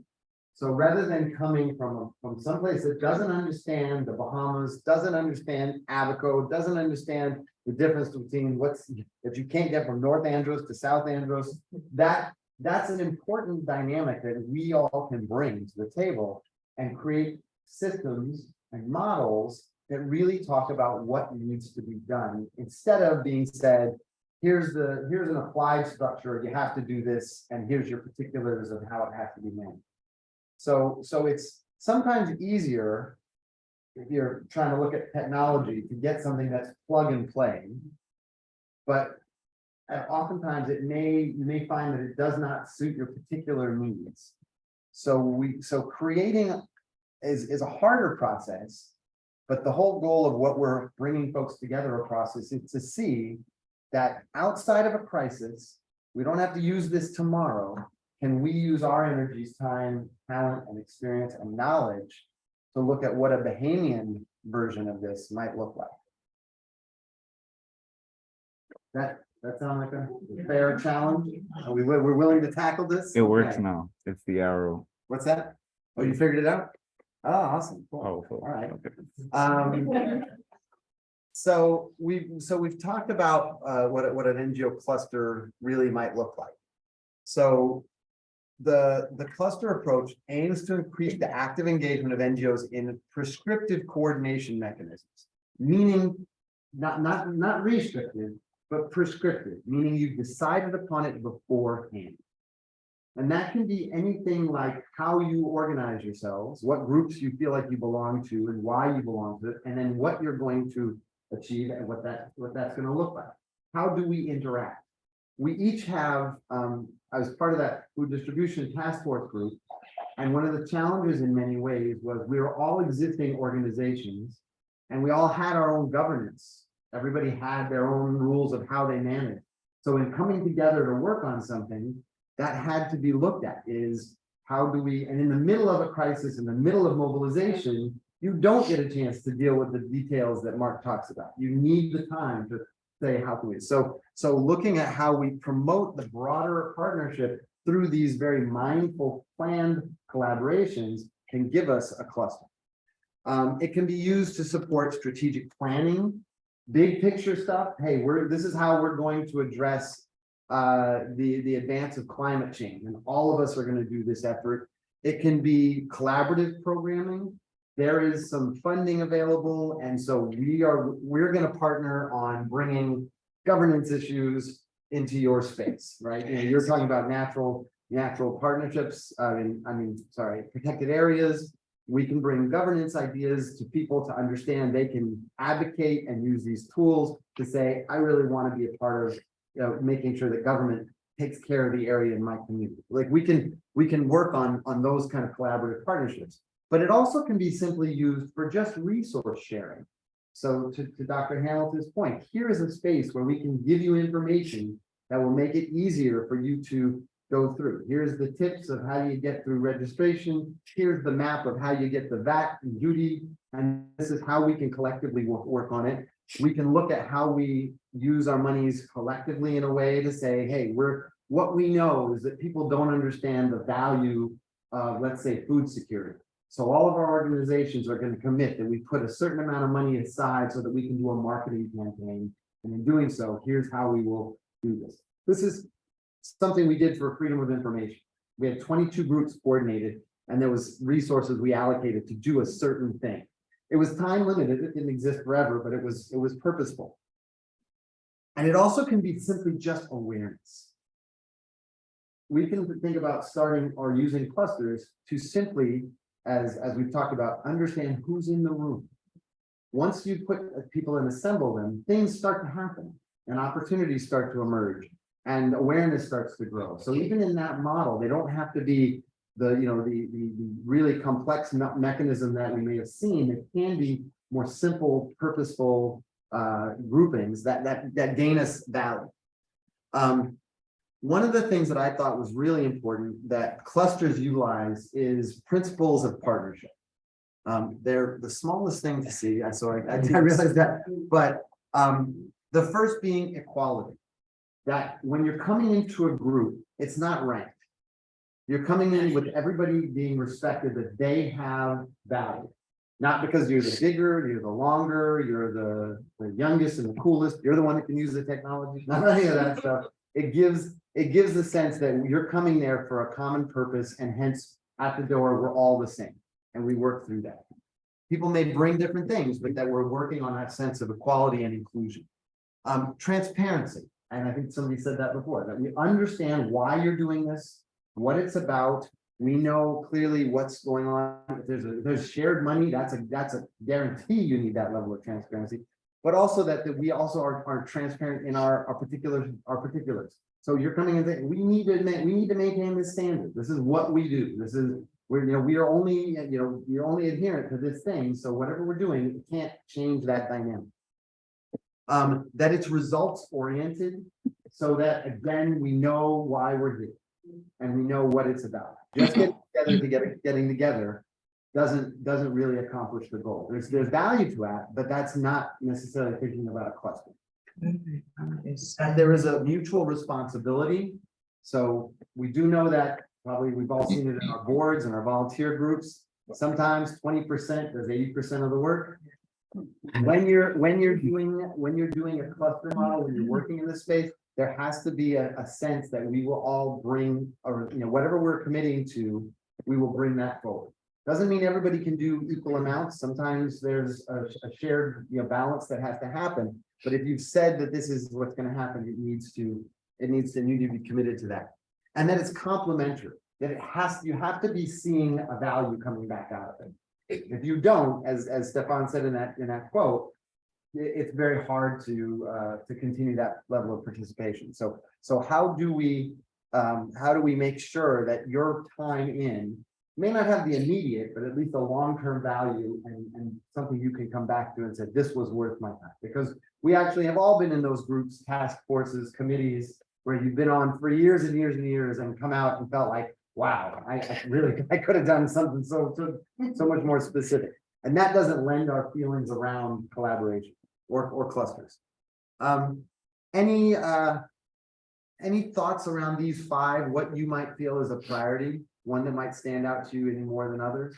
So rather than coming from someplace that doesn't understand the Bahamas, doesn't understand Abaco, doesn't understand the difference between that you can't get from North Andros to South Andros, that's an important dynamic that we all can bring to the table and create systems and models that really talk about what needs to be done instead of being said, here's an applied structure, you have to do this, and here's your particulars of how it has to be managed. So it's sometimes easier if you're trying to look at technology to get something that's plug and play. But oftentimes you may find that it does not suit your particular needs. So creating is a harder process, but the whole goal of what we're bringing folks together across is to see that outside of a crisis, we don't have to use this tomorrow. Can we use our energies, time, talent, and experience and knowledge to look at what a Bahamian version of this might look like? That sound like a fair challenge? We're willing to tackle this? It works Okay. now. It's the arrow. What's that? Oh, you figured it out? Oh, awesome. Cool. Oh, cool. All right. Okay. So we've talked about what an NGO cluster really might look like. So the cluster approach aims to increase the active engagement of NGOs in prescriptive coordination mechanisms, meaning not restrictive, but prescriptive, meaning you've decided upon it beforehand. And that can be anything like how you organize yourselves, what groups you feel like you belong to and why you belong to it, and then what you're going to achieve and what that's going to look like. How do we interact? We each have, I was part of that food distribution task force group, and one of the challenges in many ways was we were all existing organizations and we all had our own governance. Everybody had their own rules of how they manage. So in coming together to work on something, that had to be looked at is how do we, and in the middle of a crisis, in the middle of mobilization, you don't get a chance to deal with the details that Mark talks about. You need the time to say how can we. So looking at how we promote the broader partnership through these very mindful planned collaborations can give us a cluster. It can be used to support strategic planning, big picture stuff. Hey, this is how we're going to address the advance of climate change, and all of us are going to do this effort. It can be collaborative programming. There is some funding available, and so we're going to partner on bringing governance issues into your space, right? You're talking about natural partnerships. Sorry, protected areas. We can bring governance ideas to people to understand they can advocate and use these tools to say, I really want to be a part of, making sure that government takes care of the area in my community. Like we can work on those kind of collaborative partnerships, but it also can be simply used for just resource sharing. So to Dr. Hamilton's point, here is a space where we can give you information that will make it easier for you to go through. Here's the tips of how you get through registration. Here's the map of how you get the VAT and duty. And this is how we can collectively work on it. We can look at how we use our monies collectively in a way to say, hey, what we know is that people don't understand the value of, let's say, food security. So all of our organizations are going to commit that we put a certain amount of money aside so that we can do a marketing campaign. And in doing so, here's how we will do this. This is something we did for freedom of information. We had 22 groups coordinated, and there was resources we allocated to do a certain thing. It was time limited, it didn't exist forever, but it was purposeful. And it also can be simply just awareness. We can think about starting or using clusters to simply, as we've talked about, understand who's in the room. Once you put people and assemble them, things start to happen and opportunities start to emerge. And awareness starts to grow. So even in that model, they don't have to be the really complex mechanism that we may have seen. It can be more simple, purposeful groupings that gain us value. One of the things that I thought was really important that clusters utilize is principles of partnership. They're the smallest thing to see, so I realize that, but the first being equality. That when you're coming into a group, it's not ranked. You're coming in with everybody being respected that they have value. Not because you're the bigger, you're the longer, you're the youngest and the coolest, you're the one that can use the technology, not any of that stuff. It gives the sense that you're coming there for a common purpose, and hence at the door, we're all the same. And we work through that. People may bring different things, but that we're working on that sense of equality and inclusion. Transparency. And I think somebody said that before, that we understand why you're doing this, what it's about. We know clearly what's going on. If there's shared money, that's a guarantee you need that level of transparency, but also that we also are transparent in our particulars. So you're coming in saying, we need to maintain this standard. This is what we do. This is we are only, you're only adherent to this thing. So whatever we're doing, it can't change that dynamic. That it's results oriented, so that again, we know why we're here and we know what it's about. Just getting together doesn't really accomplish the goal. There's value to that, but that's not necessarily thinking about a cluster. And there is a mutual responsibility. So we do know that probably we've all seen it in our boards and our volunteer groups. Sometimes 20% does 80% of the work. When you're doing a cluster model, when you're working in this space, there has to be a sense that we will all bring, or whatever we're committing to, we will bring that forward. Doesn't mean everybody can do equal amounts. Sometimes there's a shared balance that has to happen. But if you've said that this is what's going to happen, you need to be committed to that. And that it's complementary, that you have to be seeing a value coming back out of it. If you don't, as Stefan said in that quote, it's very hard to continue that level of participation. So how do we make sure that your time in may not have the immediate, but at least a long-term value and something you can come back to and say, this was worth my time? Because we actually have all been in those groups, task forces, committees, where you've been on for years and years and years and come out and felt like, wow, I could have done something so much more specific. And that doesn't lend our feelings around collaboration or clusters. Any thoughts around these five, what you might feel is a priority, one that might stand out to you any more than others?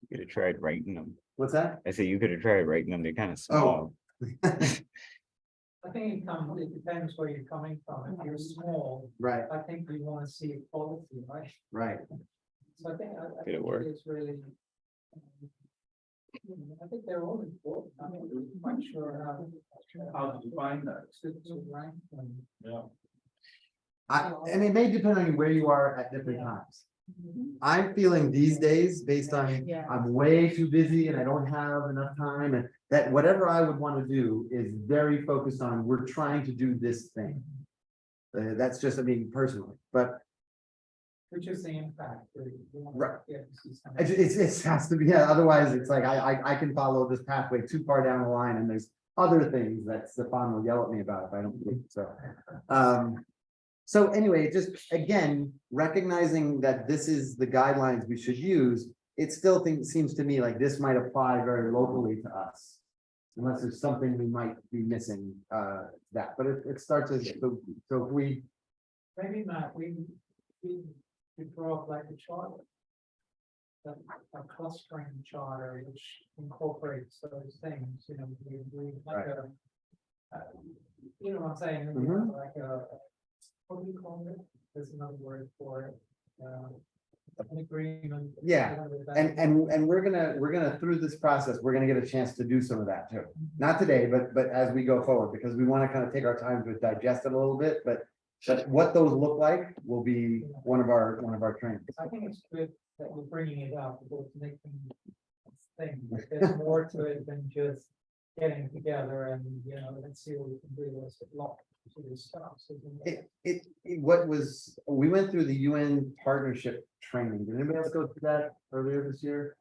You could have tried writing them. What's that? I said you could have tried writing them. They're kind of small. I think it depends where you're coming from. If you're small, Right, I think we want to see equality, right? right. So I think Did it work? it's really. I think they're all important. I'm not quite sure how to define that. Yeah. And it may depend on where you are at different times. I'm feeling these days, based on, Yeah. I'm way too busy and I don't have enough time, and that whatever I would want to do is very focused on, we're trying to do this thing. That's just, I mean, personally, but Which is the impact. Right. Yeah, to see some- it has to be, yeah, otherwise it's like, I can follow this pathway too far down the line, and there's other things that Stefan will yell at me about if I don't do it, so. So anyway, just again, recognizing that this is the guidelines we should use, it still seems to me like this might apply very locally to us. Unless there's something we might be missing, that, but it starts as, so if we, Maybe not, we draw up like a charter. A clustering charter which incorporates those things, you know, we like a. You know what I'm saying, Mhm. like a, what do you call it? There's another word for it. An agreement. Yeah, whatever that and is. we're gonna, through this process, we're gonna get a chance to do some of that too. Not today, but as we go forward, because we want to kind of take our time to digest it a little bit, but what those look like will be one of our trainings. I think it's good that we're bringing it up, because it's making thing, there's more to it than just getting together and, you know, let's see what we can do, let's get locked to this stuff. So then- We went through the UN partnership training. Did anybody else go through that earlier this year?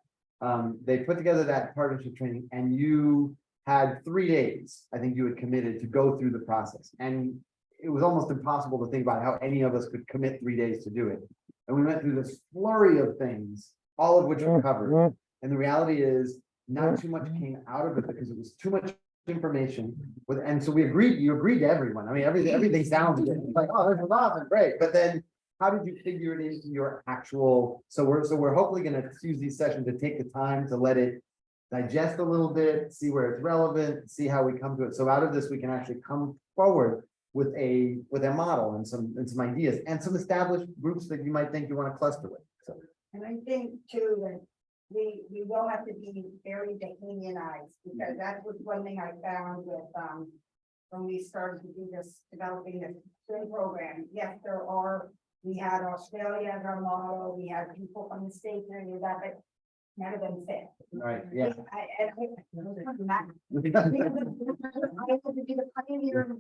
They put together that partnership training, and you had 3 days, I think you had committed to go through the process, and it was almost impossible to think about how any of us could commit 3 days to do it. And we went through this flurry of things, all of which were covered. And the reality is, not too much came out of it because it was too much information. And so you agreed to everyone. I mean, everything sounded good. Like, oh, this is awesome, great. But then how did you figure it into your actual, so we're hopefully gonna use these sessions to take the time to let it digest a little bit, see where it's relevant, see how we come to it. So out of this, we can actually come forward with a model and some ideas and some established groups that you might think you want to cluster with. So, And I think too, that we will have to be very unionized, because that was one thing I found with, when we started to do this, developing this swim program. Yes, we had Australia as our model, we had people from the States and any of that, but none of them fit. right, yeah. I have to be the pioneer of the,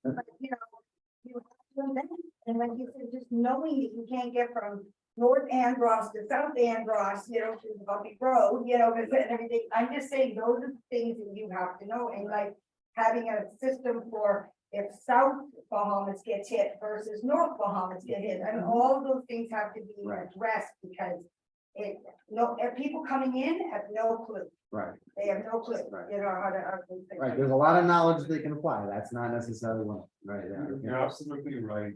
but, you know, you have to invent. And like you said, just knowing that you can't get from North Andros to South Andros, you know, to the Bumpy Road, you know, and everything. I'm just saying, those are the things that you have to know, and like having a system for if South Bahamas gets hit versus North Bahamas get hit. I mean, all of those things have to be Right. addressed, because people coming in have no clue. Right, They have no clue, Right. you know, how to. right. There's a lot of knowledge they can apply. That's not necessarily one, right? You're absolutely right,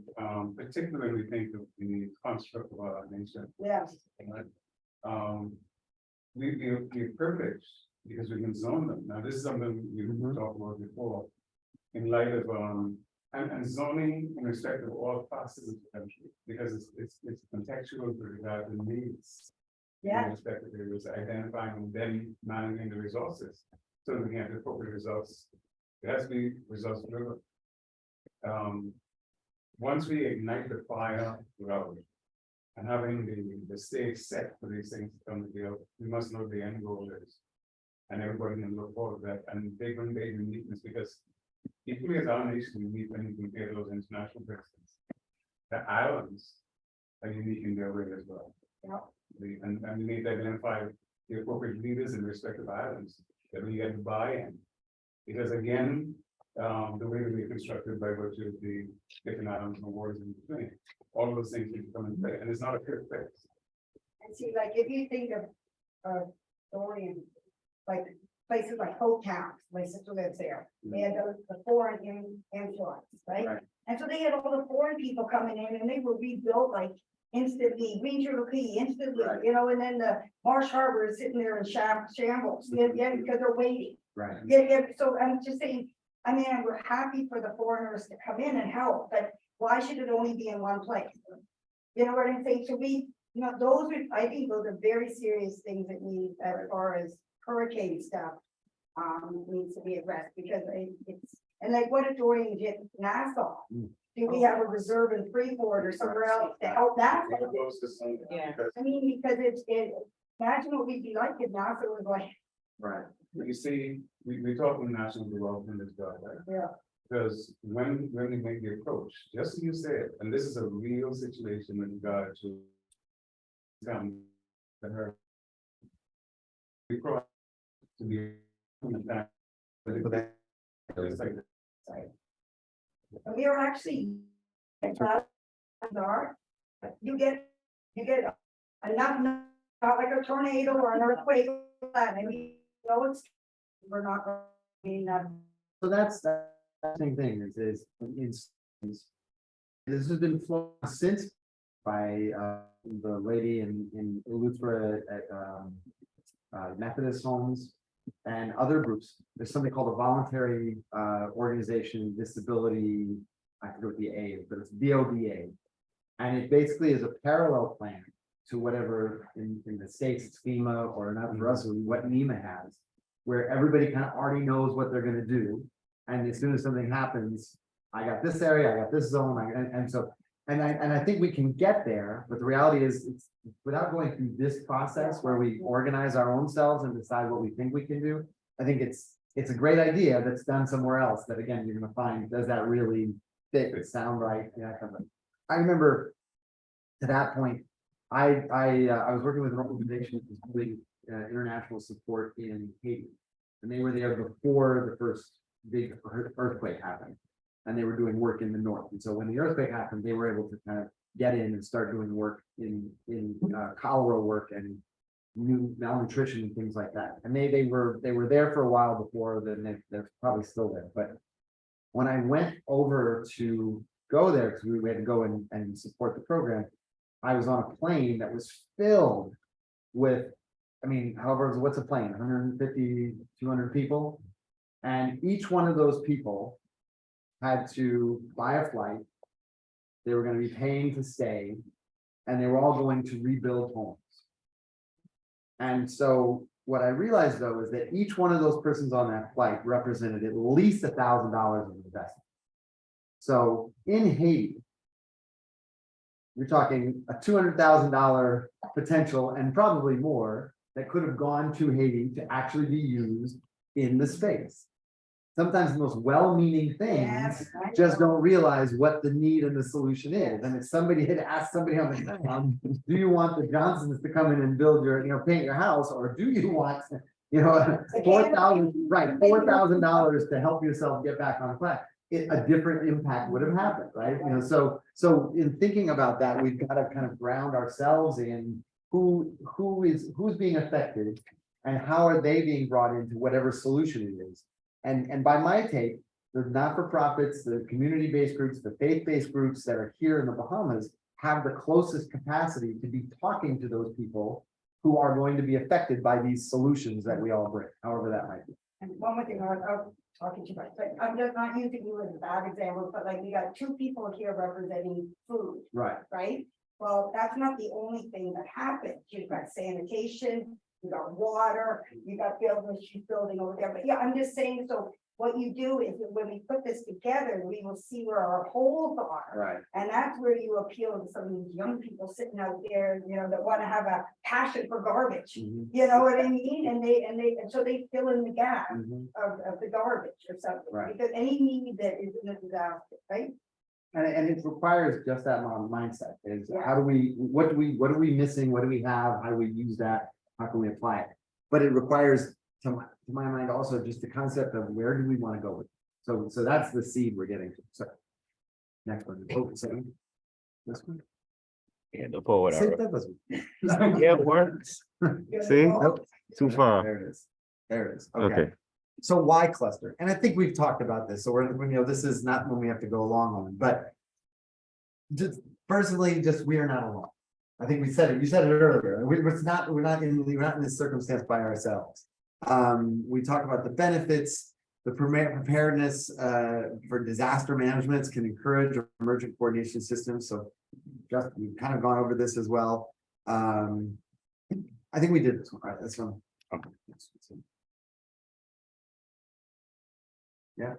particularly when we think of the construct of our nation. Yes. Right? We're privileged because we can zone them. Now, this is something we've Mhm. talked about before. In light of, and zoning in respect of all classes of the country, because it's contextual to regard the needs. Yeah. In respect of areas, identifying and then managing the resources, so that we have the appropriate results. It has to be results driven. Once we ignite the fire throughout, and having the stage set for these things to come together, we must know what the end goal is. And everybody can look forward to that, and they bring their uniqueness, because equally as our nation, we need when you compare to those international presidents. The islands are unique in their way as well. Yeah. And we need to identify the appropriate leaders in respective islands, that we get buy-in. Because again, the way that we constructed by virtue of the different islands and wars in between, all of those things need to come in play, and it's not a quick fix. And see, like, if you think of Dorian, like places like Hope Town, my sister lives there, they had the foreign influence, right? Right. And so they had all the foreign people coming in, and they were rebuilt like instantly, Green Cherokee instantly, Right. you know, and then the Marsh Harbor is sitting there in shambles, yeah, because they're waiting. Right. Yeah, so I'm just saying, I mean, we're happy for the foreigners to come in and help, but why should it only be in one place? You know what I'm saying? So we, you know, I think those are very serious things that need, as far as hurricane stuff, needs to be addressed, because it's, and like what if Dorian did Nassau? Do we have a reserve in Freeport or somewhere else to help that? We're close to something, Yeah. because I mean, because imagine what we'd be like if NASA was like, Right. you see, we talk about national development as well, right? yeah, Because when they make the approach, just as you said, and this is a real situation with regard to come to her. We cross to be. It's like, and we are actually. You get enough, not like a tornado or an earthquake, and we know it's, we're not. Being that. So that's the same thing this has been flown since by the lady in Eleuthera at Methodist homes and other groups. There's something called a voluntary organization disability, I forget what the A is, but it's VODA. And it basically is a parallel plan to whatever in the States, it's FEMA, or not for us, what NEMA has, where everybody kind of already knows what they're gonna do. And as soon as something happens, I got this area, I got this zone, and I think we can get there, but the reality is, it's without going through this process where we organize our own selves and decide what we think we can do. I think it's a great idea that's done somewhere else, that again, you're gonna find, does that really fit, sound right? Yeah, kind of. I remember to that point, I was working with an organization that was doing international support in Haiti. And they were there before the first big earthquake happened. And they were doing work in the north. And so when the earthquake happened, they were able to kind of get in and start doing work in cholera work and new malnutrition and things like that. And they were there for a while before, then they're probably still there. But when I went over to go there, because we had to go and support the program, I was on a plane that was filled with, I mean, however, what's a plane, 150, 200 people? And each one of those people had to buy a flight. They were going to be paying to stay, and they were all going to rebuild homes. And so what I realized though is that each one of those persons on that flight represented at least $1,000 of investment. So in Haiti, you're talking a $200,000 potential and probably more that could have gone to Haiti to actually be used in the space. Sometimes the most well-meaning things Yes, I just know. don't realize what the need and the solution is. And if somebody had asked somebody on the ground, do you want the Johnsons to come in and build your, paint your house, or do you want, $4,000 to help yourself get back on track? A different impact would have happened, right? So in thinking about that, we've got to kind of ground ourselves in who's being affected and how are they being brought into whatever solution it is. And by my take, the not-for-profits, the community-based groups, the faith-based groups that are here in the Bahamas have the closest capacity to be talking to those people who are going to be affected by these solutions that we all bring, however that might be. And one more thing, I'll talking to you about, but I'm just not using you as a bad example, but like we got two people here representing food, Right. right? Well, that's not the only thing that happens. You've got sanitation, you got water, you got buildings, she's building over there. But yeah, I'm just saying, so what you do is that when we put this together, we will see where our holes are. Right. And that's where you appeal to some of these young people sitting out there, that want to have a passion for garbage. Mhm. You know what I mean? And so they fill in the gap Mhm. of the garbage or something. Right. Because any need that is in a disaster, right? And it requires just that mindset is Yeah. how do we, what are we missing? What do we have? How do we use that? How can we apply it? But it requires, to my mind, also just the concept of where do we want to go with it? So that's the seed we're getting to. So next one. This one. Yeah, the forward Say arrow. that was- Yeah, it works. See? Nope. Too far. There it is. There it is. Okay. So why cluster? And I think we've talked about this, so this is not when we have to go along on, but just personally, we are not alone. I think we said it, you said it earlier, we're not in this circumstance by ourselves. We talk about the benefits, the preparedness for disaster management can encourage emergent coordination systems, so just, we've kind of gone over this as well. I think we did this one, right, this one. Okay. Yeah.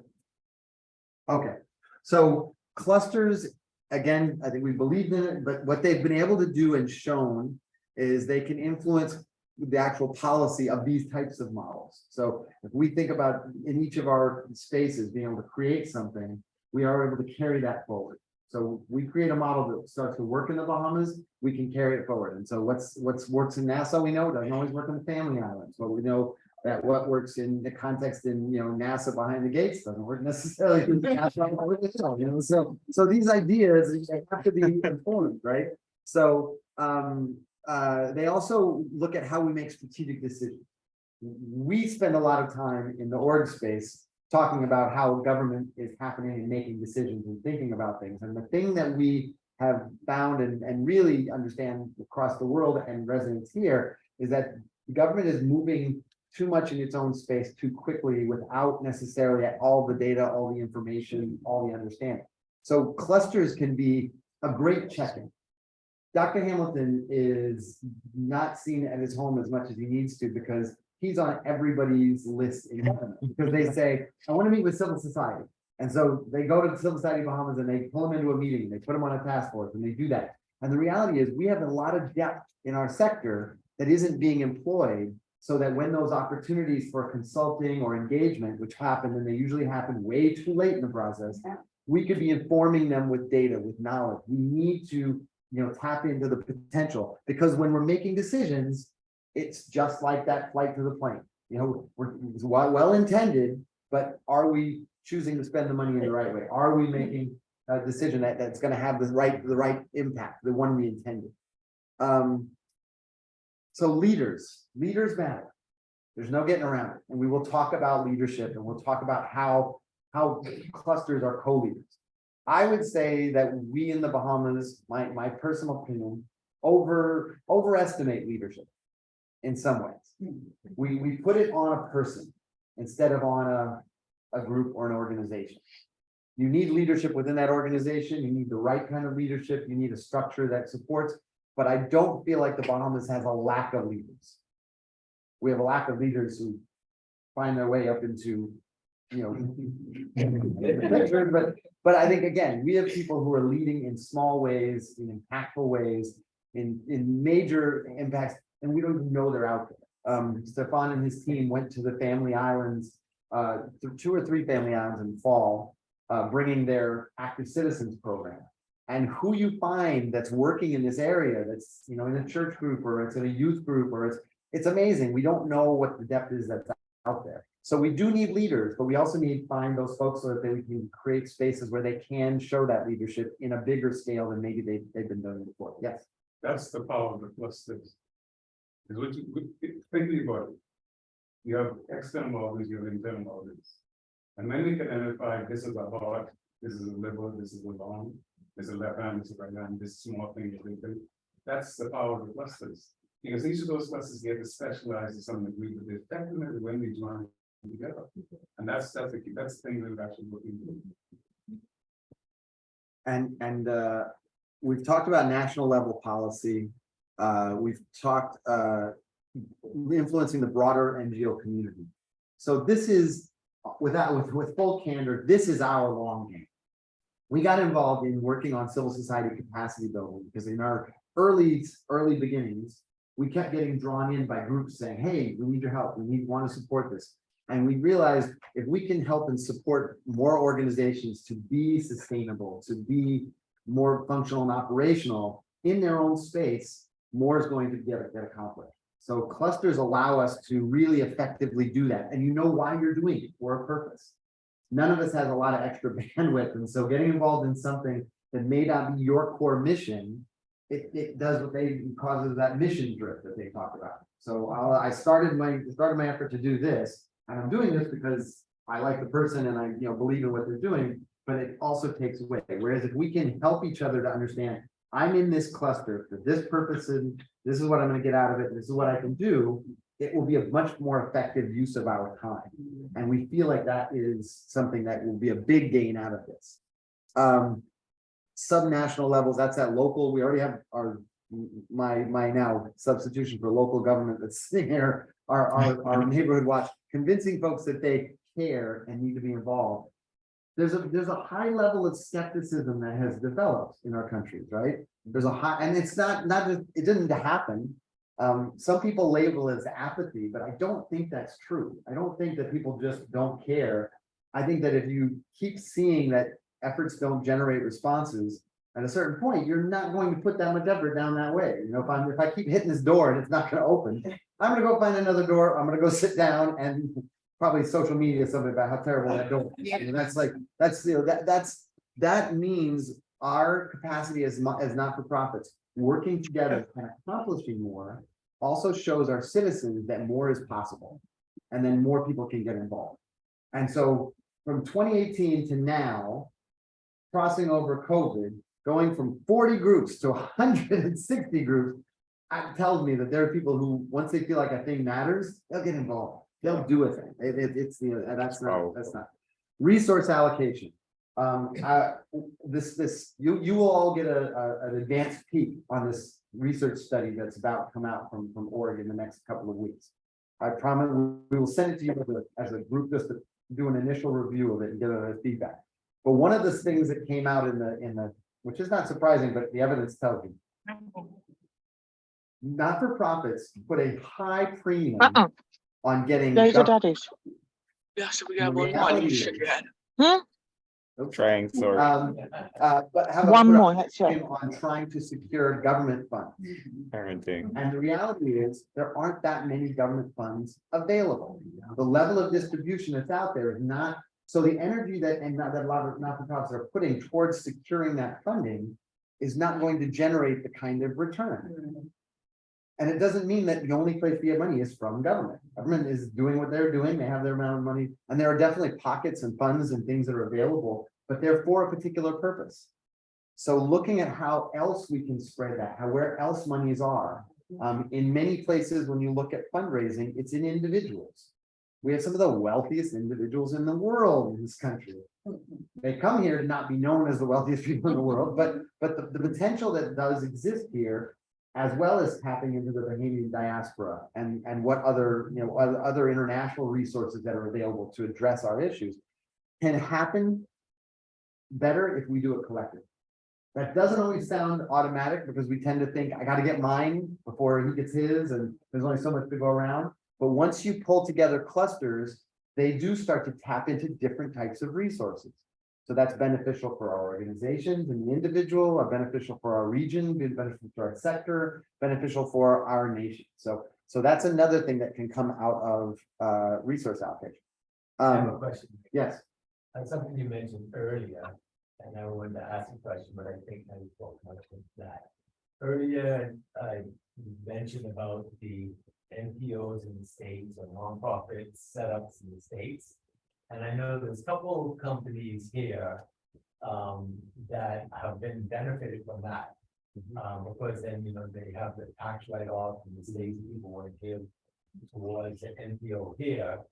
Okay, so clusters, again, I think we believed in it, but what they've been able to do and shown is they can influence the actual policy of these types of models. So if we think about in each of our spaces being able to create something, we are able to carry that forward. So we create a model that starts to work in the Bahamas, we can carry it forward. And so what's works in Nassau, we know doesn't always work in the Family Islands, but we know that what works in the context in, NASA behind the gates doesn't work necessarily in Nassau, so these ideas have to be informed, right? So they also look at how we make strategic decisions. We spend a lot of time in the org space talking about how government is happening and making decisions and thinking about things. And the thing that we have found and really understand across the world and residents here is that the government is moving too much in its own space too quickly without necessarily all the data, all the information, all the understanding. So clusters can be a great check-in. Dr. Hamilton is not seen at his home as much as he needs to because he's on everybody's list in government, because they say, I want to meet with civil society. And so they go to the Civil Society of Bahamas and they pull him into a meeting, they put him on a task force and they do that. And the reality is we have a lot of depth in our sector that isn't being employed, so that when those opportunities for consulting or engagement, which happen, and they usually happen way too late in the process, we could be informing them with data, with knowledge. We need to, tap into the potential, because when we're making decisions, it's just like that flight to the plane. It's well intended, but are we choosing to spend the money in the right way? Are we making a decision that's going to have the right impact, the one we intended? So leaders matter. There's no getting around it. And we will talk about leadership, and we'll talk about how clusters are co-leaders. I would say that we in the Bahamas, my personal opinion, overestimate leadership in some ways. We put it on a person instead of on a group or an organization. You need leadership within that organization. You need the right kind of leadership. You need a structure that supports, but I don't feel like the Bahamas has a lack of leaders. We have a lack of leaders who find their way up into, but I think, again, we have people who are leading in small ways, in impactful ways, in major impacts, and we don't even know they're out there. Stefan and his team went to the Family Islands, 2 or 3 Family Islands in fall, bringing their active citizens program. And who you find that's working in this area, that's, in a church group, or it's in a youth group, or it's amazing. We don't know what the depth is that's out there. So we do need leaders, but we also need to find those folks so that they can create spaces where they can show that leadership in a bigger scale than maybe they've been doing before. Yes. That's the power of the clusters. Is what you thinking about it. You have external organs, you have internal organs. And then we can identify this is a heart, this is a liver, this is a lung, this is a left hand, this is a right hand, this small thing is big thing. That's the power of the clusters. Because each of those clusters get to specialize to some degree, but they're definitely when they join together. And that's the key. That's the thing that we're actually looking for. And we've talked about national level policy. We've talked influencing the broader NGO community. So this is, with full candor, this is our long game. We got involved in working on civil society capacity building because in our early beginnings, we kept getting drawn in by groups saying, hey, we need your help. We want to support this. And we realized if we can help and support more organizations to be sustainable, to be more functional and operational in their own space, more is going to get accomplished. So clusters allow us to really effectively do that. And you know why you're doing it, for a purpose. None of us has a lot of extra bandwidth. And so getting involved in something that may not be your core mission, it does causes that mission drift that they talk about. So I started my effort to do this, and I'm doing this because I like the person and I believe in what they're doing, but it also takes away. Whereas if we can help each other to understand, I'm in this cluster for this purpose and this is what I'm going to get out of it, this is what I can do, it will be a much more effective use of our time. And we feel like that is something that will be a big gain out of this. Subnational levels, that's at local. We already have my now substitution for local government that's sitting here, our neighborhood watch, convincing folks that they care and need to be involved. there's a high level of skepticism that has developed in our countries, right? There's a high, and it's not just, it didn't happen. Some people label it as apathy, but I don't think that's true. I don't think that people just don't care. I think that if you keep seeing that efforts don't generate responses, at a certain point, you're not going to put that much effort down that way. You know, if I keep hitting this door and it's not gonna open, I'm gonna go find another door, I'm gonna go sit down and probably social media something about how terrible that door is. And that's like, that's, you know, that means our capacity as not-for-profits working together and accomplishing more also shows our citizens that more is possible. And then more people can get involved. And so from 2018 to now, crossing over COVID, going from 40 groups to 160 groups, tells me that there are people who, once they feel like a thing matters, they'll get involved. They'll do a thing. It's, you know, that's not. Resource allocation. You will all get an advanced peek on this research study that's about to come out from Oregon in the next couple of weeks. I promise we will send it to you as a group, just to do an initial review of it and get a feedback. But one of the things that came out in the, which is not surprising, but the evidence tells you, not-for-profits put a high premium on getting. Those are daddies. Yeah, so we The got one more. reality You shake your head. Trying, sorry. But have One put a more, that's it. premium on trying to secure government funds. Parenting. And the reality is, there aren't that many government funds available. The level of distribution that's out there is not, so the energy that a lot of not-for-profits are putting towards securing that funding is not going to generate the kind of return. And it doesn't mean that the only place we get money is from government. Government is doing what they're doing, they have their amount of money, and there are definitely pockets and funds and things that are available, but they're for a particular purpose. So looking at how else we can spread that, where else monies are. In many places, when you look at fundraising, it's in individuals. We have some of the wealthiest individuals in the world in this country. They come here to not be known as the wealthiest people in the world, but the potential that does exist here, as well as tapping into the Bahamian diaspora and what other, you know, other international resources that are available to address our issues, can happen better if we do it collectively. That doesn't always sound automatic, because we tend to think, I gotta get mine before he gets his, and there's only so much to go around. But once you pull together clusters, they do start to tap into different types of resources. So that's beneficial for our organizations and the individual, are beneficial for our region, beneficial for our sector, beneficial for our nation. So that's another thing that can come out of resource allocation. I have a question. Yes. And something you mentioned earlier, and I wanted to ask a question, but I think I spoke much of that. Earlier, I mentioned about the NPOs in the States or nonprofit setups in the States. And I know there's a couple of companies here that have been benefited from that. Because then, you know, they have the tax write-off in the States, people want to give towards an NPO here.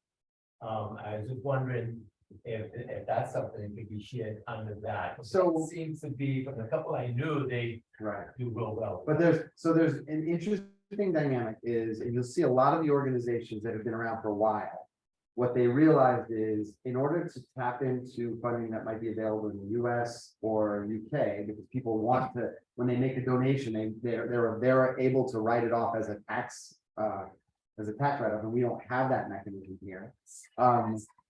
I was just wondering if that's something that could be shared under that. So it seems to be, from the couple I knew, they do real well. But there's an interesting dynamic is, and you'll see a lot of the organizations that have been around for a while. What they realized is, in order to tap into funding that might be available in the US or UK, because people want to, when they make a donation, they're able to write it off as a tax write-off, and we don't have that mechanism here.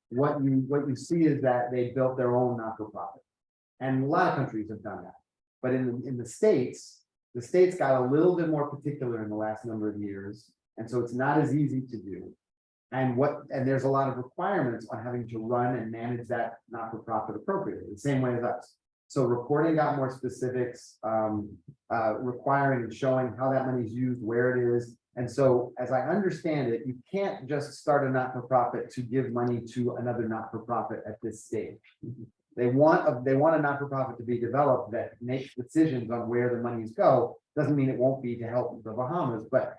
What you see is that they built their own not-for-profit, and a lot of countries have done that. But in the States got a little bit more particular in the last number of years, and so it's not as easy to do. And there's a lot of requirements on having to run and manage that not-for-profit appropriately, the same way as us. So reporting got more specifics, requiring and showing how that money is used, where it is. And so, as I understand it, you can't just start a not-for-profit to give money to another not-for-profit at this stage. They want a not-for-profit to be developed that makes decisions on where the monies go. Doesn't mean it won't be to help the Bahamas, but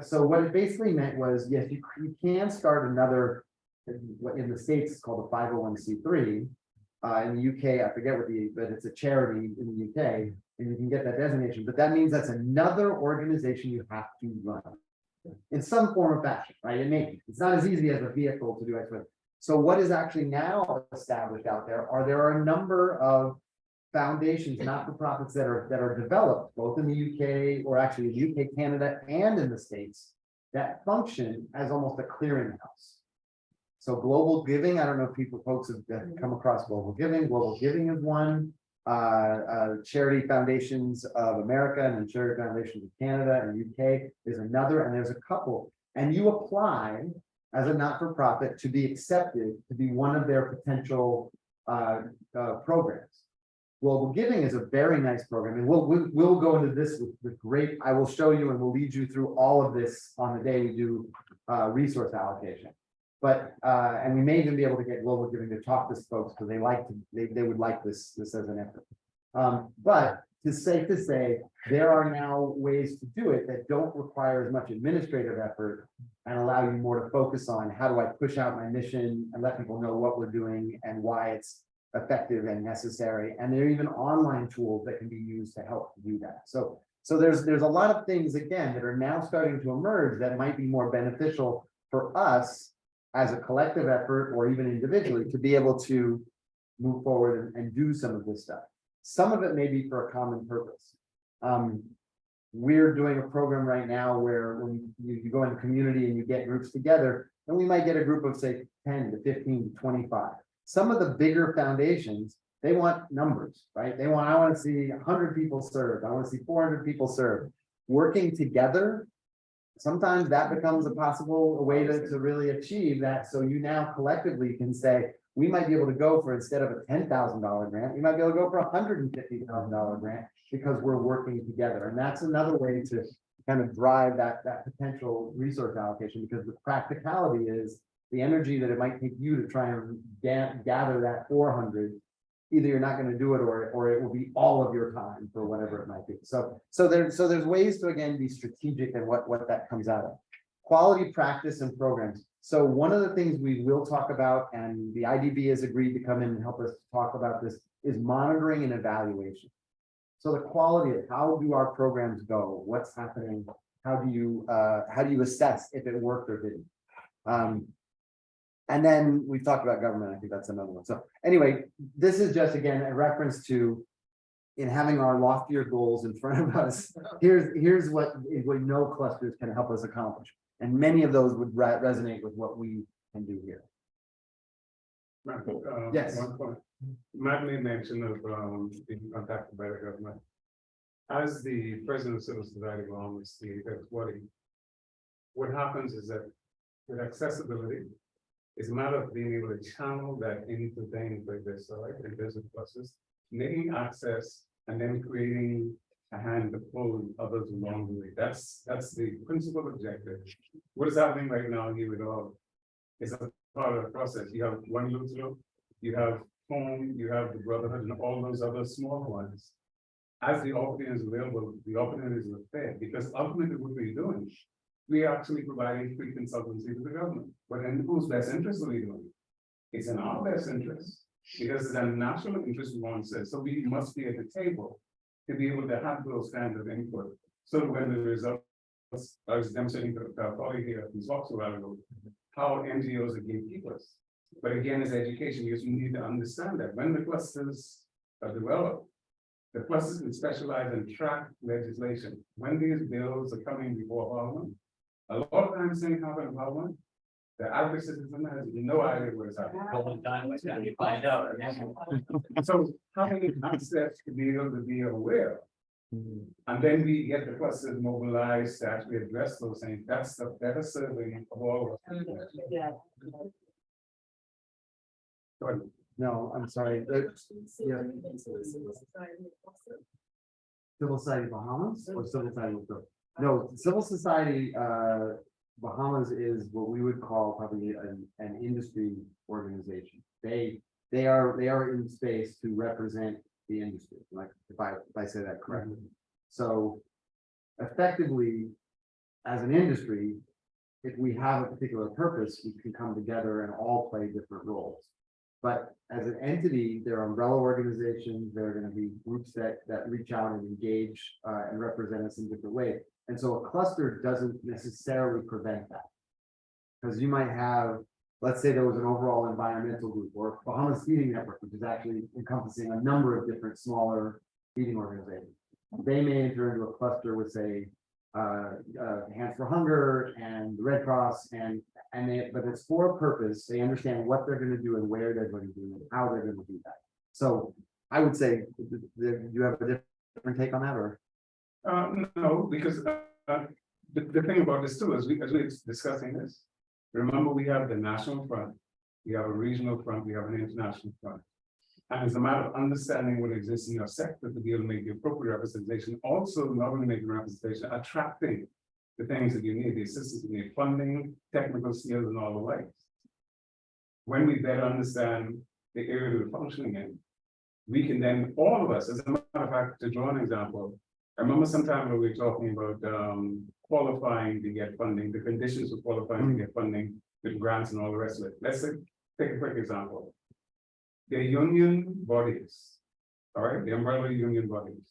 so what it basically meant was, yes, you can start another, what in the States is called a 501c3. In the UK, I forget but it's a charity in the UK, and you can get that designation, but that means that's another organization you have to run in some form or fashion, right? It's not as easy as a vehicle to do X. So what is actually now established out there are a number of foundations, not-for-profits that are developed both in the UK, or actually the UK, Canada, and in the States, that function as almost a clearinghouse. So Global Giving, I don't know if folks have come across Global Giving. Global Giving is one. Charity Foundations of America and then Charity Foundations of Canada and UK is another, and there's a couple. And you apply as a not-for-profit to be accepted to be one of their potential programs. Global Giving is a very nice program, and we'll go into this with great. I will show you and we'll lead you through all of this on the day we do resource allocation. But and we may even be able to get Global Giving to talk to folks because they would like this as an effort. But it's safe to say there are now ways to do it that don't require as much administrative effort and allow you more to focus on how do I push out my mission and let people know what we're doing and why it's effective and necessary. And there are even online tools that can be used to help do that. So there's a lot of things, again, that are now starting to emerge that might be more beneficial for us as a collective effort or even individually to be able to move forward and do some of this stuff. Some of it may be for a common purpose. We're doing a program right now where when you go in the community and you get groups together, and we might get a group of say 10 to 15 to 25. Some of the bigger foundations, they want numbers, right? I want to see 100 people served. I want to see 400 people served. Working together, sometimes that becomes a possible way to really achieve that. So you now collectively can say, we might be able to go for, instead of a $10,000 grant, we might be able to go for a $150,000 grant because we're working together. And that's another way to kind of drive that potential resource allocation, because the practicality is the energy that it might take you to try and gather that 400, either you're not going to do it or it will be all of your time for whatever it might be. So there's ways to, again, be strategic in what that comes out of. Quality practice and programs. So one of the things we will talk about, and the IDB has agreed to come in and help us talk about this, is monitoring and evaluation. So the quality of how do our programs go? What's happening? How do you assess if it worked or didn't? And then we talked about government. I think that's another one. So anyway, this is just, again, a reference to, in having our loftier goals in front of us, here's what no clusters can help us accomplish. And many of those would resonate with what we can do here. Yes. One point. Matt made mention of being contacted by the government. As the president of Civil Society of Bahamas, what happens is that with accessibility, it's a matter of being able to channel that into things like this, so like in business process, making access and then creating a hand to pull others along the way. That's the principal objective. What is happening right now here with all is a part of the process. You have one Lutheran, you have home, you have the brotherhood, and all those other small ones. As the opening is available, the opportunities are fair, because ultimately what we're doing, we are actually providing free consultancy to the government. But in whose best interest are we doing? It's in our best interest, because it's a national interest, we want to say. So we must be at the table to be able to have those kinds of input. So when the results, I was demonstrating to our colleague here, who's also a while ago, how NGOs are gatekeepers. But again, as education, because we need to understand that when the clusters are developed, the clusters can specialize and track legislation. When these bills are coming before Parliament, a lot of times things happen in Parliament, the average citizen has no idea where it's happening. So having access to be able to be aware, and then we get the clusters mobilized to actually address those things. That's the better serving of all of us. Yeah. Go ahead. No, I'm sorry. Yeah. Civil Society Bahamas or Civil Society? No, Civil Society Bahamas is what we would call probably an industry organization. They are in space to represent the industry, like if I say that correctly. So effectively, as an industry, if we have a particular purpose, we can come together and all play different roles. But as an entity, there are umbrella organizations, there are going to be groups that reach out and engage and represent us in different ways. And so a cluster doesn't necessarily prevent that. Because you might have let's say there was an overall environmental group or Bahamas Feeding Network, which is actually encompassing a number of different smaller feeding organizations. They may enter into a cluster with, say, Hands for Hunger and the Red Cross but it's for a purpose. They understand what they're going to do and where they're going to do it, and how they're going to do that. So I would say, do you have a different take on that, or? No, because the thing about this too, as we're discussing this, remember we have the national front, we have a regional front, we have an international front. And it's a matter of understanding what exists in your sector to be able to make the appropriate representation, also not only making representation, attracting the things that you need, the assistance you need, funding, technical skills, and all the likes. When we better understand the area we're functioning in, we can then, all of us, as a matter of fact, to draw an example, I remember sometime when we were talking about qualifying to get funding, the conditions for qualifying to get funding, with grants and all the rest of it. Let's take a quick example. The union bodies, all right, the umbrella union bodies.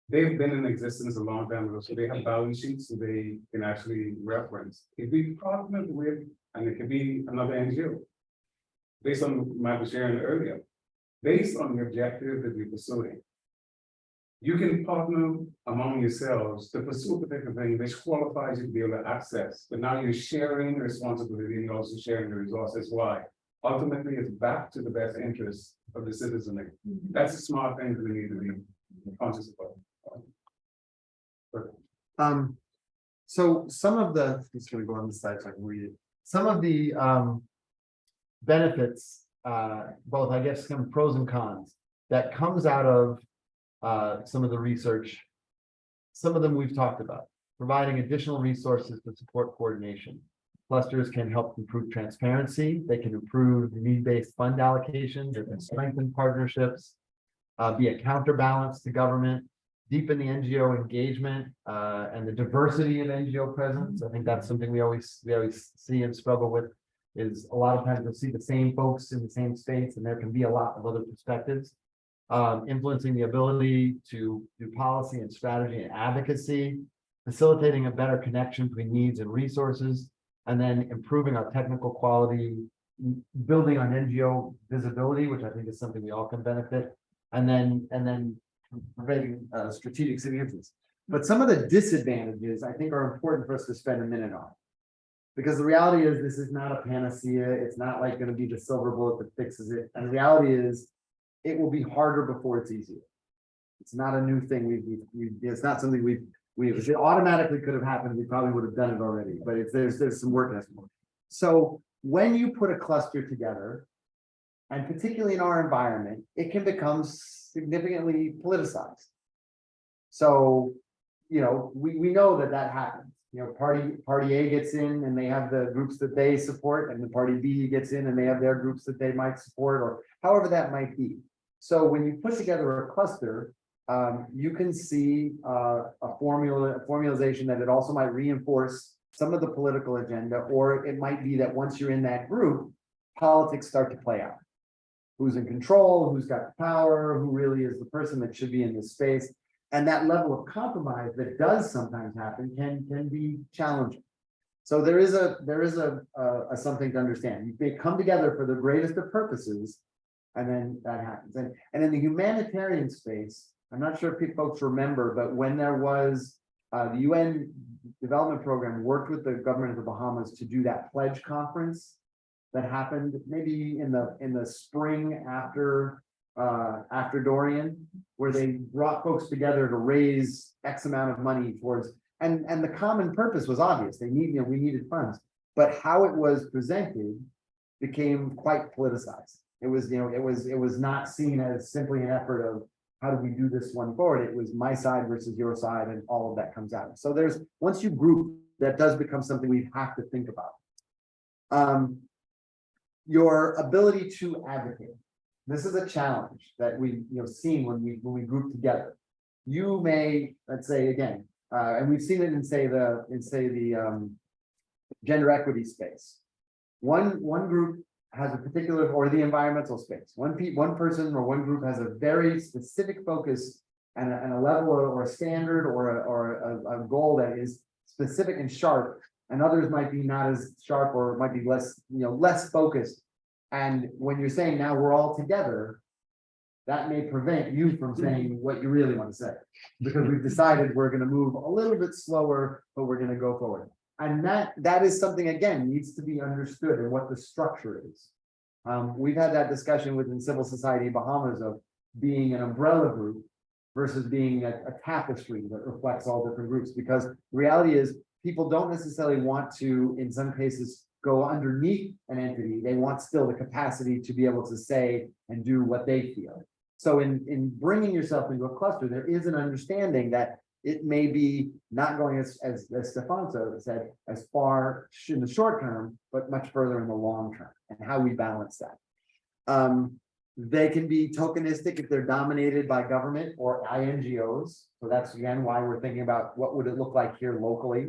They've been in existence a long time ago, so they have balance sheets, so they can actually reference. If we partner with, and it could be another NGO, based on my sharing earlier, based on the objective that we're pursuing, you can partner among yourselves to pursue a particular thing which qualifies you to be able to access, but now you're sharing the responsibility and you're also sharing the resources. Why? Ultimately, it's back to the best interest of the citizenry. That's a smart thing that we need to be conscious about. So some of the, just gonna go on the side so I can read it. Some of the benefits, both I guess some pros and cons that comes out of some of the research. Some of them we've talked about, providing additional resources to support coordination. Clusters can help improve transparency. They can improve need-based fund allocation. They can strengthen partnerships, be a counterbalance to government, deepen the NGO engagement, and the diversity of NGO presence. I think that's something we always see and struggle with. Is a lot of times you'll see the same folks in the same space, and there can be a lot of other perspectives. Influencing the ability to do policy and strategy and advocacy, facilitating a better connection between needs and resources, and then improving our technical quality, building on NGO visibility, which I think is something we all can benefit, and then providing strategic significance. But some of the disadvantages I think are important for us to spend a minute on. Because the reality is this is not a panacea. It's not like going to be the silver bullet that fixes it. And the reality is it will be harder before it's easier. It's not a new thing. It's not something if it automatically could have happened, we probably would have done it already, but there's some work that's more. So when you put a cluster together, and particularly in our environment, it can become significantly politicized. So, we know that happens. Party A gets in and they have the groups that they support, and the party B gets in and they have their groups that they might support, or however that might be. So when you put together a cluster, you can see a formalization that it also might reinforce some of the political agenda, or it might be that once you're in that group, politics start to play out. Who's in control, who's got the power, who really is the person that should be in this space. And that level of compromise that does sometimes happen can be challenging. So there is a something to understand. You may come together for the greatest of purposes, and then that happens. And in the humanitarian space, I'm not sure if folks remember, but when there was the UN development program worked with the government of the Bahamas to do that pledge conference that happened maybe in the spring after Dorian, where they brought folks together to raise X amount of money towards, and the common purpose was obvious. We needed funds, but how it was presented became quite politicized. It was not seen as simply an effort of how do we do this one forward. It was my side versus your side, and all of that comes out. So once you group, that does become something we have to think about. Your ability to advocate. This is a challenge that we've seen when we group together. You may, let's say again, and we've seen it in the gender equity space. One group has a particular, or the environmental space. One person or one group has a very specific focus and a level or a standard or a goal that is specific and sharp and others might be not as sharp or might be less, less focused. And when you're saying now we're all together, that may prevent you from saying what you really want to say. Because we've decided we're gonna move a little bit slower, but we're gonna go forward. And that is something, again, needs to be understood and what the structure is. We've had that discussion within civil society Bahamas of being an umbrella group versus being a tapestry that reflects all different groups, because the reality is people don't necessarily want to, in some cases, go underneath an entity. They want still the capacity to be able to say and do what they feel. So in bringing yourself into a cluster, there is an understanding that it may be not going as Stefanso said, as far in the short term, but much further in the long term, and how we balance that. They can be tokenistic if they're dominated by government or INGOs. So that's again why we're thinking about what would it look like here locally,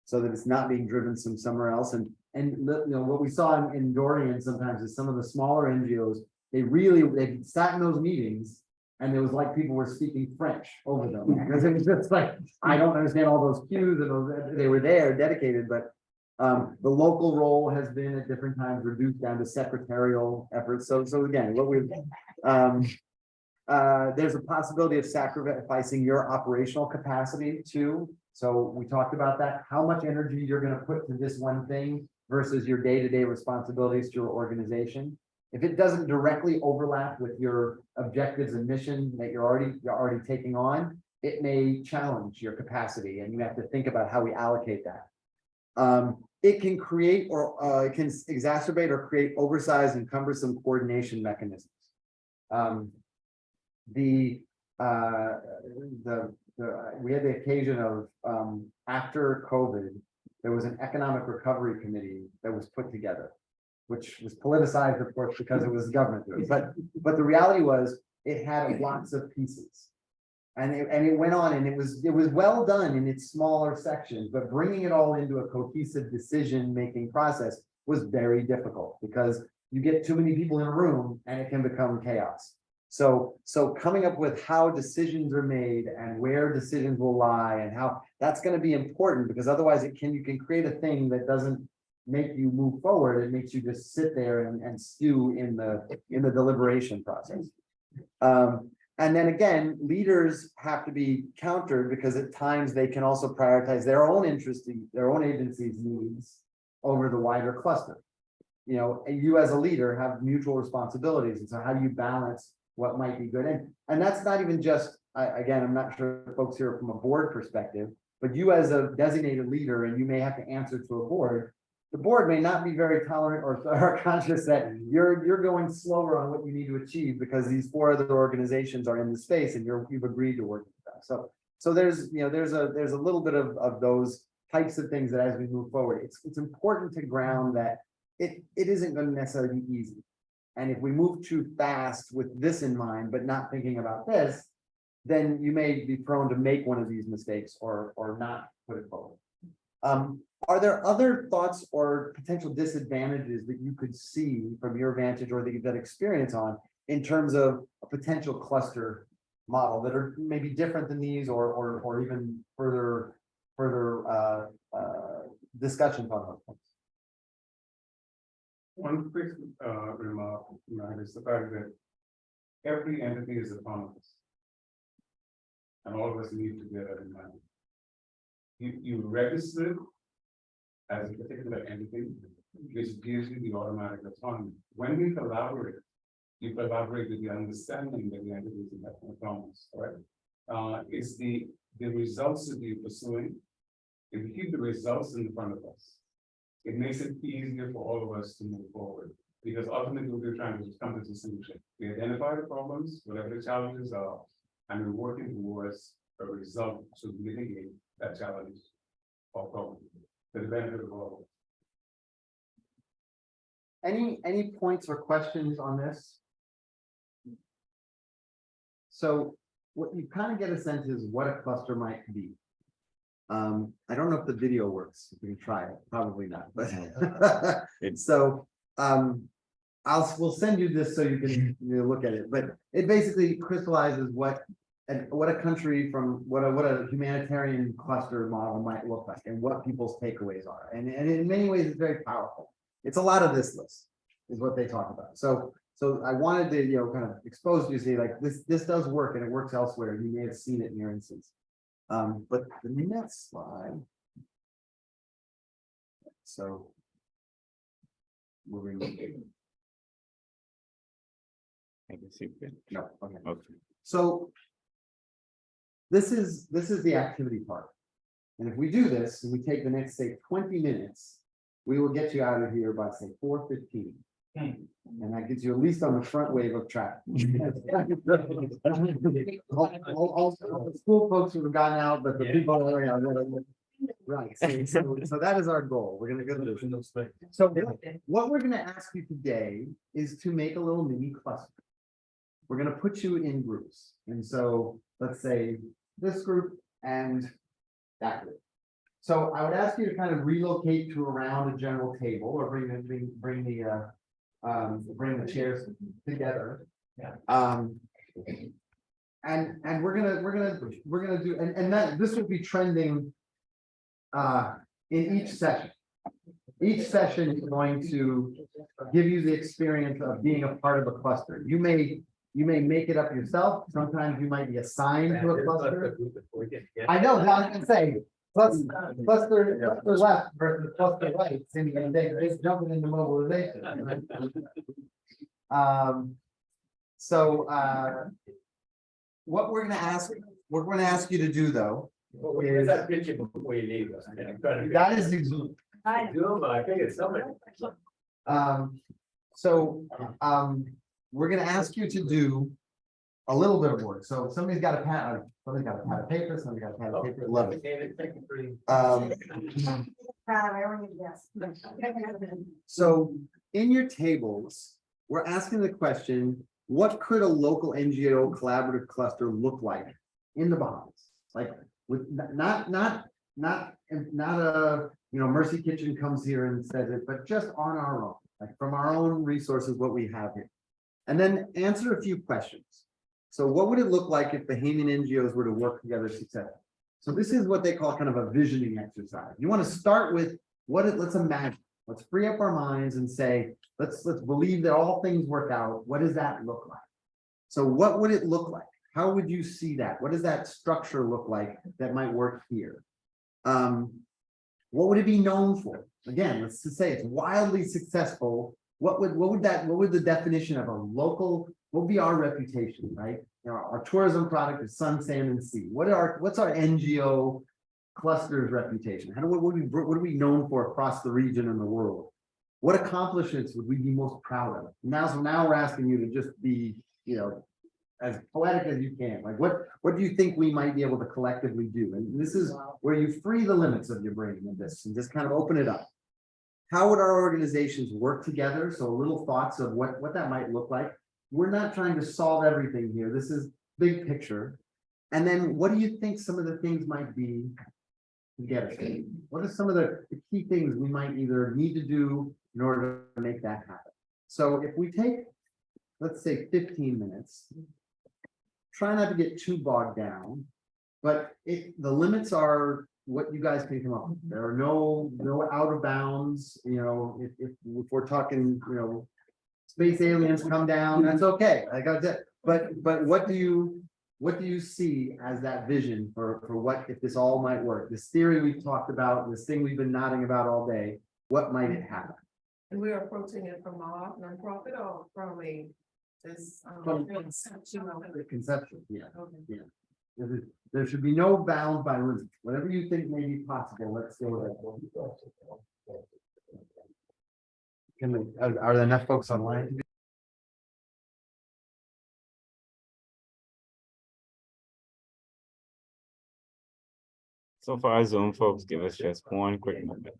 so that it's not being driven from somewhere else. And what we saw in Dorian sometimes is some of the smaller NGOs, they sat in those meetings and it was like people were speaking French over them, because it was just like, I don't understand all those cues, and they were there dedicated, but the local role has been at different times reduced down to secretarial efforts. So again, what we've there's a possibility of sacrificing your operational capacity too. So we talked about that, how much energy you're going to put to this one thing versus your day-to-day responsibilities to your organization. If it doesn't directly overlap with your objectives and mission that you're already taking on, it may challenge your capacity, and you have to think about how we allocate that. It can create or it can exacerbate or create oversized and cumbersome coordination mechanisms. We had the occasion of after COVID, there was an economic recovery committee that was put together, which was politicized, of course, because it was government doing it. But the reality was it had lots of pieces. And it went on, and it was well done in its smaller sections, but bringing it all into a cohesive decision-making process was very difficult, because you get too many people in a room and it can become chaos. So coming up with how decisions are made and where decisions will lie and how that's going to be important, because otherwise you can create a thing that doesn't make you move forward. It makes you just sit there and stew in the deliberation process. And then again, leaders have to be countered, because at times they can also prioritize their own interest, their own agency's needs over the wider cluster. You as a leader have mutual responsibilities. And so how do you balance what might be good? And that's not even just, again, I'm not sure folks here from a board perspective, but you as a designated leader, and you may have to answer to a board. The board may not be very tolerant or conscious that you're going slower on what you need to achieve, because these 4 other organizations are in the space and you've agreed to work with them. So there's a little bit of those types of things that as we move forward, it's important to ground that it isn't going to necessarily be easy. And if we move too fast with this in mind, but not thinking about this, then you may be prone to make one of these mistakes or not put it forward. Are there other thoughts or potential disadvantages that you could see from your vantage or that you've had experience on in terms of a potential cluster model that are maybe different than these, or even further discussions on those points? One quick remark is the fact that every entity is autonomous, and all of us need to bear that in mind. You register as a particular entity, which gives you the automatic autonomy. When we collaborate, you collaborate with the understanding that the entity is autonomous, right? It's the results that you're pursuing. If we keep the results in front of us, it makes it easier for all of us to move forward, because ultimately we're trying to come to a solution. We identify the problems, whatever the challenges are, and we're working towards a result to mitigate that challenge or problem for the benefit of all. Any points or questions on this? So what you kind of get a sense is what a cluster might be. I don't know if the video works. We can try it, probably not, but so we'll send you this so you can look at it, but it basically crystallizes what and what a country from, what a humanitarian cluster model might look like and what people's takeaways are. And in many ways, it's very powerful. It's a lot of this list is what they talk about. So I wanted to, kind of expose you to see like this does work and it works elsewhere. You may have seen it in your instance. But the next slide. So. Moving. I guess you could. No, okay. Okay. So. This is the activity part. And if we do this, and we take the next, say, 20 minutes, we will get you out of here by, say, 4:15. And that gets you at least on the front wave of traffic. All the school folks would have gotten out, but the people around. Right, so that is our goal. We're gonna go to this. So what we're gonna ask you today is to make a little mini cluster. We're gonna put you in groups. And so let's say this group and that group. So I would ask you to kind of relocate to around a general table or bring the chairs together. Yeah. And we're gonna do, and that this will be trending in each session. Each session is going to give you the experience of being a part of a cluster. You may make it up yourself. Sometimes you might be assigned to a cluster. I know, I was gonna say, cluster left versus cluster right, seems like they're jumping into mobilization. What we're gonna ask you to do though. Where's that picture before you leave us? That is the Zoom. I think it's somebody. We're gonna ask you to do a little bit of work. So somebody's got a pad, somebody's got a pad of paper, somebody got a pad of paper, love it. So in your tables, we're asking the question, what could a local NGO collaborative cluster look like in the Bahamas? Like with not a, Mercy Kitchen comes here and says it, but just on our own, like from our own resources, what we have here. And then answer a few questions. So what would it look like if Bahamian NGOs were to work together successfully? So this is what they call kind of a visioning exercise. You want to start with let's imagine, let's free up our minds and say, let's believe that all things work out. What does that look like? So what would it look like? How would you see that? What does that structure look like that might work here? What would it be known for? Again, let's just say it's wildly successful. What would the definition of a local, what would be our reputation, right? Our tourism product is sun, sand, and sea. What's our NGO cluster's reputation? What are we known for across the region and the world? What accomplishments would we be most proud of? Now we're asking you to just be, as poetic as you can. Like what do you think we might be able to collectively do? And this is where you free the limits of your brain in this and just kind of open it up. How would our organizations work together? So little thoughts of what that might look like. We're not trying to solve everything here. This is big picture. And then what do you think some of the things might be to get us there? What are some of the key things we might either need to do in order to make that happen? So if we take, let's say 15 minutes, try not to get too bogged down, but the limits are what you guys can come up with. There are no out of bounds, if we're talking, space aliens come down, that's okay. I got that. But what do you see as that vision for what if this all might work? This theory we've talked about, this thing we've been nodding about all day, what might it happen? And we're approaching it from a nonprofit or from a this The conception, yeah. Okay. Yeah. There should be no bound by limits. Whatever you think may be possible, let's go there. Are there enough folks online? So far, Zoom folks give us just one quick moment.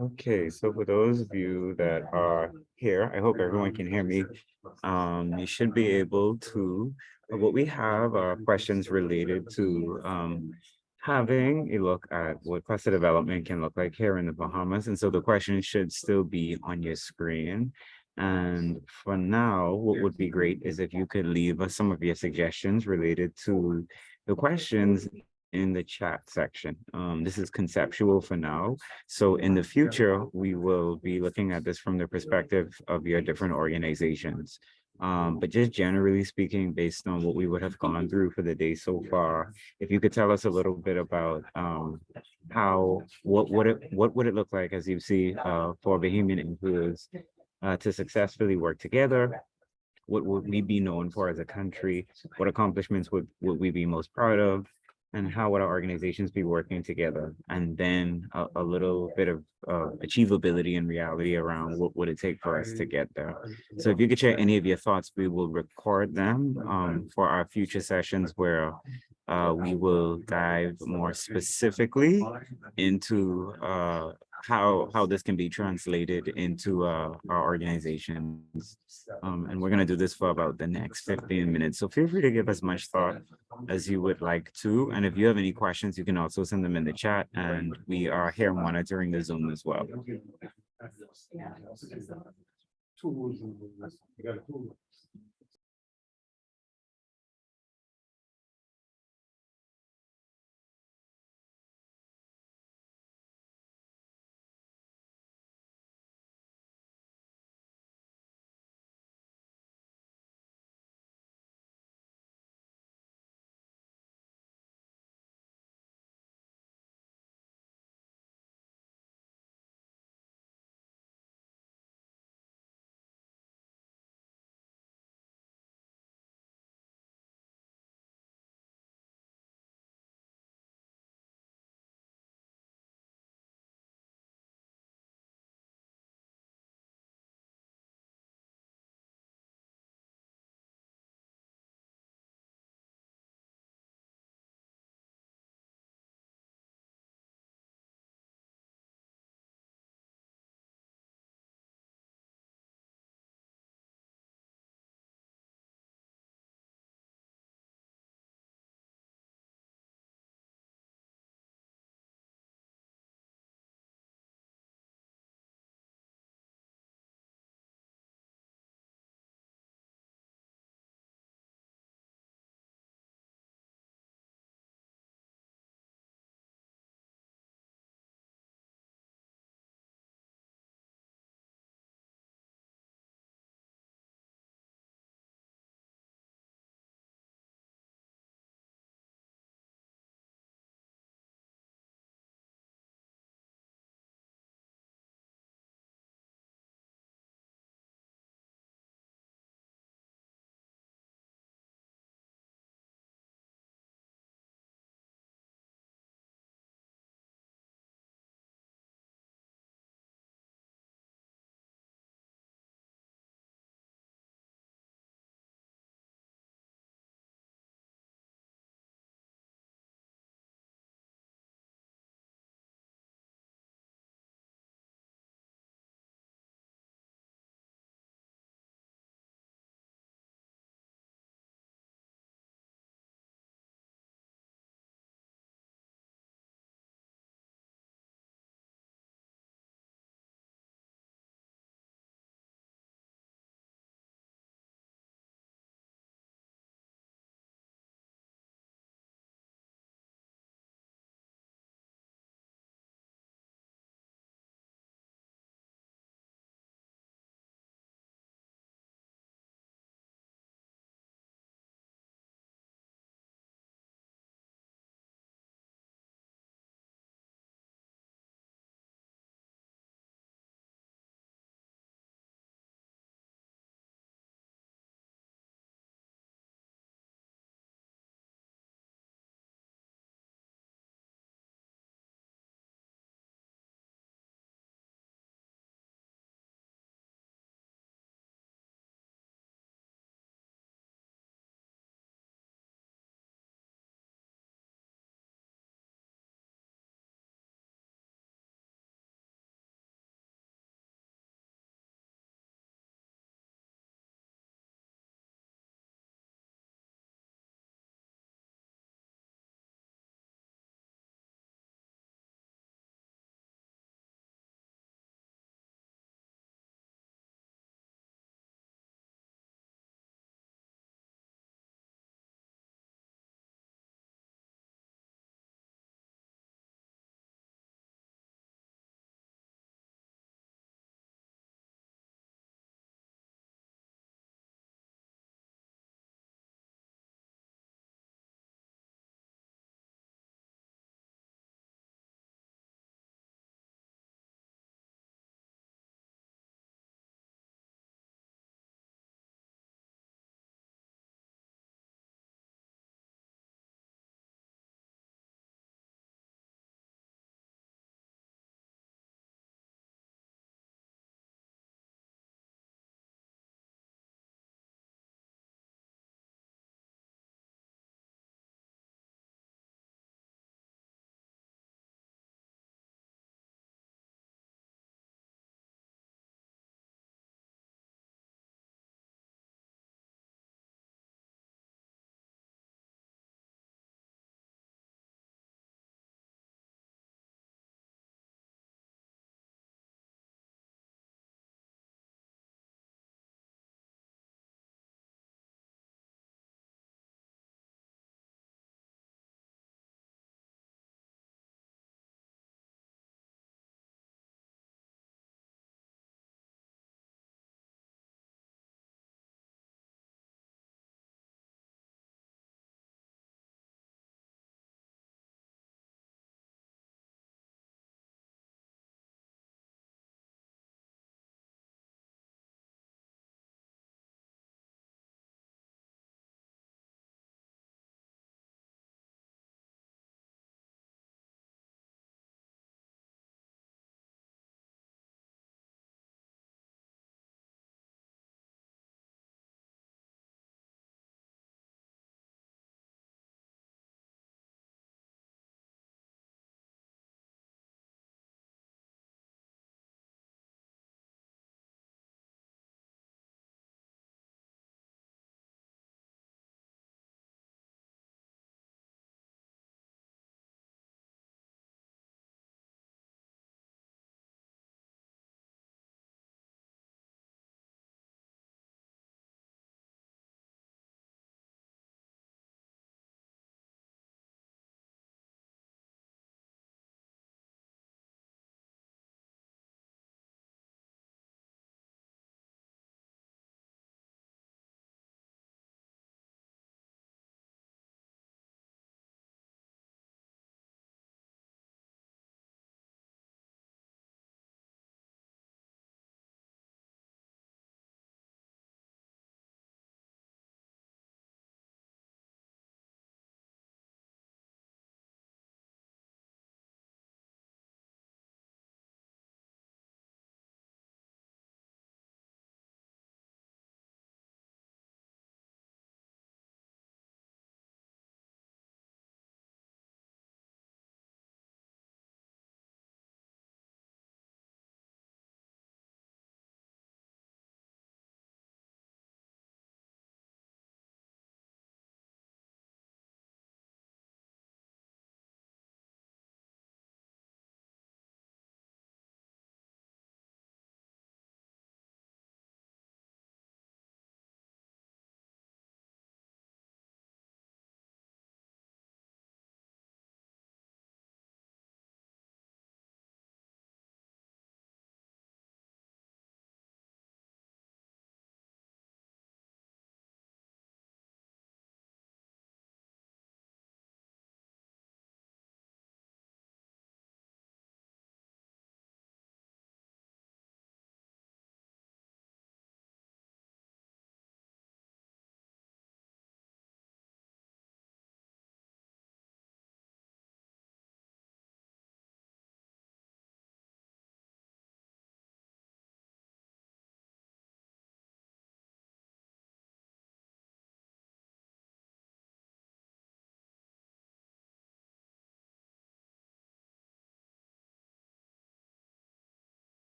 Okay, so for those of you that are here, I hope everyone can hear me. You should be able to, what we have are questions related to having a look at what cluster development can look like here in the Bahamas. And so the question should still be on your screen. And for now, what would be great is if you could leave us some of your suggestions related to the questions in the chat section. This is conceptual for now. So in the future, we will be looking at this from the perspective of your different organizations. But just generally speaking, based on what we would have gone through for the day so far, if you could tell us a little bit about what would it look like as you see for Bahamian influence to successfully work together? What would we be known for as a country? What accomplishments would we be most proud of? And how would our organizations be working together? And then a little bit of achievability and reality around what would it take for us to get there. So if you could share any of your thoughts, we will record them for our future sessions where we will dive more specifically into how this can be translated into our organizations. And we're gonna do this for about the next 15 minutes. So feel free to give as much thought as you would like to. And if you have any questions, you can also send them in the chat, and we are here monitoring the Zoom as well. Tools and you got a tool.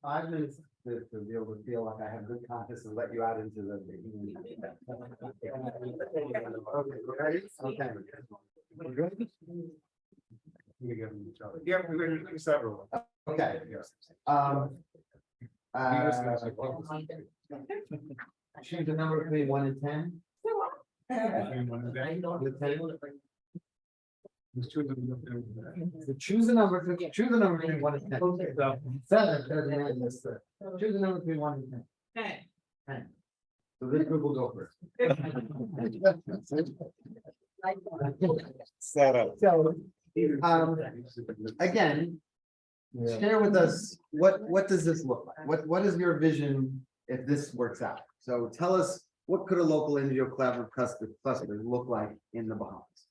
5 minutes to be able to feel like I have good conscience and let you out into the. Okay, ready? Okay. We're good? We give them each other. Yeah, we're gonna do several. Okay. Yes. Choose a number between 1 and 10. Between one and ten. With 10. Just choose them. So choose a number between 1 and 10. So 7 doesn't matter, this third. Choose a number between 1 and 10. Okay. 10. So this group will go first. Set up. So, again, share with us, what does this look like? What is your vision if this works out? So tell us, what could a local NGO collaborative cluster look like in the Bahamas?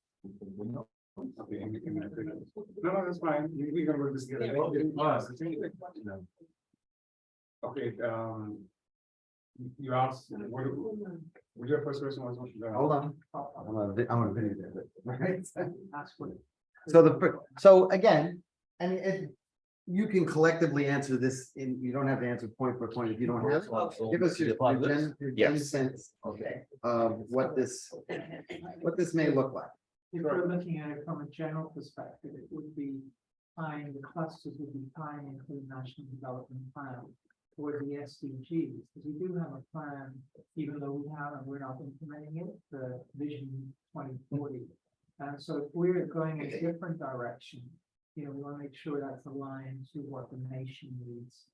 Okay, and we can, no, that's fine. We're gonna work this together. Okay, you asked, what your first question was? Hold on. I'm gonna video this, right? So again, and if you can collectively answer this you don't have to answer point for point if you don't have it. Give us your gen sense of what this may look like. If we're looking at it from a general perspective, it would be tying, the clusters would be tying into the National Development Plan or the SDGs, because we do have a plan, even though we have, and we're not implementing it, the Vision 2040. And so if we're going in a different direction, we want to make sure that's aligned to what the nation needs.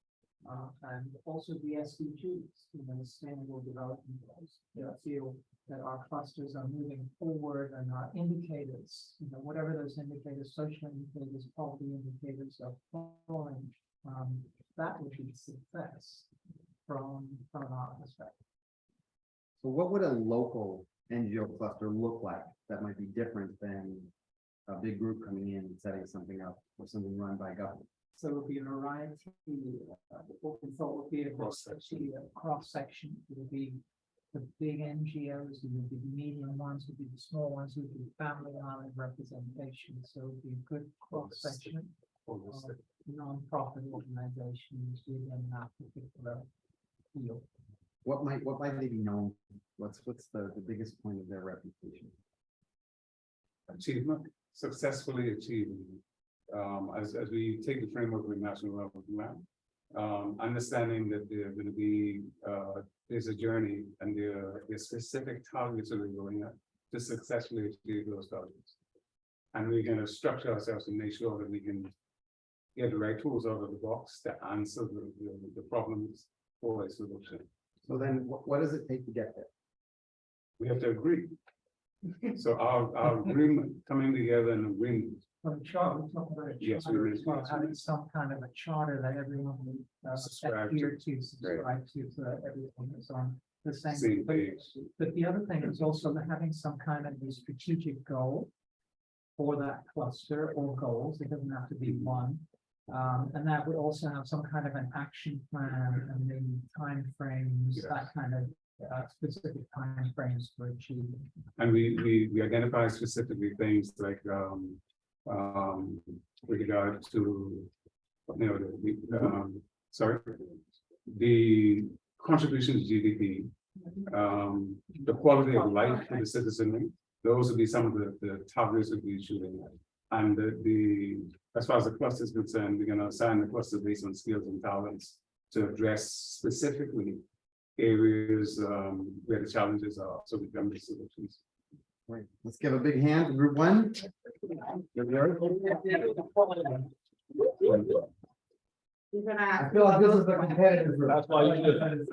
And also the SDGs, the Sustainable Development Goals. I feel that our clusters are moving forward and our indicators, whatever those indicators, social indicators, poverty indicators are falling, that would be success from our perspective. So what would a local NGO cluster look like that might be different than a big group coming in and setting something up or something run by government? So it would be a variety, what we thought would be a cross section, it would be the big NGOs, it would be the medium ones, it would be the small ones, it would be family-owned representation, so it would be a good cross section. Non-profit organizations within that particular field. What might they be known? What's the biggest point of their reputation? Achievement, successfully achieving. As we take the framework of the national level plan, understanding that there are going to be there's a journey and there are specific targets that we're going at to successfully achieve those targets. And we're going to structure ourselves to make sure that we can get the right tools out of the box to answer the problems for a solution. So then what does it take to get there? We have to agree. So our agreement, coming together in agreement. From the charter, we talk about a Yes, charter we as well, having some kind of a charter that everyone will Subscribe to. adhere to, subscribe to, so that everything is on the same Same page. page. But the other thing is also having some kind of a strategic goal for that cluster or goals, it doesn't have to be one. And that would also have some kind of an action plan and the timeframes, that kind of specific timeframes for achieving. And we identify specifically things like with regard to the contribution to GDP, the quality of life for the citizenry. Those would be some of the targets that we shooting at. And as far as the cluster is concerned, we're going to assign the cluster based on skills and talents to address specifically areas where the challenges are, so we can make solutions. Great. Let's give a big hand to group one. I feel like this is the competitive group. That's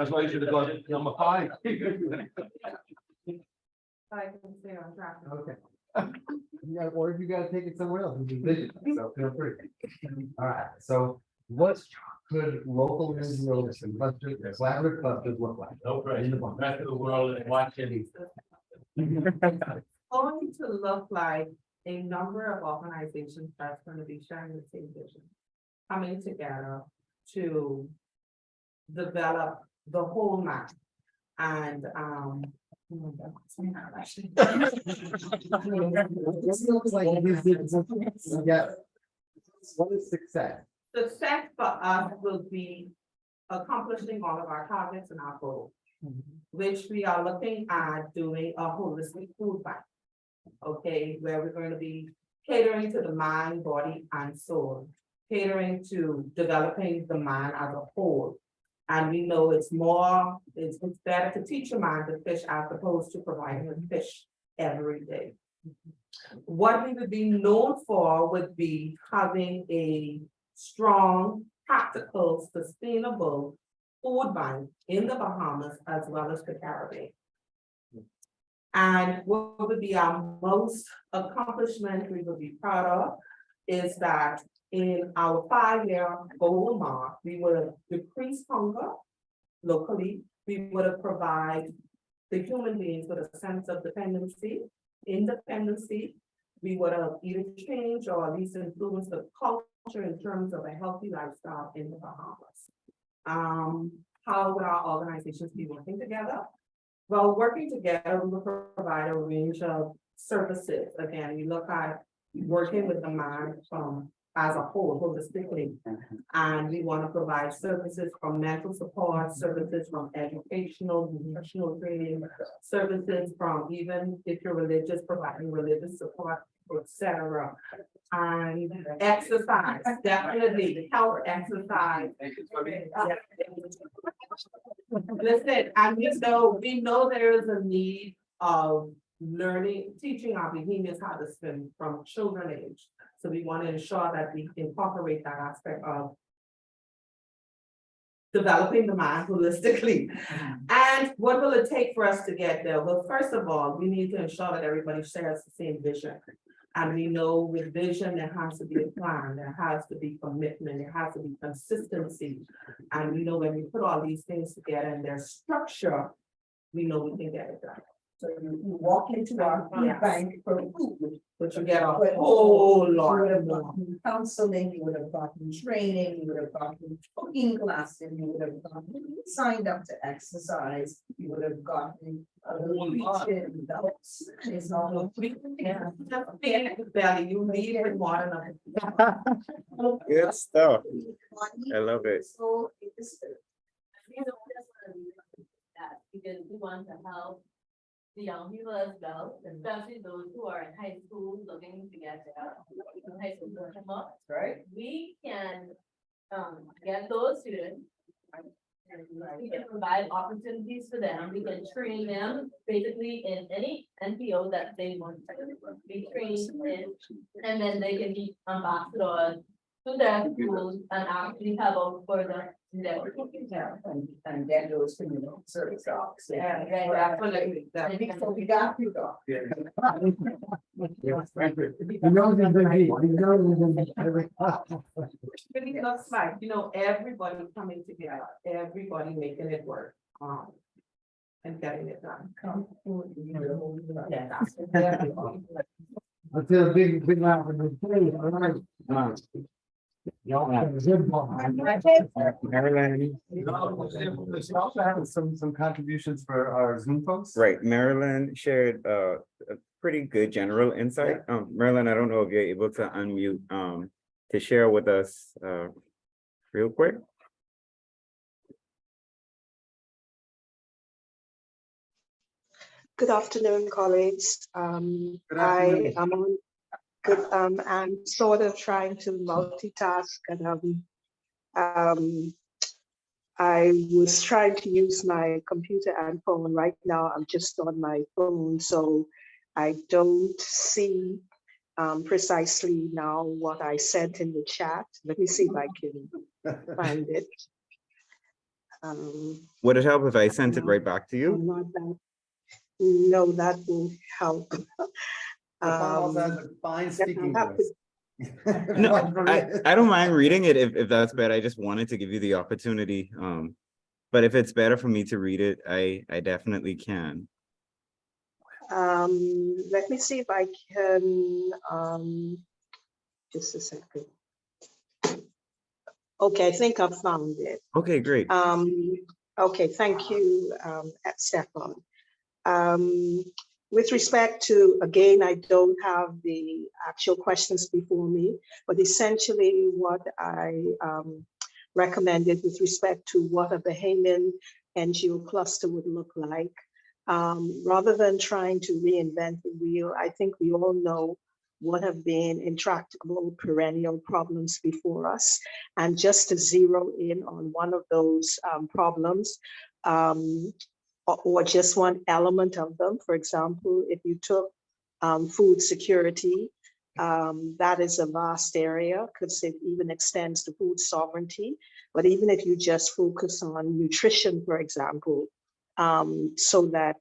why you should have gone number 5. Okay. Or if you gotta take it somewhere else, you can visit, so feel free. All right, so what could local NGOs and clusters, collaborative clusters look like? No pressure. Back to the world and watch it. Going to look like a number of organizations that's going to be sharing the same vision, coming together to develop the whole map. And This looks like yeah. What is success? success for us will be accomplishing all of our targets and our goals, which we are looking at doing a holistic food bank. Okay, where we're going to be catering to the mind, body, and soul, catering to developing the mind as a whole. And we know it's better to teach a man to fish as opposed to providing him fish every day. What we would be known for would be having a strong, practical, sustainable food bank in the Bahamas as well as the Caribbean. And what would be our most accomplishment we would be proud of is that in our 5-year goal mark, we would have decreased hunger locally. We would have provided the human beings with a sense of dependency, independency. We would have either changed or at least influenced the culture in terms of a healthy lifestyle in the Bahamas. How would our organizations be working together? Well, working together, we will provide a range of services. Again, we look at working with the mind as a whole, holistically. And we want to provide services from mental support, services from educational, nutritional training, services from even if you're religious, providing religious support, etc. And exercise, definitely health exercise. Listen, and we know there is a need of learning, teaching our Bahamians how to swim from children age. So we want to ensure that we incorporate that aspect of developing the mind holistically. And what will it take for us to get there? Well, first of all, we need to ensure that everybody shares the same vision. And we know with vision, there has to be a plan, there has to be commitment, there has to be consistency. And we know when we put all these things together and their structure, we know we can get it done. So you walk into our food bank for food. But you get a whole lot You would have more. gotten counseling, you would have gotten training, you would have gotten cooking classes, you would have gotten signed up to exercise, you would have gotten. It's all. Belly, you need it more than Good stuff. I love it. So it is. You know, that's what I mean, that because we want to help the young people as well, especially those who are in high school looking to get their high school diploma. Right. We can get those students. And we can provide opportunities for them. We can train them basically in any NPO that they want to be trained in. And then they can be ambassadors to their schools and actually have a further endeavor. And then those community service dogs. Yeah, definitely. So we got you, dog. Really looks like, everybody coming together, everybody making it work, and getting it done. Yeah, that's it. Let's do a big round for the three, all right. Marilyn, We also have some contributions for our Zoom folks. right, Marilyn shared a pretty good general insight. Marilyn, I don't know if you're able to unmute to share with us real quick. Good afternoon, colleagues. Good I afternoon. am on good, I'm sort of trying to multitask and I was trying to use my computer and phone. Right now, I'm just on my phone, so I don't see precisely now what I sent in the chat. Let me see if I can find it. Would it help if I sent it right back to you? Not that. No, that won't help. The phone also has a fine speaking I'll have voice. No, I don't mind reading it if that's better. I just wanted to give you the opportunity. But if it's better for me to read it, I definitely can. Let me see if I can, just a second. Okay, I think I've found it. Okay, great. Okay, thank you, Stefan. With respect to, again, I don't have the actual questions before me, but essentially what I recommended with respect to what a Bahamian NGO cluster would look like. Rather than trying to reinvent the wheel, I think we all know what have been intractable perennial problems before us. And just to zero in on one of those problems, or just one element of them, for example, if you took food security, that is a vast area because it even extends to food sovereignty. But even if you just focus on nutrition, for example, so that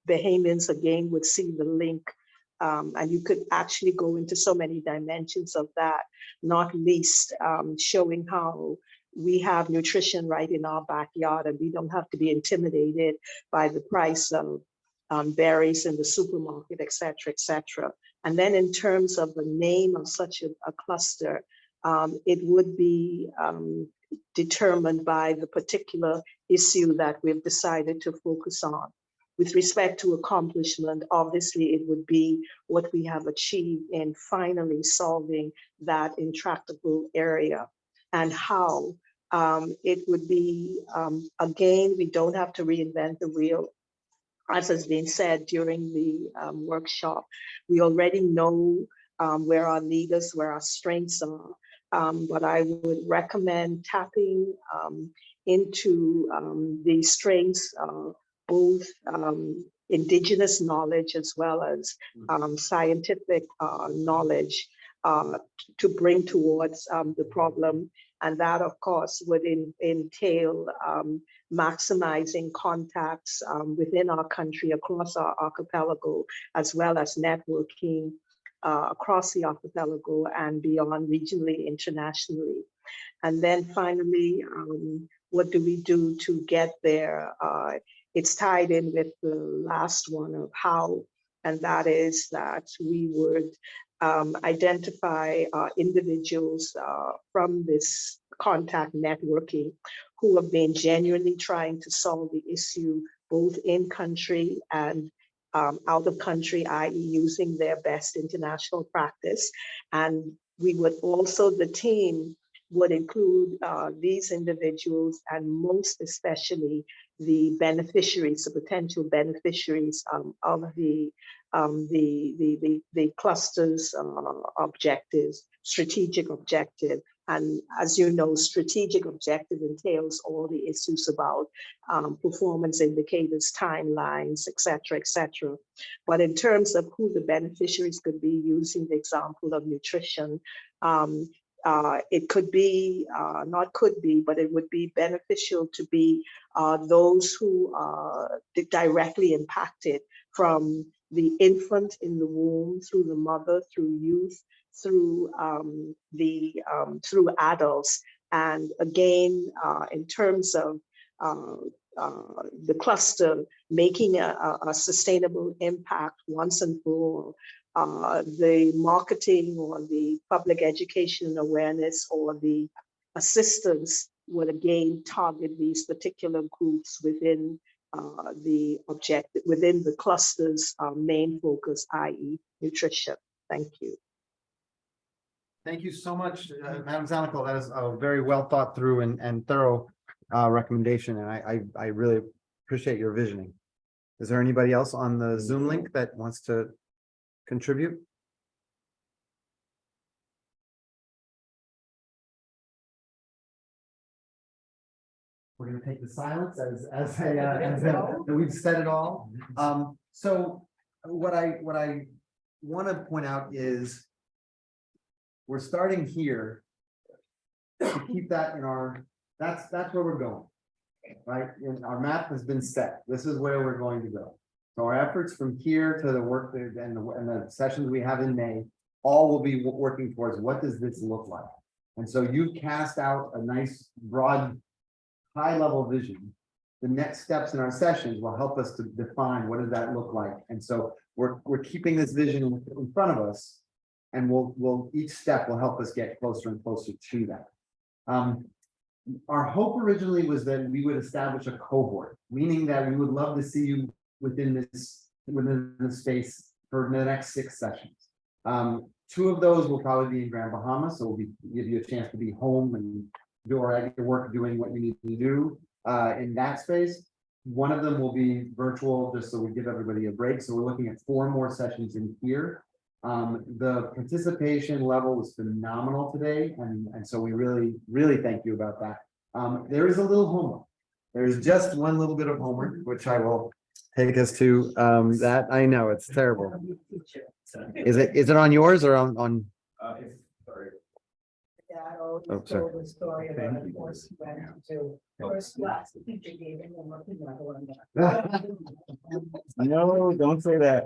Bahamians again would see the link, and you could actually go into so many dimensions of that, not least showing how we have nutrition right in our backyard and we don't have to be intimidated by the price of berries in the supermarket, et cetera, et cetera. And then in terms of the name of such a cluster, it would be determined by the particular issue that we've decided to focus on. With respect to accomplishment, obviously it would be what we have achieved in finally solving that intractable area, and how it would be, again, we don't have to reinvent the wheel. As has been said during the workshop, we already know where our leaders, where our strengths are. But I would recommend tapping into the strengths of both indigenous knowledge as well as scientific knowledge to bring towards the problem. And that, of course, would entail maximizing contacts within our country, across our archipelago, as well as networking across the archipelago and beyond, regionally, internationally. And then finally, what do we do to get there? It's tied in with the last one of how, and that is that we would identify individuals from this contact networking who have been genuinely trying to solve the issue, both in country and out of country, i.e. using their best international practice. And we would also, the team would include these individuals and most especially the beneficiaries, the potential beneficiaries of the cluster's objectives, strategic objective. And as you know, strategic objective entails all the issues about performance indicators, timelines, et cetera, et cetera. But in terms of who the beneficiaries could be, using the example of nutrition, it could be, not could be, but it would be beneficial to be those who are directly impacted from the infant in the womb, through the mother, through youth, through through adults. And again, in terms of the cluster making a sustainable impact once and for all, the marketing or the public education and awareness or the assistance would again target these particular groups within the objective, within the cluster's main focus, i.e. nutrition. Thank you. Thank you so much, Madam Zanico. That is a very well thought through and thorough recommendation, and I really appreciate your visioning. Is there anybody else on the Zoom link that wants to contribute? We're going to take the silence as we've said it all. So what I want to point out is we're starting here to keep that in our, that's where we're going, right? And our map has been set. This is where we're going to go. So our efforts from here to the work and the sessions we have in May, all will be working towards what does this look like? And so you've cast out a nice, broad, high-level vision. The next steps in our sessions will help us to define what does that look like. And so we're keeping this vision in front of us, and each step will help us get closer and closer to that. Our hope originally was that we would establish a cohort, meaning that we would love to see you within the space for the next 6 sessions. 2 of those will probably be in Grand Bahama, so we'll give you a chance to be home and or at your work doing what you need to do in that space. One of them will be virtual, just so we give everybody a break. So we're looking at 4 more sessions in here. The participation level was phenomenal today, and so we really thank you about that. There is a little homework. There's just one little bit of homework, which I will take us to, that I know it's terrible. Is it on yours or on? Sorry. Yeah, I always Oh, sorry. told the story about the course he went to first class, the teacher gave him homework, he's not going there. No, don't say that.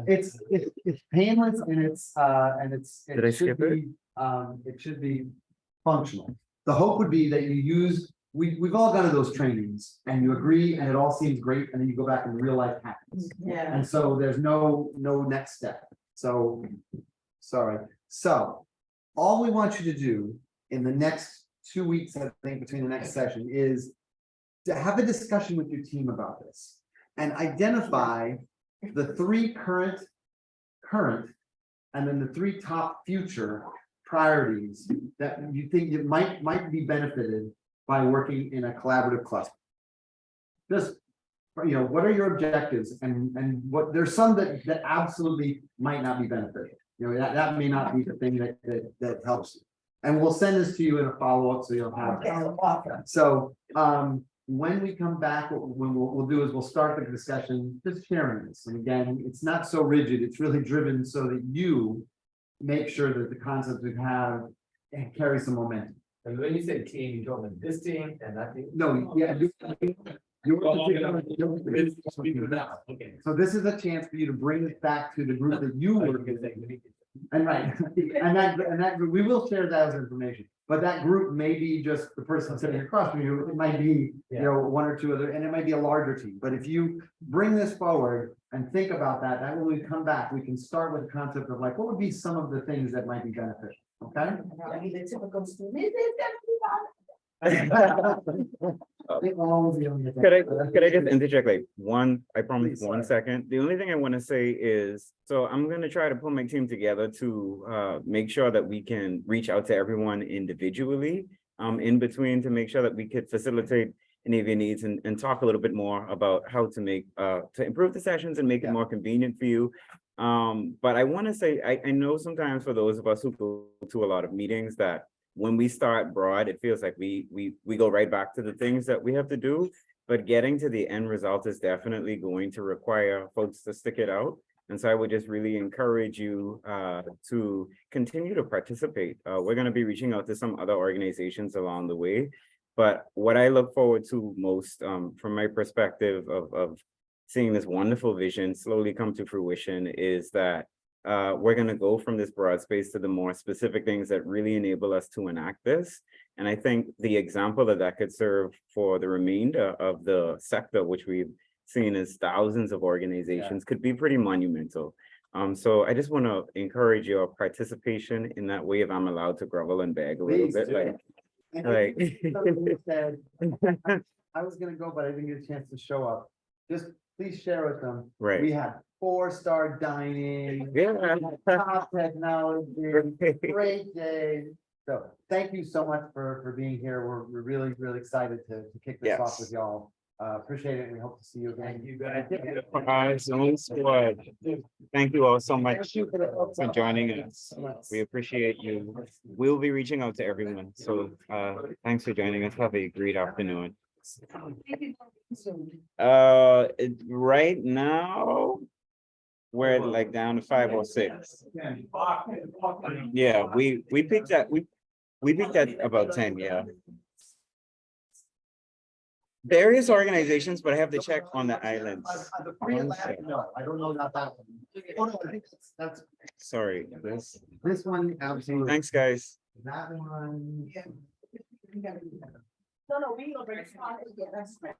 It's painless and Did I skip it? It should be functional. The hope would be that you use, we've all gone to those trainings and you agree and it all seems great and then you go back and real life happens. Yeah. And so there's no next step. So, sorry. So all we want you to do in the next 2 weeks, I think, between the next session is to have a discussion with your team about this and identify the 3 current, and then the 3 top future priorities that you think you might be benefited by working in a collaborative cluster. Just, what are your objectives and what, there's some that absolutely might not be beneficial. That may not be the thing that helps you. And we'll send this to you in a follow-up, so you'll have. Okay, awesome. So, when we come back, what we'll do is we'll start the discussion, just sharing this. And again, it's not so rigid, it's really driven so that you make sure that the concepts we have carry some momentum. And when you say team, you're talking this team and that team? No, yeah. Okay. So this is a chance for you to bring it back to the group that you were. And right, and that group, we will share that as information, but that group may be just the person sitting across from you, it might be, 1 or 2 other, and it might be a larger team, but if you bring this forward and think about that when we come back, we can start with the concept of like, what would be some of the things that might be beneficial, okay? I'll be the typical student. Could I just interject like I promise 1 second. The only thing I want to say is, so I'm gonna try to put my team together to make sure that we can reach out to everyone individually in between to make sure that we could facilitate any of your needs and talk a little bit more about how to make to improve the sessions and make it more convenient for you. But I want to say, I know sometimes for those of us who go to a lot of meetings that when we start broad, it feels like we go right back to the things that we have to do, but getting to the end result is definitely going to require folks to stick it out. And so I would just really encourage you to continue to participate. We're going to be reaching out to some other organizations along the way. But what I look forward to most from my perspective of seeing this wonderful vision slowly come to fruition is that we're going to go from this broad space to the more specific things that really enable us to enact this. And I think the example that could serve for the remainder of the sector, which we've seen as thousands of organizations, could be pretty monumental. So I just want to encourage your participation in that way, if I'm allowed to grovel and beg a little bit. Like, I was gonna go, but I didn't get a chance to show up. Just please share with them. Right. We had 4-star dining. Yeah. Top technology, great day. So thank you so much for being here. We're really excited to kick this off with y'all. Appreciate it, and we hope to see you again. Thank you all so much for joining us. We appreciate you. We'll be reaching out to everyone. So thanks for joining us. Have a great afternoon. Right now, we're like down to 5 or 6. Yeah, we picked at about 10, yeah. Various organizations, but I have to check on the islands. No, I don't know about that one. Oh, no, I think that's, Sorry. this one, absolutely. Thanks, guys. That one. No, we already started. Yeah, that's right.